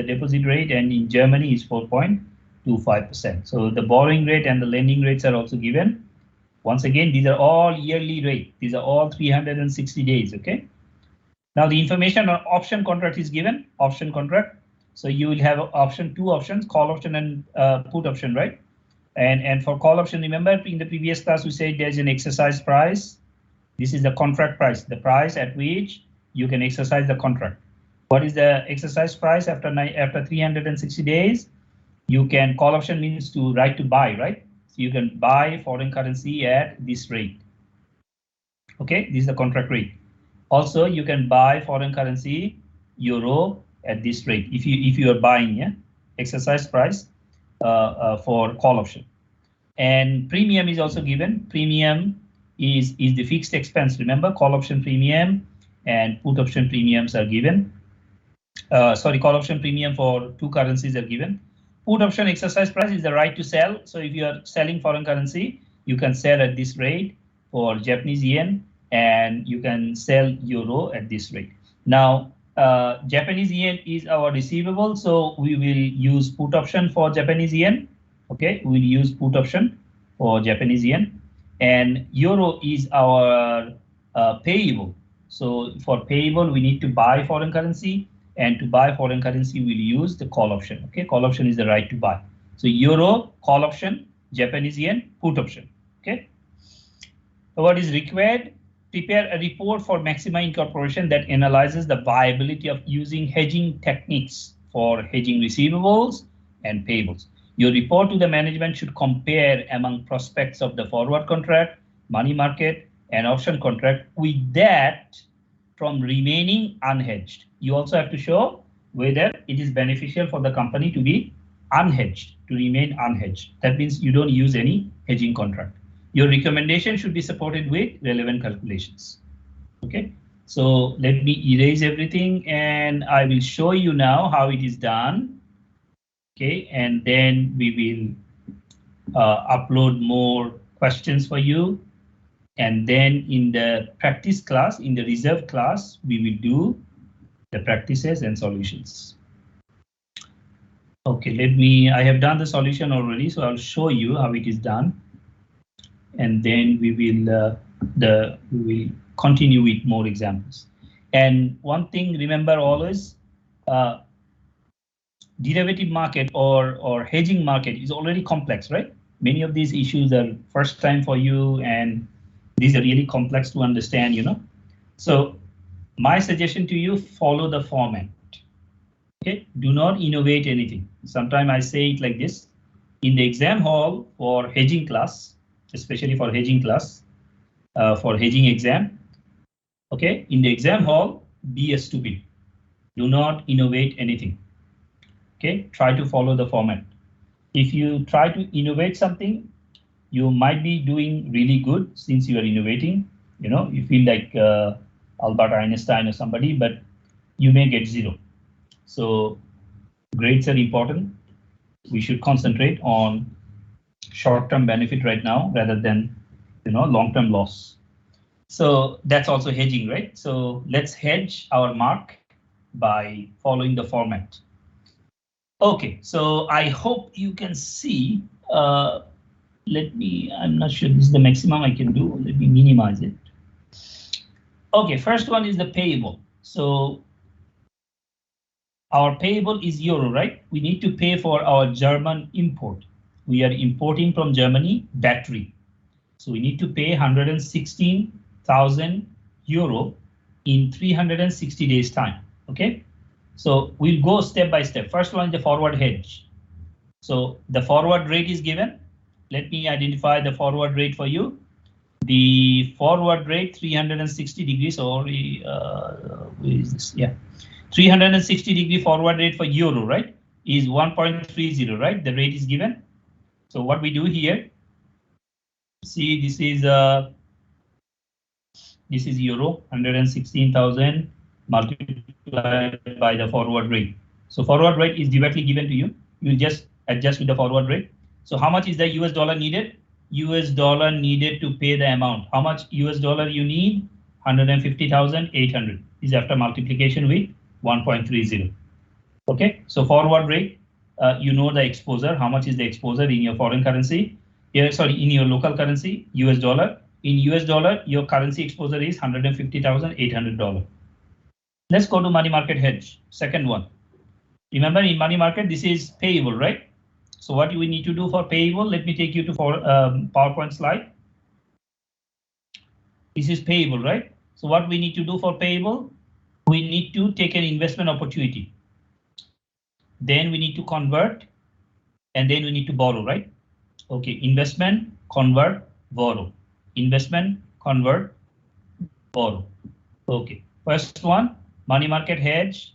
deposit rate, and in Germany is 4.25%. So the borrowing rate and the lending rates are also given. Once again, these are all yearly rate. These are all 360 days. Okay. Now the information on option contract is given, option contract. So you will have two options, call option and put option, right? And for call option, remember in the previous class we said there's an exercise price. This is the contract price, the price at which you can exercise the contract. What is the exercise price after 360 days? You can, call option means to right to buy, right? So you can buy foreign currency at this rate. Okay, this is the contract rate. Also, you can buy foreign currency, euro, at this rate if you are buying, yeah, exercise price for call option. And premium is also given. Premium is the fixed expense. Remember, call option premium and put option premiums are given. Call option premium for two currencies are given. Put option exercise price is the right to sell. So if you are selling foreign currency, you can sell at this rate for Japanese yen, and you can sell euro at this rate. Now, Japanese yen is our receivable, so we will use put option for Japanese yen. Okay, we'll use put option for Japanese yen, and euro is our payable. So for payable, we need to buy foreign currency, and to buy foreign currency, we'll use the call option. Okay, call option is the right to buy. So euro, call option, Japanese yen, put option. Okay, so what is required? Prepare a report for Maxima Incorporation that analyzes the viability of using hedging techniques for hedging receivables and payables. Your report to the management should compare among prospects of the forward contract, money market, and option contract. With that, from remaining unhedged. You also have to show whether it is beneficial for the company to be unhedged, to remain unhedged. That means you don't use any hedging contract. Your recommendation should be supported with relevant calculations. Okay, so let me erase everything and I will show you now how it is done. Okay, and then we will upload more questions for you. And then in the practice class, in the reserve class, we will do the practices and solutions. Okay, I have done the solution already, so I'll show you how it is done. And then we will continue with more examples. And one thing, remember always, derivative market or hedging market is already complex, right? Many of these issues are first time for you, and these are really complex to understand, you know. So my suggestion to you, follow the format. Okay, do not innovate anything. Sometimes I say it like this: in the exam hall for hedging class, especially for hedging class, for hedging exam. Okay, in the exam hall, be a stupid. Do not innovate anything. Okay, try to follow the format. If you try to innovate something, you might be doing really good since you are innovating. You know, you feel like Albert Einstein or somebody, but you may get 0. So grades are important. We should concentrate on short-term benefit right now rather than, you know, long-term loss. So that's also hedging, right? So let's hedge our mark by following the format. Okay, so I hope you can see. I'm not sure this is the maximum I can do. Let me minimize it. Okay, first one is the payable. So our payable is euro, right? We need to pay for our German import. We are importing from Germany battery. So we need to pay 116,000 euro in 360 days time. Okay, so we'll go step by step. First one is the forward hedge. So the forward rate is given. Let me identify the forward rate for you. The forward rate 360 degrees, or where is this? Yeah, 360 degree forward rate for euro, right, is 1.30, right? The rate is given. So what we do here, see, this is euro, 116,000 multiplied by the forward rate. So forward rate is directly given to you. You just adjust with the forward rate. So how much is the US dollar needed? US dollar needed to pay the amount. How much US dollar you need? 150,800 is after multiplication with 1.30. Okay, so forward rate, you know the exposure. How much is the exposure in your foreign currency? Yeah, sorry, in your local currency, US dollar. In US dollar, your currency exposure is $150,800. Let's go to money market hedge, second one. Remember, in money market, this is payable, right? So what do we need to do for payable? Let me take you to PowerPoint slide. This is payable, right? So what we need to do for payable? We need to take an investment opportunity. Then we need to convert, and then we need to borrow, right? Okay, investment, convert, borrow. Investment, convert, borrow. Okay, first one, money market hedge,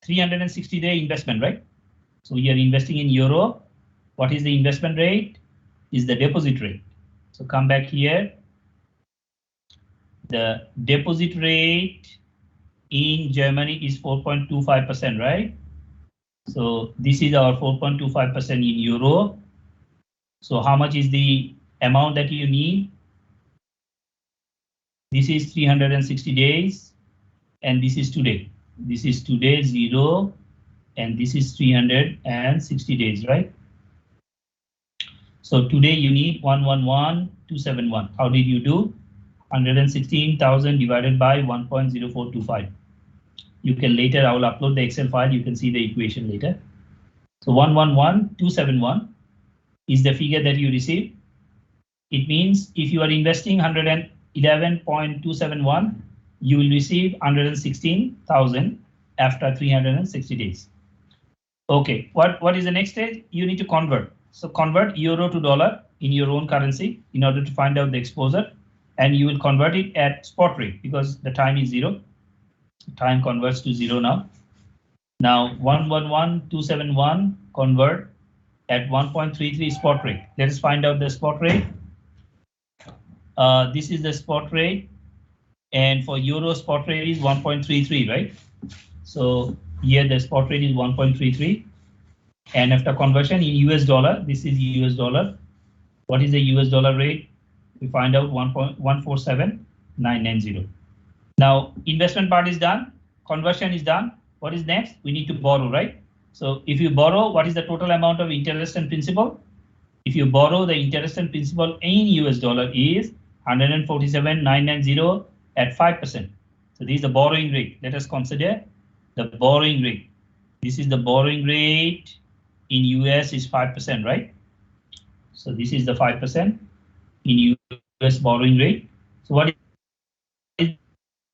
360-day investment, right? So we are investing in euro. What is the investment rate? Is the deposit rate. So come back here. The deposit rate in Germany is 4.25%, right? So this is our 4.25% in euro. So how much is the amount that you need? This is 360 days, and this is today. This is today 0, and this is 360 days, right? So today you need 111,271. How did you do? 116,000 divided by 1.0425. You can later, I will upload the Excel file. You can see the equation later. So 111,271 is the figure that you receive. It means if you are investing 111.271, you will receive 116,000 after 360 days. Okay, what is the next stage? You need to convert. So convert euro to dollar in your own currency in order to find out the exposure, and you will convert it at spot rate because the time is 0. Time converts to 0 now. Now 111271 convert at 1.33 spot rate. Let us find out the spot rate. This is the spot rate, and for euro spot rate is 1.33, right? So here the spot rate is 1.33, and after conversion in US dollar, this is US dollar. What is the US dollar rate? We find out 1.147990. Now investment part is done, conversion is done. What is next? We need to borrow, right? So if you borrow, what is the total amount of interest and principal? If you borrow, the interest and principal in US dollar is 147,990 at 5%. So this is the borrowing rate. Let us consider the borrowing rate. This is the borrowing rate in US is 5%, right? So this is the 5% in US borrowing rate. So what is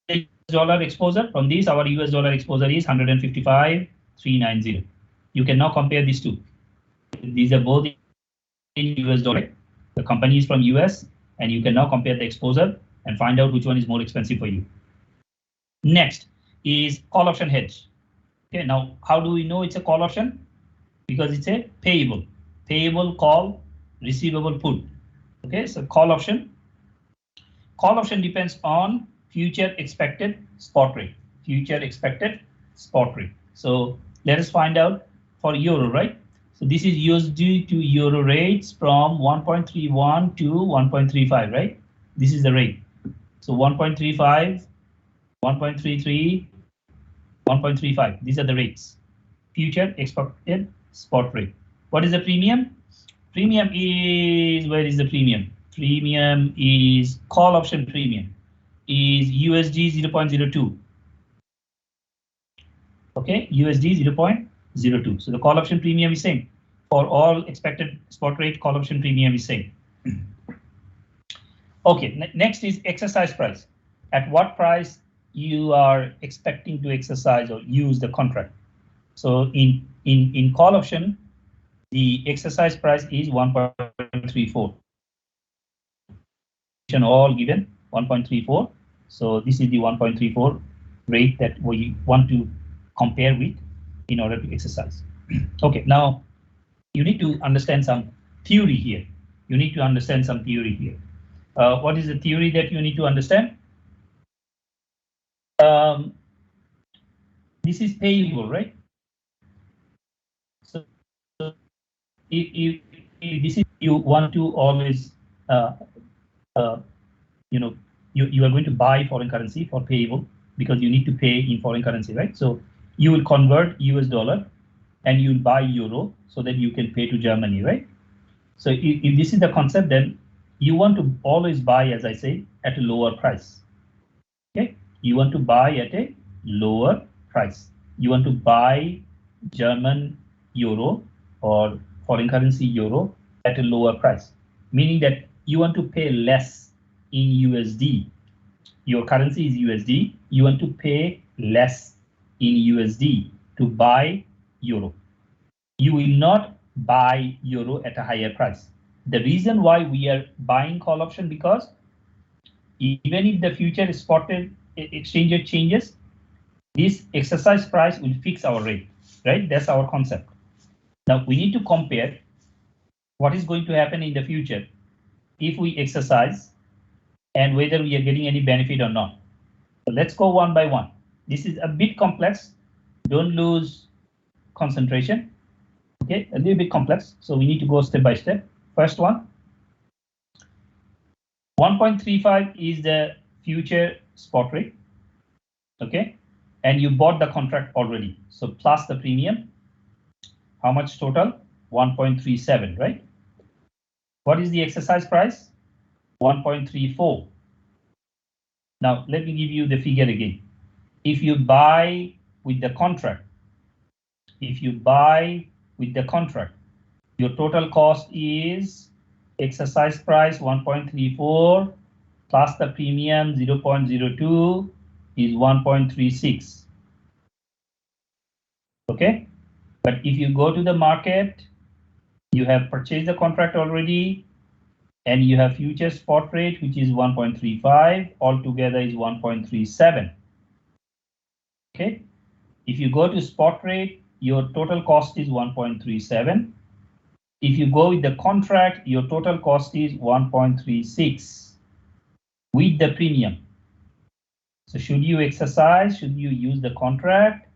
the US dollar exposure? From this, our US dollar exposure is 155,390. You can now compare these two. These are both in US dollar. The company is from US, and you can now compare the exposure and find out which one is more expensive for you. Next is call option hedge. Okay, now how do we know it's a call option? Because it's a payable. Payable call, receivable put. Okay, so call option. Call option depends on future expected spot rate. Future expected spot rate. So let us find out for euro, right? So this is USD to euro rates from 1.31 to 1.35, right? This is the rate. So 1.35, 1.33, 1.35. These are the rates. Future expected spot rate. What is the premium? Premium is, where is the premium? Premium is call option premium is USD 0.02. Okay, USD 0.02. So the call option premium is same. For all expected spot rate, call option premium is same. Okay, next is exercise price. At what price you are expecting to exercise or use the contract? So in call option, the exercise price is 1.34. All given 1.34. So this is the 1.34 rate that we want to compare with in order to exercise. Okay, now you need to understand some theory here. You need to understand some theory here. What is the theory that you need to understand? This is payable, right? So if this is, you want to always, you are going to buy foreign currency for payable because you need to pay in foreign currency, right? So you will convert US dollar and you will buy euro so that you can pay to Germany, right? So if this is the concept, then you want to always buy, as I say, at a lower price. Okay, you want to buy at a lower price. You want to buy German euro or foreign currency euro at a lower price, meaning that you want to pay less in USD. Your currency is USD. You want to pay less in USD to buy euro. You will not buy euro at a higher price. The reason why we are buying call option, because even if the future spotted exchange rate changes, this exercise price will fix our rate, right? That's our concept. Now we need to compare what is going to happen in the future if we exercise and whether we are getting any benefit or not. So let's go one by one. This is a bit complex. Don't lose concentration. Okay, a little bit complex. So we need to go step by step. First one, 1.35 is the future spot rate. Okay, and you bought the contract already. So plus the premium, how much total? 1.37, right? What is the exercise price? 1.34. Now let me give you the figure again. If you buy with the contract, your total cost is exercise price 1.34 plus the premium 0.02 is 1.36. Okay, but if you go to the market, you have purchased the contract already, and you have future spot rate, which is 1.35, altogether is 1.37. Okay. If you go to spot rate, your total cost is 1.37. If you go with the contract, your total cost is 1.36 with the premium. So should you exercise? Should you use the contract,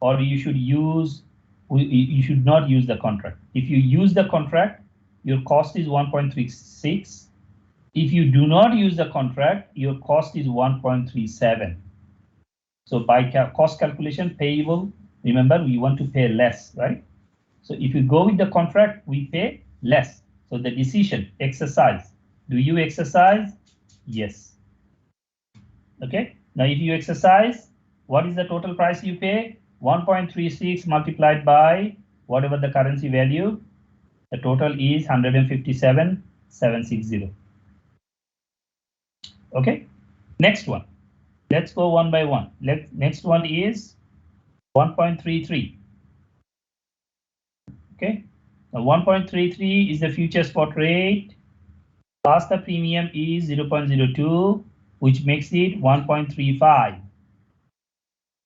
or you should not use the contract? If you use the contract, your cost is 1.36. If you do not use the contract, your cost is 1.37. So by cost calculation, payable, remember we want to pay less, right? So if you go with the contract, we pay less. So the decision, exercise. Do you exercise? Yes. Okay. Now if you exercise, what is the total price you pay? 1.36 multiplied by whatever the currency value. The total is 157,760. Okay. Next one. Let's go one by one. Next one is 1.33. Okay. Now 1.33 is the future spot rate plus the premium is 0.02, which makes it 1.35.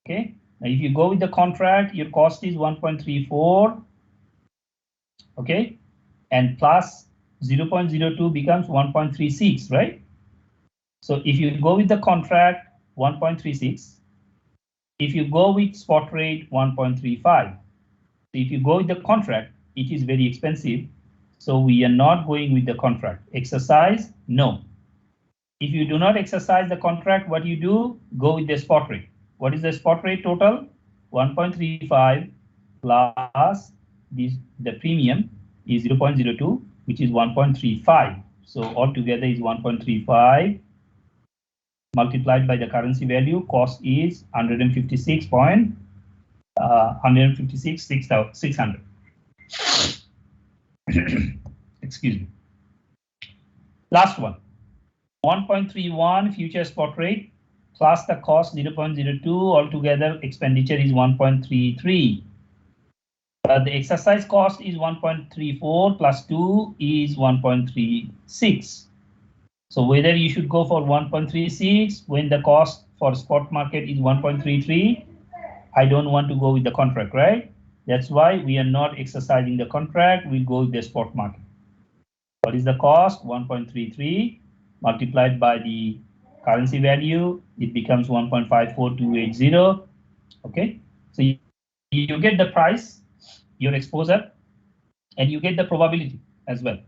Okay. Now if you go with the contract, your cost is 1.34. Okay. And plus 0.02 becomes 1.36, right? So if you go with the contract, 1.36. If you go with spot rate, 1.35. If you go with the contract, it is very expensive. So we are not going with the contract. Exercise, no. If you do not exercise the contract, what you do? Go with the spot rate. What is the spot rate total? 1.35 plus the premium is 0.02, which is 1.35. So altogether is 1.35 multiplied by the currency value. Cost is 156,600. Excuse me. Last one. 1.31 future spot rate plus the cost 0.02, altogether expenditure is 1.33. The exercise cost is 1.34 plus 2 is 1.36. So whether you should go for 1.36 when the cost for spot market is 1.33, I don't want to go with the contract, right? That's why we are not exercising the contract. We go with the spot market. What is the cost? 1.33 multiplied by the currency value, it becomes 1.54280. Okay, so you get the price, your exposure, and you get the probability as well.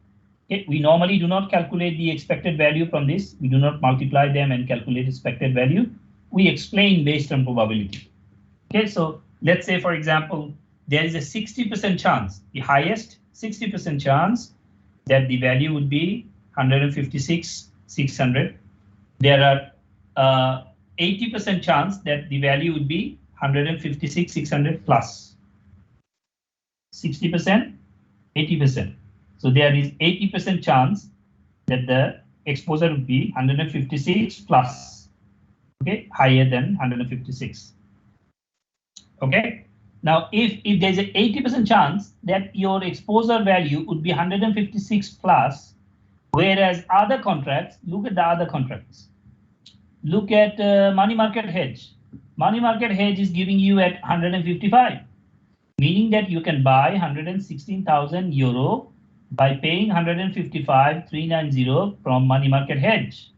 Okay, we normally do not calculate the expected value from this. We do not multiply them and calculate expected value. We explain based on probability. Okay, so let's say, for example, there is a 60% chance, the highest 60% chance that the value would be 156,600. There are 80% chance that the value would be 156,600 plus 60%, 80%. So there is 80% chance that the exposure would be 156 plus, okay, higher than 156. Okay. Now, if there's an 80% chance that your exposure value would be 156 plus, whereas other contracts, look at the other contracts. Look at money market hedge. Money market hedge is giving you at 155, meaning that you can buy 116,000 euro by paying 155,390 from money market hedge,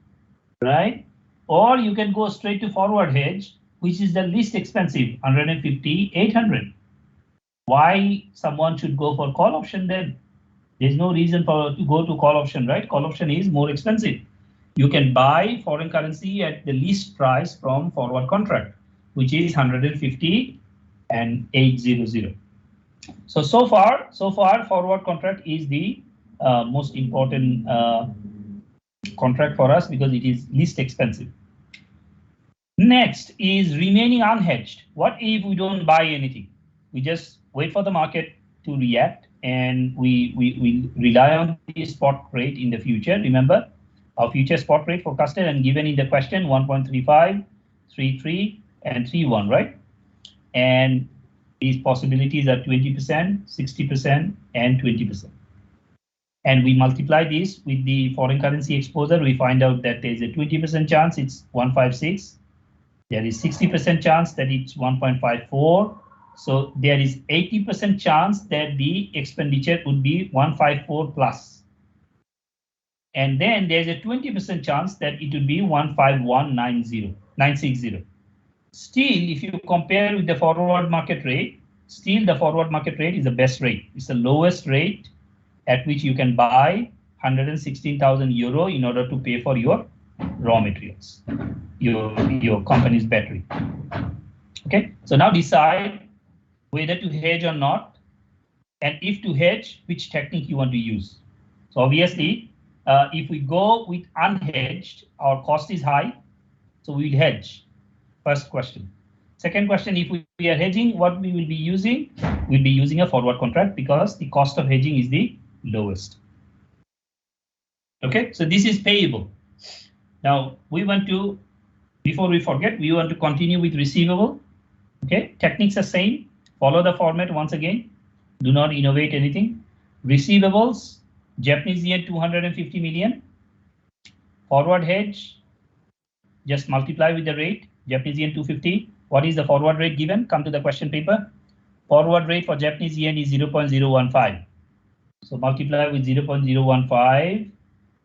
right? Or you can go straight to forward hedge, which is the least expensive, 150,800. Why someone should go for call option then? There's no reason to go to call option, right? Call option is more expensive. You can buy foreign currency at the least price from forward contract, which is 150 and 800. So far, forward contract is the most important contract for us because it is least expensive. Next is remaining unhedged. What if we don't buy anything? We just wait for the market to react and we rely on the spot rate in the future. Remember, our future spot rate forecasted and given in the question 1.35, 33, and 31, right? And these possibilities are 20%, 60%, and 20%. And we multiply this with the foreign currency exposure. We find out that there's a 20% chance it's 156. There is 60% chance that it's 1.54. So there is 80% chance that the expenditure would be 154 plus. And then there's a 20% chance that it would be 151.960. Still, if you compare with the forward market rate, still the forward market rate is the best rate. It's the lowest rate at which you can buy 116,000 euro in order to pay for your raw materials, your company's battery. Okay, so now decide whether to hedge or not, and if to hedge, which technique you want to use. So obviously, if we go with unhedged, our cost is high, so we will hedge. First question. Second question, if we are hedging, what we will be using? We'll be using a forward contract because the cost of hedging is the lowest. Okay, so this is payable. Now we want to, before we forget, we want to continue with receivable. Okay, techniques are same. Follow the format once again. Do not innovate anything. Receivables, Japanese yen 250 million. Forward hedge, just multiply with the rate, Japanese yen 250. What is the forward rate given? Come to the question paper. Forward rate for Japanese yen is 0.015. So multiply with 0.015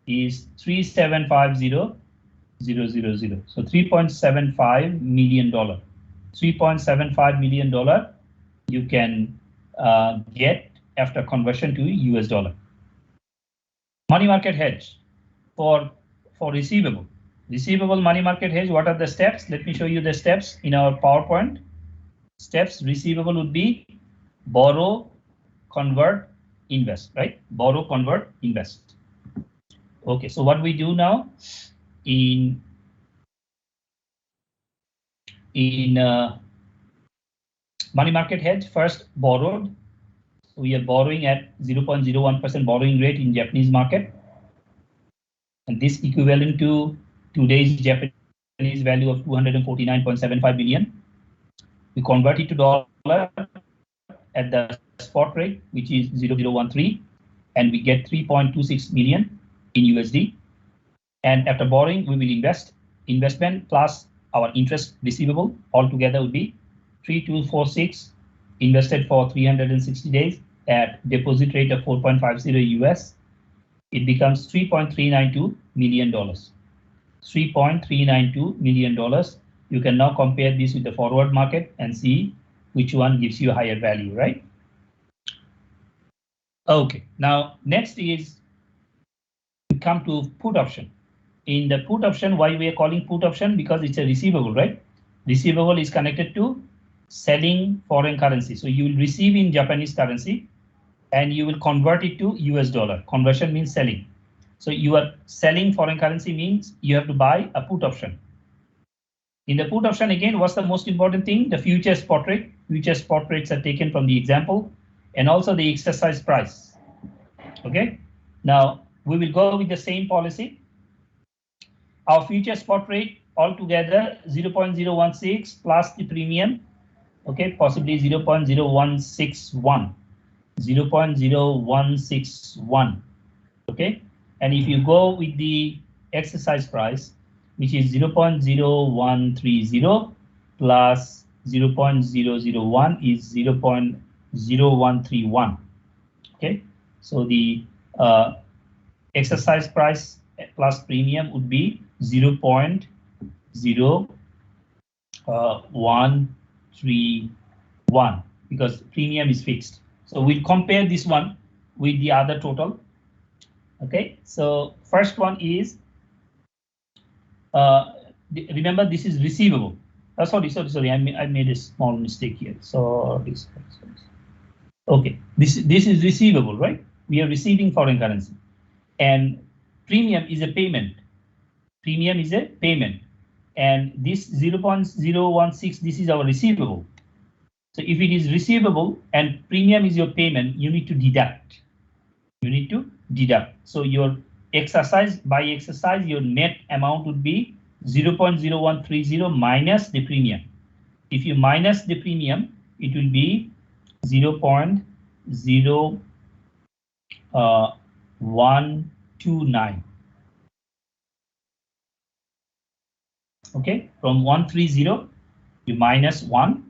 is 3750000. So $3.75 million. $3.75 million you can get after conversion to US dollar. Money market hedge for receivable. Receivable money market hedge, what are the steps? Let me show you the steps in our PowerPoint. Steps, receivable would be borrow, convert, invest, right? Borrow, convert, invest. Okay, so what we do now in money market hedge, first borrowed. So we are borrowing at 0.01% borrowing rate in Japanese market. And this equivalent to today's Japanese value of 249.75 billion. We convert it to dollar at the spot rate, which is 0.013, and we get 3.26 million in USD. And after borrowing, we will invest. Investment plus our interest receivable altogether would be 3246 invested for 360 days at deposit rate of 4.50 US. It becomes $3.392 million. $3.392 million. You can now compare this with the forward market and see which one gives you a higher value, right? Okay, now next is we come to put option. In the put option, why we are calling put option? Because it's a receivable, right? Receivable is connected to selling foreign currency. So you will receive in Japanese currency and you will convert it to US dollar. Conversion means selling. So you are selling foreign currency means you have to buy a put option. In the put option, again, what's the most important thing? The future spot rate. Future spot rates are taken from the example and also the exercise price. Okay, now we will go with the same policy. Our future spot rate altogether 0.016 plus the premium. Okay, possibly 0.0161. 0.0161. Okay, and if you go with the exercise price, which is 0.0130 plus 0.001 is 0.0131. Okay, so the exercise price plus premium would be 0.0131 because premium is fixed. So we'll compare this one with the other total. Okay, so first one is, remember this is receivable. Sorry, I made a small mistake here. Sorry. Okay, this is receivable, right? We are receiving foreign currency. And premium is a payment. Premium is a payment. And this 0.016, this is our receivable. So if it is receivable and premium is your payment, you need to deduct. You need to deduct. So your exercise, by exercise, your net amount would be 0.0130 minus the premium. If you minus the premium, it will be 0.0129. Okay, from 130, you minus 1,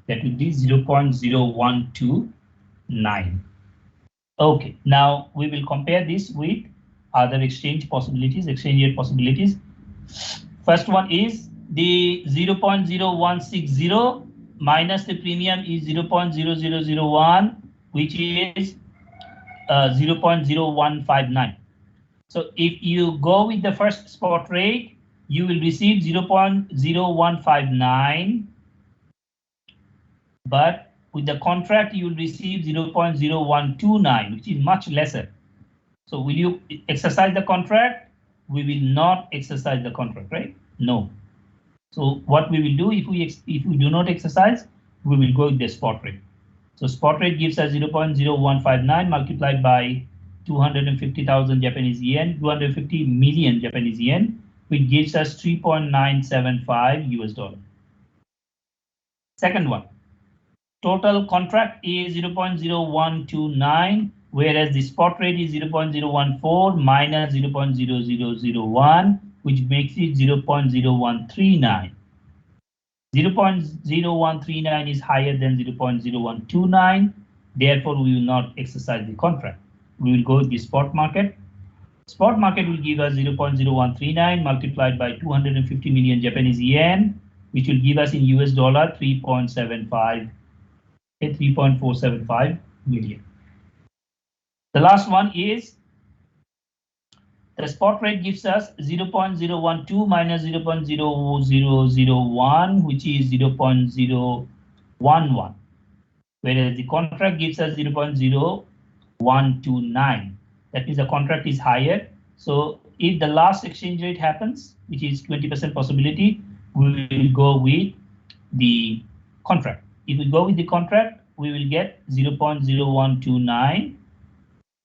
that will be 0.0129. Okay, now we will compare this with other exchange possibilities, exchange rate possibilities. First one is the 0.0160 minus the premium is 0.0001, which is 0.0159. So if you go with the first spot rate, you will receive 0.0159, but with the contract, you will receive 0.0129, which is much lesser. So will you exercise the contract? We will not exercise the contract, right? No. So what we will do if we do not exercise, we will go with the spot rate. So spot rate gives us 0.0159 multiplied by 250,000 Japanese yen, 250 million Japanese yen, which gives us 3.975 US dollar. Second one, total contract is 0.0129, whereas the spot rate is 0.014 minus 0.0001, which makes it 0.0139. 0.0139 is higher than 0.0129. Therefore, we will not exercise the contract. We will go with the spot market. Spot market will give us 0.0139 multiplied by 250 million Japanese yen, which will give us in US dollar 3.475 million. The last one is the spot rate gives us 0.012 minus 0.0001, which is 0.011, whereas the contract gives us 0.0129. That means the contract is higher. So if the last exchange rate happens, which is 20% possibility, we will go with the contract. If we go with the contract, we will get 0.0129,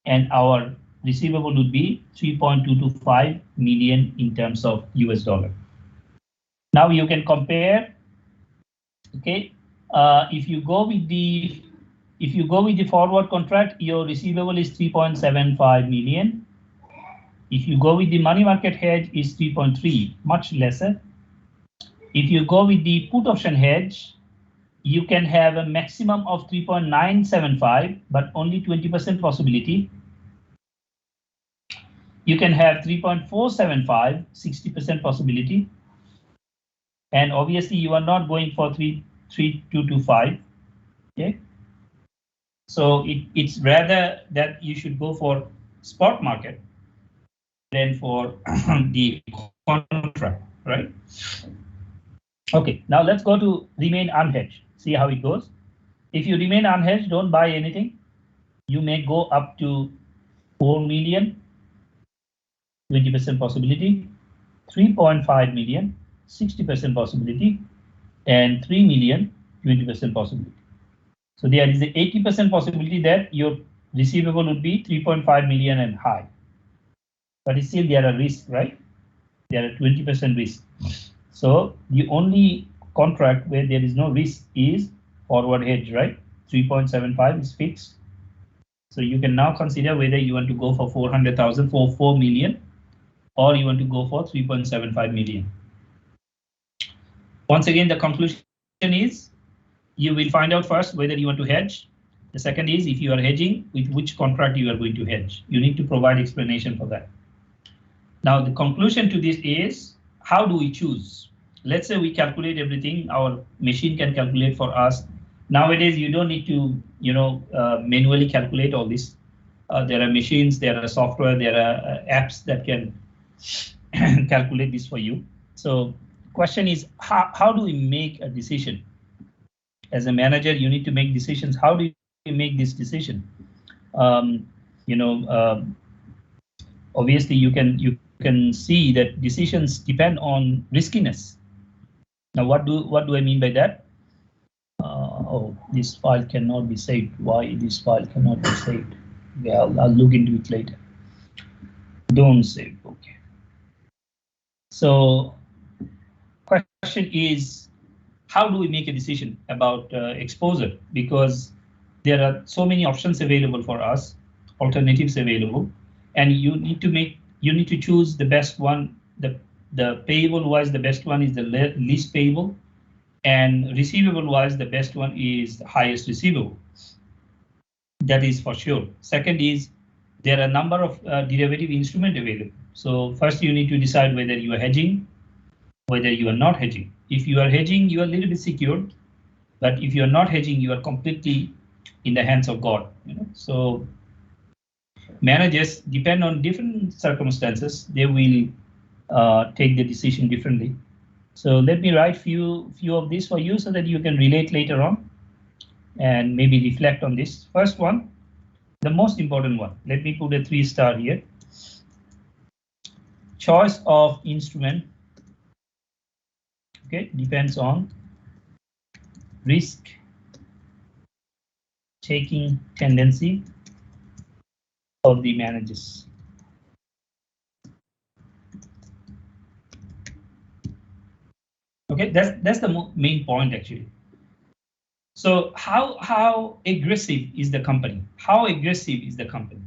and our receivable would be 3.225 million in terms of US dollar. Now you can compare. Okay, if you go with the forward contract, your receivable is 3.75 million. If you go with the money market hedge, is 3.3, much lesser. If you go with the put option hedge, you can have a maximum of 3.975, but only 20% possibility. You can have 3.475, 60% possibility. And obviously you are not going for 3.225. Okay. So it's rather that you should go for spot market than for the contract, right? Okay, now let's go to remain unhedged. See how it goes. If you remain unhedged, don't buy anything. You may go up to 4 million, 20% possibility, 3.5 million, 60% possibility, and 3 million, 20% possibility. So there is an 80% possibility that your receivable would be 3.5 million and high. But still there are risks, right? There are 20% risk. So the only contract where there is no risk is forward hedge, right? 3.75 is fixed. So you can now consider whether you want to go for 400,000 for 4 million, or you want to go for 3.75 million. Once again, the conclusion is you will find out first whether you want to hedge. The second is if you are hedging, with which contract you are going to hedge. You need to provide explanation for that. Now the conclusion to this is, how do we choose? Let's say we calculate everything, our machine can calculate for us. Nowadays, you don't need to, manually calculate all this. There are machines, there are software, there are apps that can calculate this for you. So question is, how do we make a decision? As a manager, you need to make decisions. How do you make this decision? Obviously, you can see that decisions depend on riskiness. Now, what do I mean by that? Oh, this file cannot be saved. Why this file cannot be saved? Yeah, I'll look into it later. Don't save. Okay. So, question is, how do we make a decision about exposure? Because there are so many options available for us, alternatives available, and you need to choose the best one, the the payable wise, the best one is the least payable, and receivable wise, the best one is the highest receivable. That is for sure. Second is there are a number of derivative instruments available. So first you need to decide whether you are hedging, whether you are not hedging. If you are hedging, you are a little bit secured, but if you are not hedging, you are completely in the hands of God. So managers, depend on different circumstances, they will take the decision differently. So let me write few of these for you so that you can relate later on and maybe reflect on this. First one, the most important one. Let me put a 3-star here. Choice of instrument, okay, depends on risk taking tendency of the managers. Okay, that's the main point actually. So how aggressive is the company? How aggressive is the company?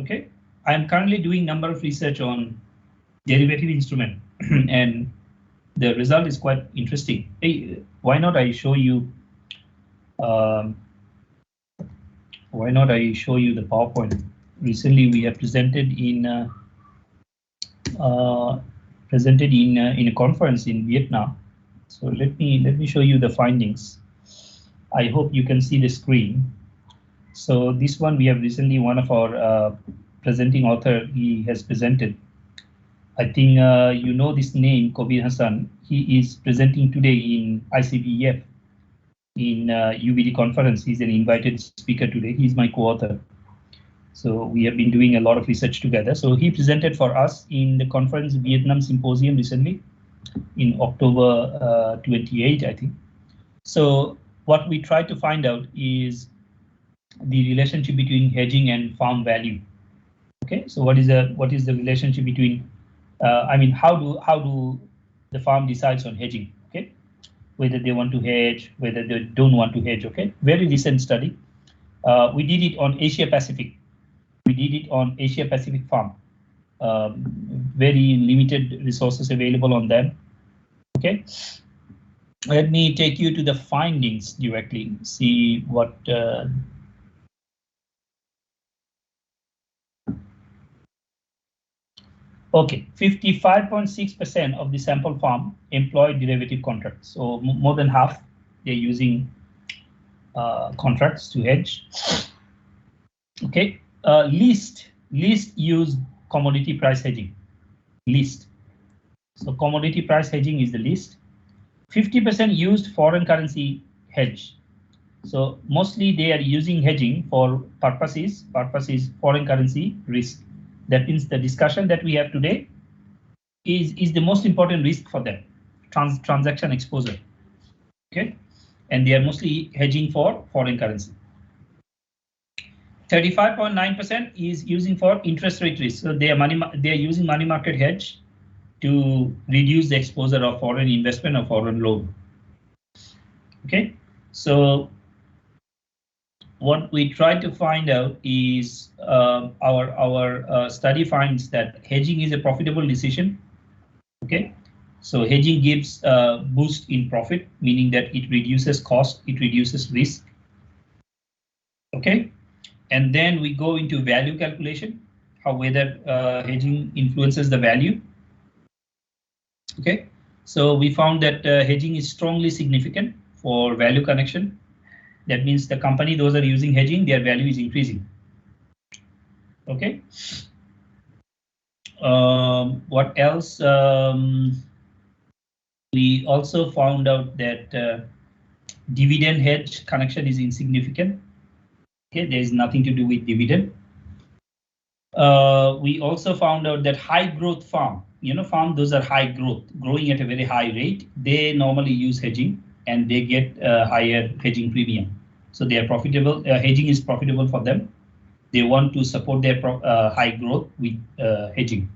Okay, I am currently doing number of research on derivative instrument, and the result is quite interesting. Hey, why not I show you? Why not I show you the PowerPoint? Recently, we have presented in a conference in Vietnam. So let me show you the findings. I hope you can see the screen. So this one we have recently, one of our presenting author, he has presented. I think you know this name, Kobir Hassan. He is presenting today in ICBF in UBD conference. He's an invited speaker today. He's my co-author. So we have been doing a lot of research together. So he presented for us in the conference Vietnam Symposium recently in October 28, I think. So what we tried to find out is the relationship between hedging and farm value. Okay, so what is the relationship between? I mean, how do the farm decides on hedging? Okay, whether they want to hedge, whether they don't want to hedge. Okay, very recent study. We did it on Asia Pacific. We did it on Asia Pacific farm. Very limited resources available on them. Okay, let me take you to the findings directly. See what. Okay, 55.6% of the sample farm employ derivative contracts. So more than half, they're using contracts to hedge. Okay, least use commodity price hedging. Least. So commodity price hedging is the least. 50% used foreign currency hedge. So mostly they are using hedging for purposes foreign currency risk. That means the discussion that we have today is the most important risk for them, transaction exposure. Okay, and they are mostly hedging for foreign currency. 35.9% is using for interest rate risk. So they are using money market hedge to reduce the exposure of foreign investment or foreign loan. Okay, so what we try to find out is our study finds that hedging is a profitable decision. Okay, so hedging gives a boost in profit, meaning that it reduces cost, it reduces risk. Okay, and then we go into value calculation, how whether hedging influences the value. Okay, so we found that hedging is strongly significant for value connection. That means the company, those are using hedging, their value is increasing. Okay. What else? We also found out that dividend hedge connection is insignificant. Okay, there is nothing to do with dividend. We also found out that high growth farm, farm, those are high growth, growing at a very high rate. They normally use hedging and they get a higher hedging premium. So they are profitable. Hedging is profitable for them. They want to support their high growth with hedging.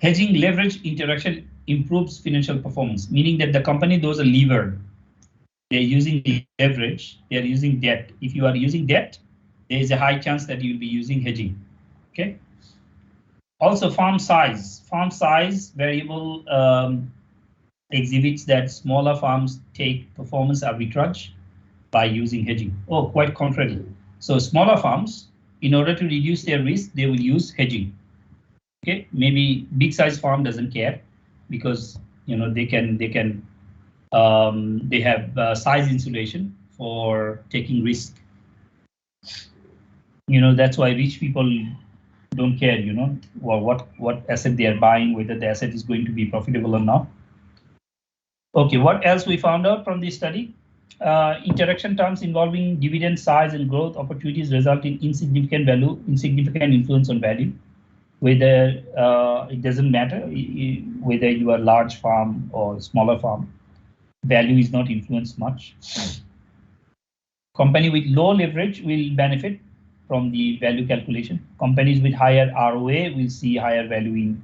Hedging leverage interaction improves financial performance, meaning that the company, those are levered. They're using leverage. They are using debt. If you are using debt, there is a high chance that you'll be using hedging. Okay. Also, farm size. Farm size variable exhibits that smaller farms take performance arbitrage by using hedging. Oh, quite contrary. So smaller farms, in order to reduce their risk, they will use hedging. Okay, maybe big size farm doesn't care because they have size insulation for taking risk. That's why rich people don't care, what asset they are buying, whether the asset is going to be profitable or not. Okay, what else we found out from this study? Interaction terms involving dividend size and growth opportunities result in insignificant influence on value. Whether it doesn't matter whether you are large farm or smaller farm, value is not influenced much. Company with low leverage will benefit from the value calculation. Companies with higher ROA will see higher value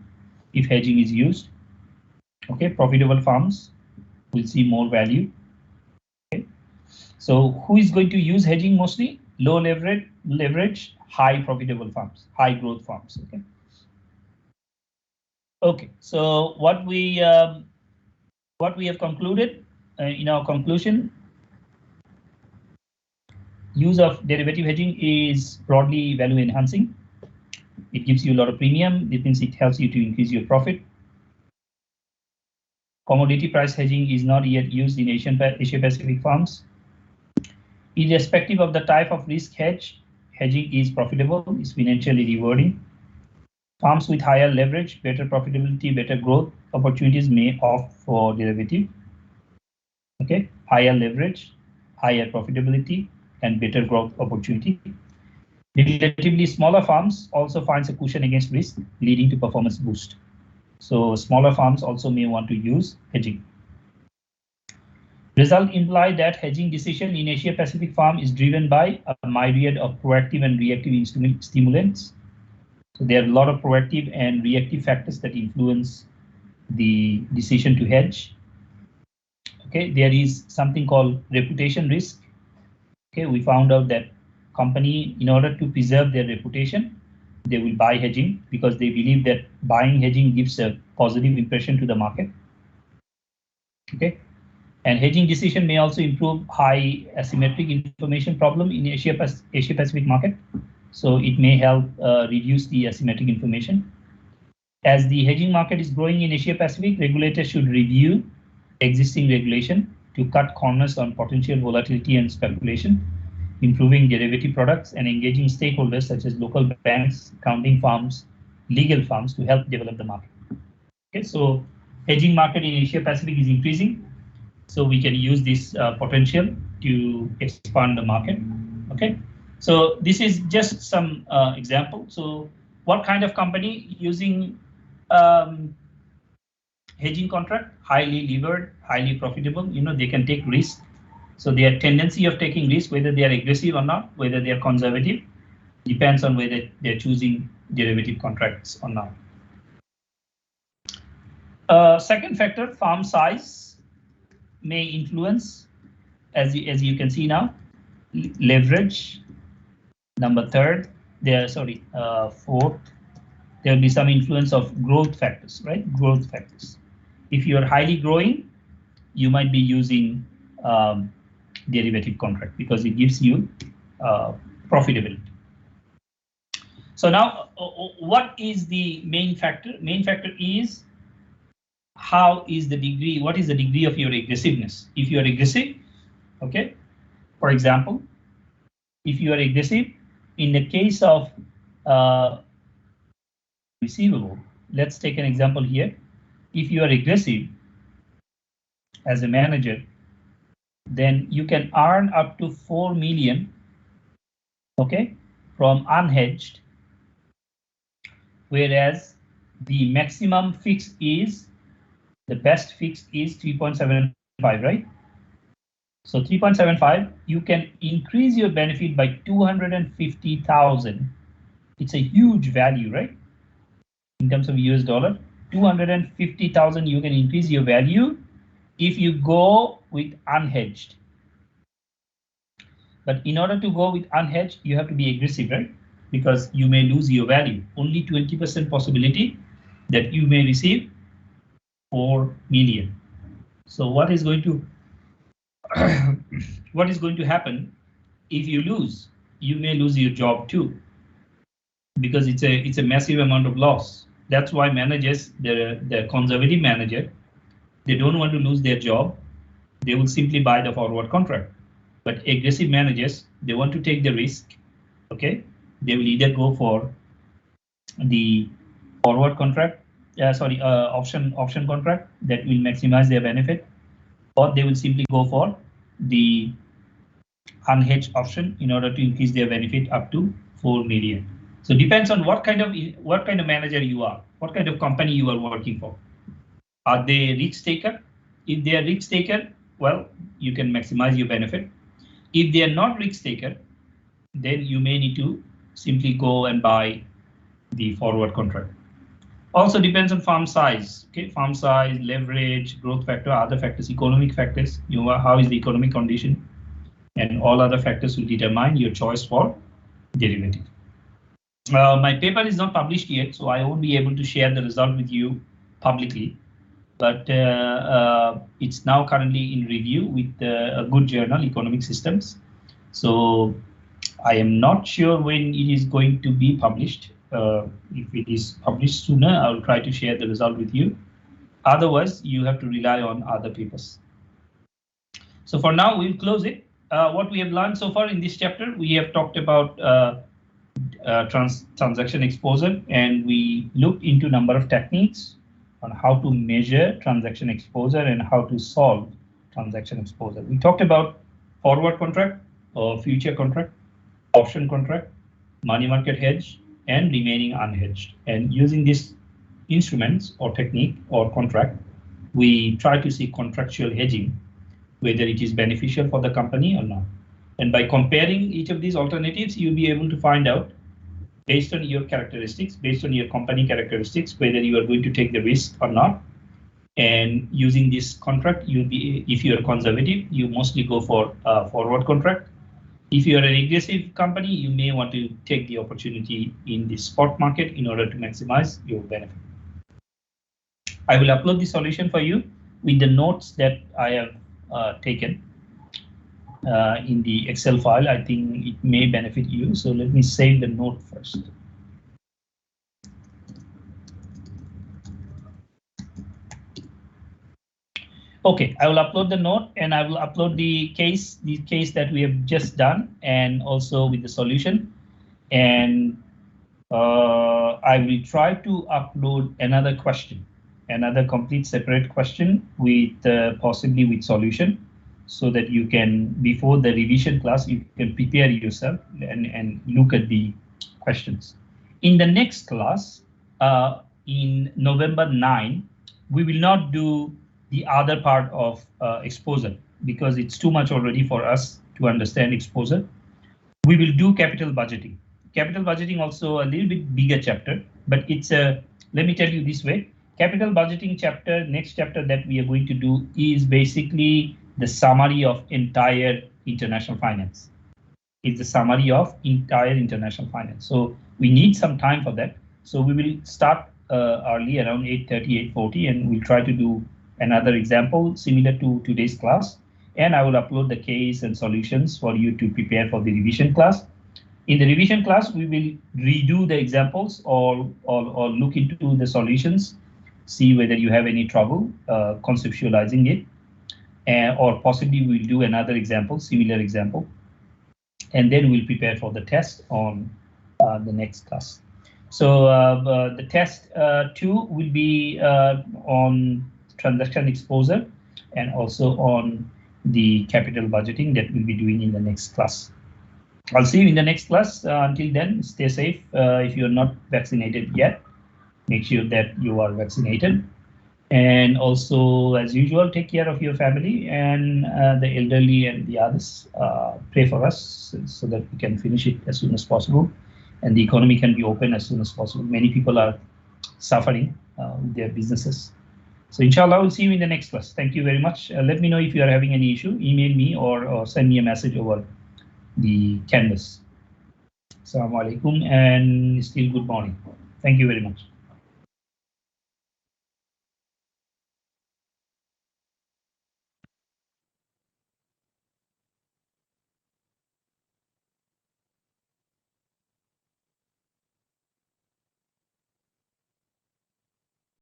if hedging is used. Okay, profitable farms will see more value. Okay, so who is going to use hedging mostly? Low leverage, high profitable farms, high growth farms. Okay, so what we have concluded in our conclusion, use of derivative hedging is broadly value enhancing. It gives you a lot of premium. It means it helps you to increase your profit. Commodity price hedging is not yet used in Asia Pacific farms. Irrespective of the type of risk hedging is profitable, is financially rewarding. Farms with higher leverage, better profitability, better growth opportunities may opt for derivative. Okay, higher leverage, higher profitability, and better growth opportunity. Relatively smaller farms also finds a cushion against risk, leading to performance boost. So smaller farms also may want to use hedging. Result imply that hedging decision in Asia Pacific farm is driven by a myriad of proactive and reactive stimulants. So there are a lot of proactive and reactive factors that influence the decision to hedge. Okay, there is something called reputation risk. Okay, we found out that company, in order to preserve their reputation, they will buy hedging because they believe that buying hedging gives a positive impression to the market. Okay, and hedging decision may also improve high asymmetric information problem in Asia Pacific market. So it may help reduce the asymmetric information. As the hedging market is growing in Asia Pacific, regulators should review existing regulation to cut corners on potential volatility and speculation, improving derivative products and engaging stakeholders such as local banks, accounting firms, legal firms to help develop the market. Okay, so hedging market in Asia Pacific is increasing, so we can use this potential to expand the market. Okay, so this is just some example. So what kind of company using hedging contract? Highly levered, highly profitable. They can take risk. So their tendency of taking risk, whether they are aggressive or not, whether they are conservative, depends on whether they're choosing derivative contracts or not. Second factor, farm size may influence, as you can see now, leverage. Number third, fourth, there will be some influence of growth factors, right? Growth factors. If you are highly growing, you might be using derivative contract because it gives you profitability. So now, what is the main factor? Main factor is what is the degree of your aggressiveness? If you are aggressive, okay, for example, if you are aggressive, in the case of receivable, let's take an example here. If you are aggressive as a manager, then you can earn up to 4 million, okay, from unhedged, whereas the maximum fix is, the best fix is 3.75, right? So 3.75, you can increase your benefit by 250,000. It's a huge value, right? In terms of US dollar, 250,000, you can increase your value if you go with unhedged. But in order to go with unhedged, you have to be aggressive, right? because you may lose your value. Only 20% possibility that you may receive 4 million. So what is going to what is going to happen if you lose? You may lose your job too, because it's a massive amount of loss. That's why managers, the conservative manager, they don't want to lose their job. They will simply buy the forward contract. But aggressive managers, they want to take the risk. Okay, they will either go for the forward contract, option contract that will maximize their benefit, or they will simply go for the unhedged option in order to increase their benefit up to 4 million. So depends on what kind of manager you are, what kind of company you are working for. Are they risk taker? If they are risk taker, well, you can maximize your benefit. If they are not risk taker, then you may need to simply go and buy the forward contract. Also depends on farm size. Okay, farm size, leverage, growth factor, other factors, economic factors. How is the economic condition, and all other factors will determine your choice for derivative. My paper is not published yet, so I won't be able to share the result with you publicly. But it's now currently in review with a good journal, Economic Systems. So I am not sure when it is going to be published. If it is published sooner, I will try to share the result with you. Otherwise, you have to rely on other papers. So for now, we'll close it. What we have learned so far in this chapter, we have talked about transaction exposure, and we looked into a number of techniques on how to measure transaction exposure and how to solve transaction exposure. We talked about forward contract or future contract, option contract, money market hedge, and remaining unhedged. And using these instruments or technique or contract, we try to see contractual hedging, whether it is beneficial for the company or not. And by comparing each of these alternatives, you'll be able to find out, based on your characteristics, based on your company characteristics, whether you are going to take the risk or not. And using this contract, you'll be, if you're conservative, you mostly go for a forward contract. If you're an aggressive company, you may want to take the opportunity in the spot market in order to maximize your benefit. I will upload the solution for you with the notes that I have taken in the Excel file. I think it may benefit you. So let me save the note first. Okay, I will upload the note, and I will upload the case that we have just done, and also with the solution. And I will try to upload another question, another complete separate question with possibly with solution, so that you can, before the revision class, you can prepare yourself and look at the questions. In the next class, in November 9, we will not do the other part of exposure, because it's too much already for us to understand exposure. We will do capital budgeting. Capital budgeting also a little bit bigger chapter, but it's a, let me tell you this way, capital budgeting chapter, next chapter that we are going to do is basically the summary of entire international finance. It's the summary of entire international finance. So we need some time for that. So we will start early, around 8:30, 8:40, and we'll try to do another example similar to today's class. And I will upload the case and solutions for you to prepare for the revision class. In the revision class, we will redo the examples or look into the solutions, see whether you have any trouble conceptualizing it, or possibly we'll do another example, similar example, and then we'll prepare for the test on the next class. So the test 2 will be on transaction exposure, and also on the capital budgeting that we'll be doing in the next class. I'll see you in the next class. Until then, stay safe. If you're not vaccinated yet, make sure that you are vaccinated. And also, as usual, take care of your family and the elderly and the others. Pray for us so that we can finish it as soon as possible, and the economy can be open as soon as possible. Many people are suffering with their businesses. So inshallah, we'll see you in the next class. Thank you very much. Let me know if you are having any issue. Email me or send me a message over the Canvas. Assalamu alaikum and still good morning. Thank you very much.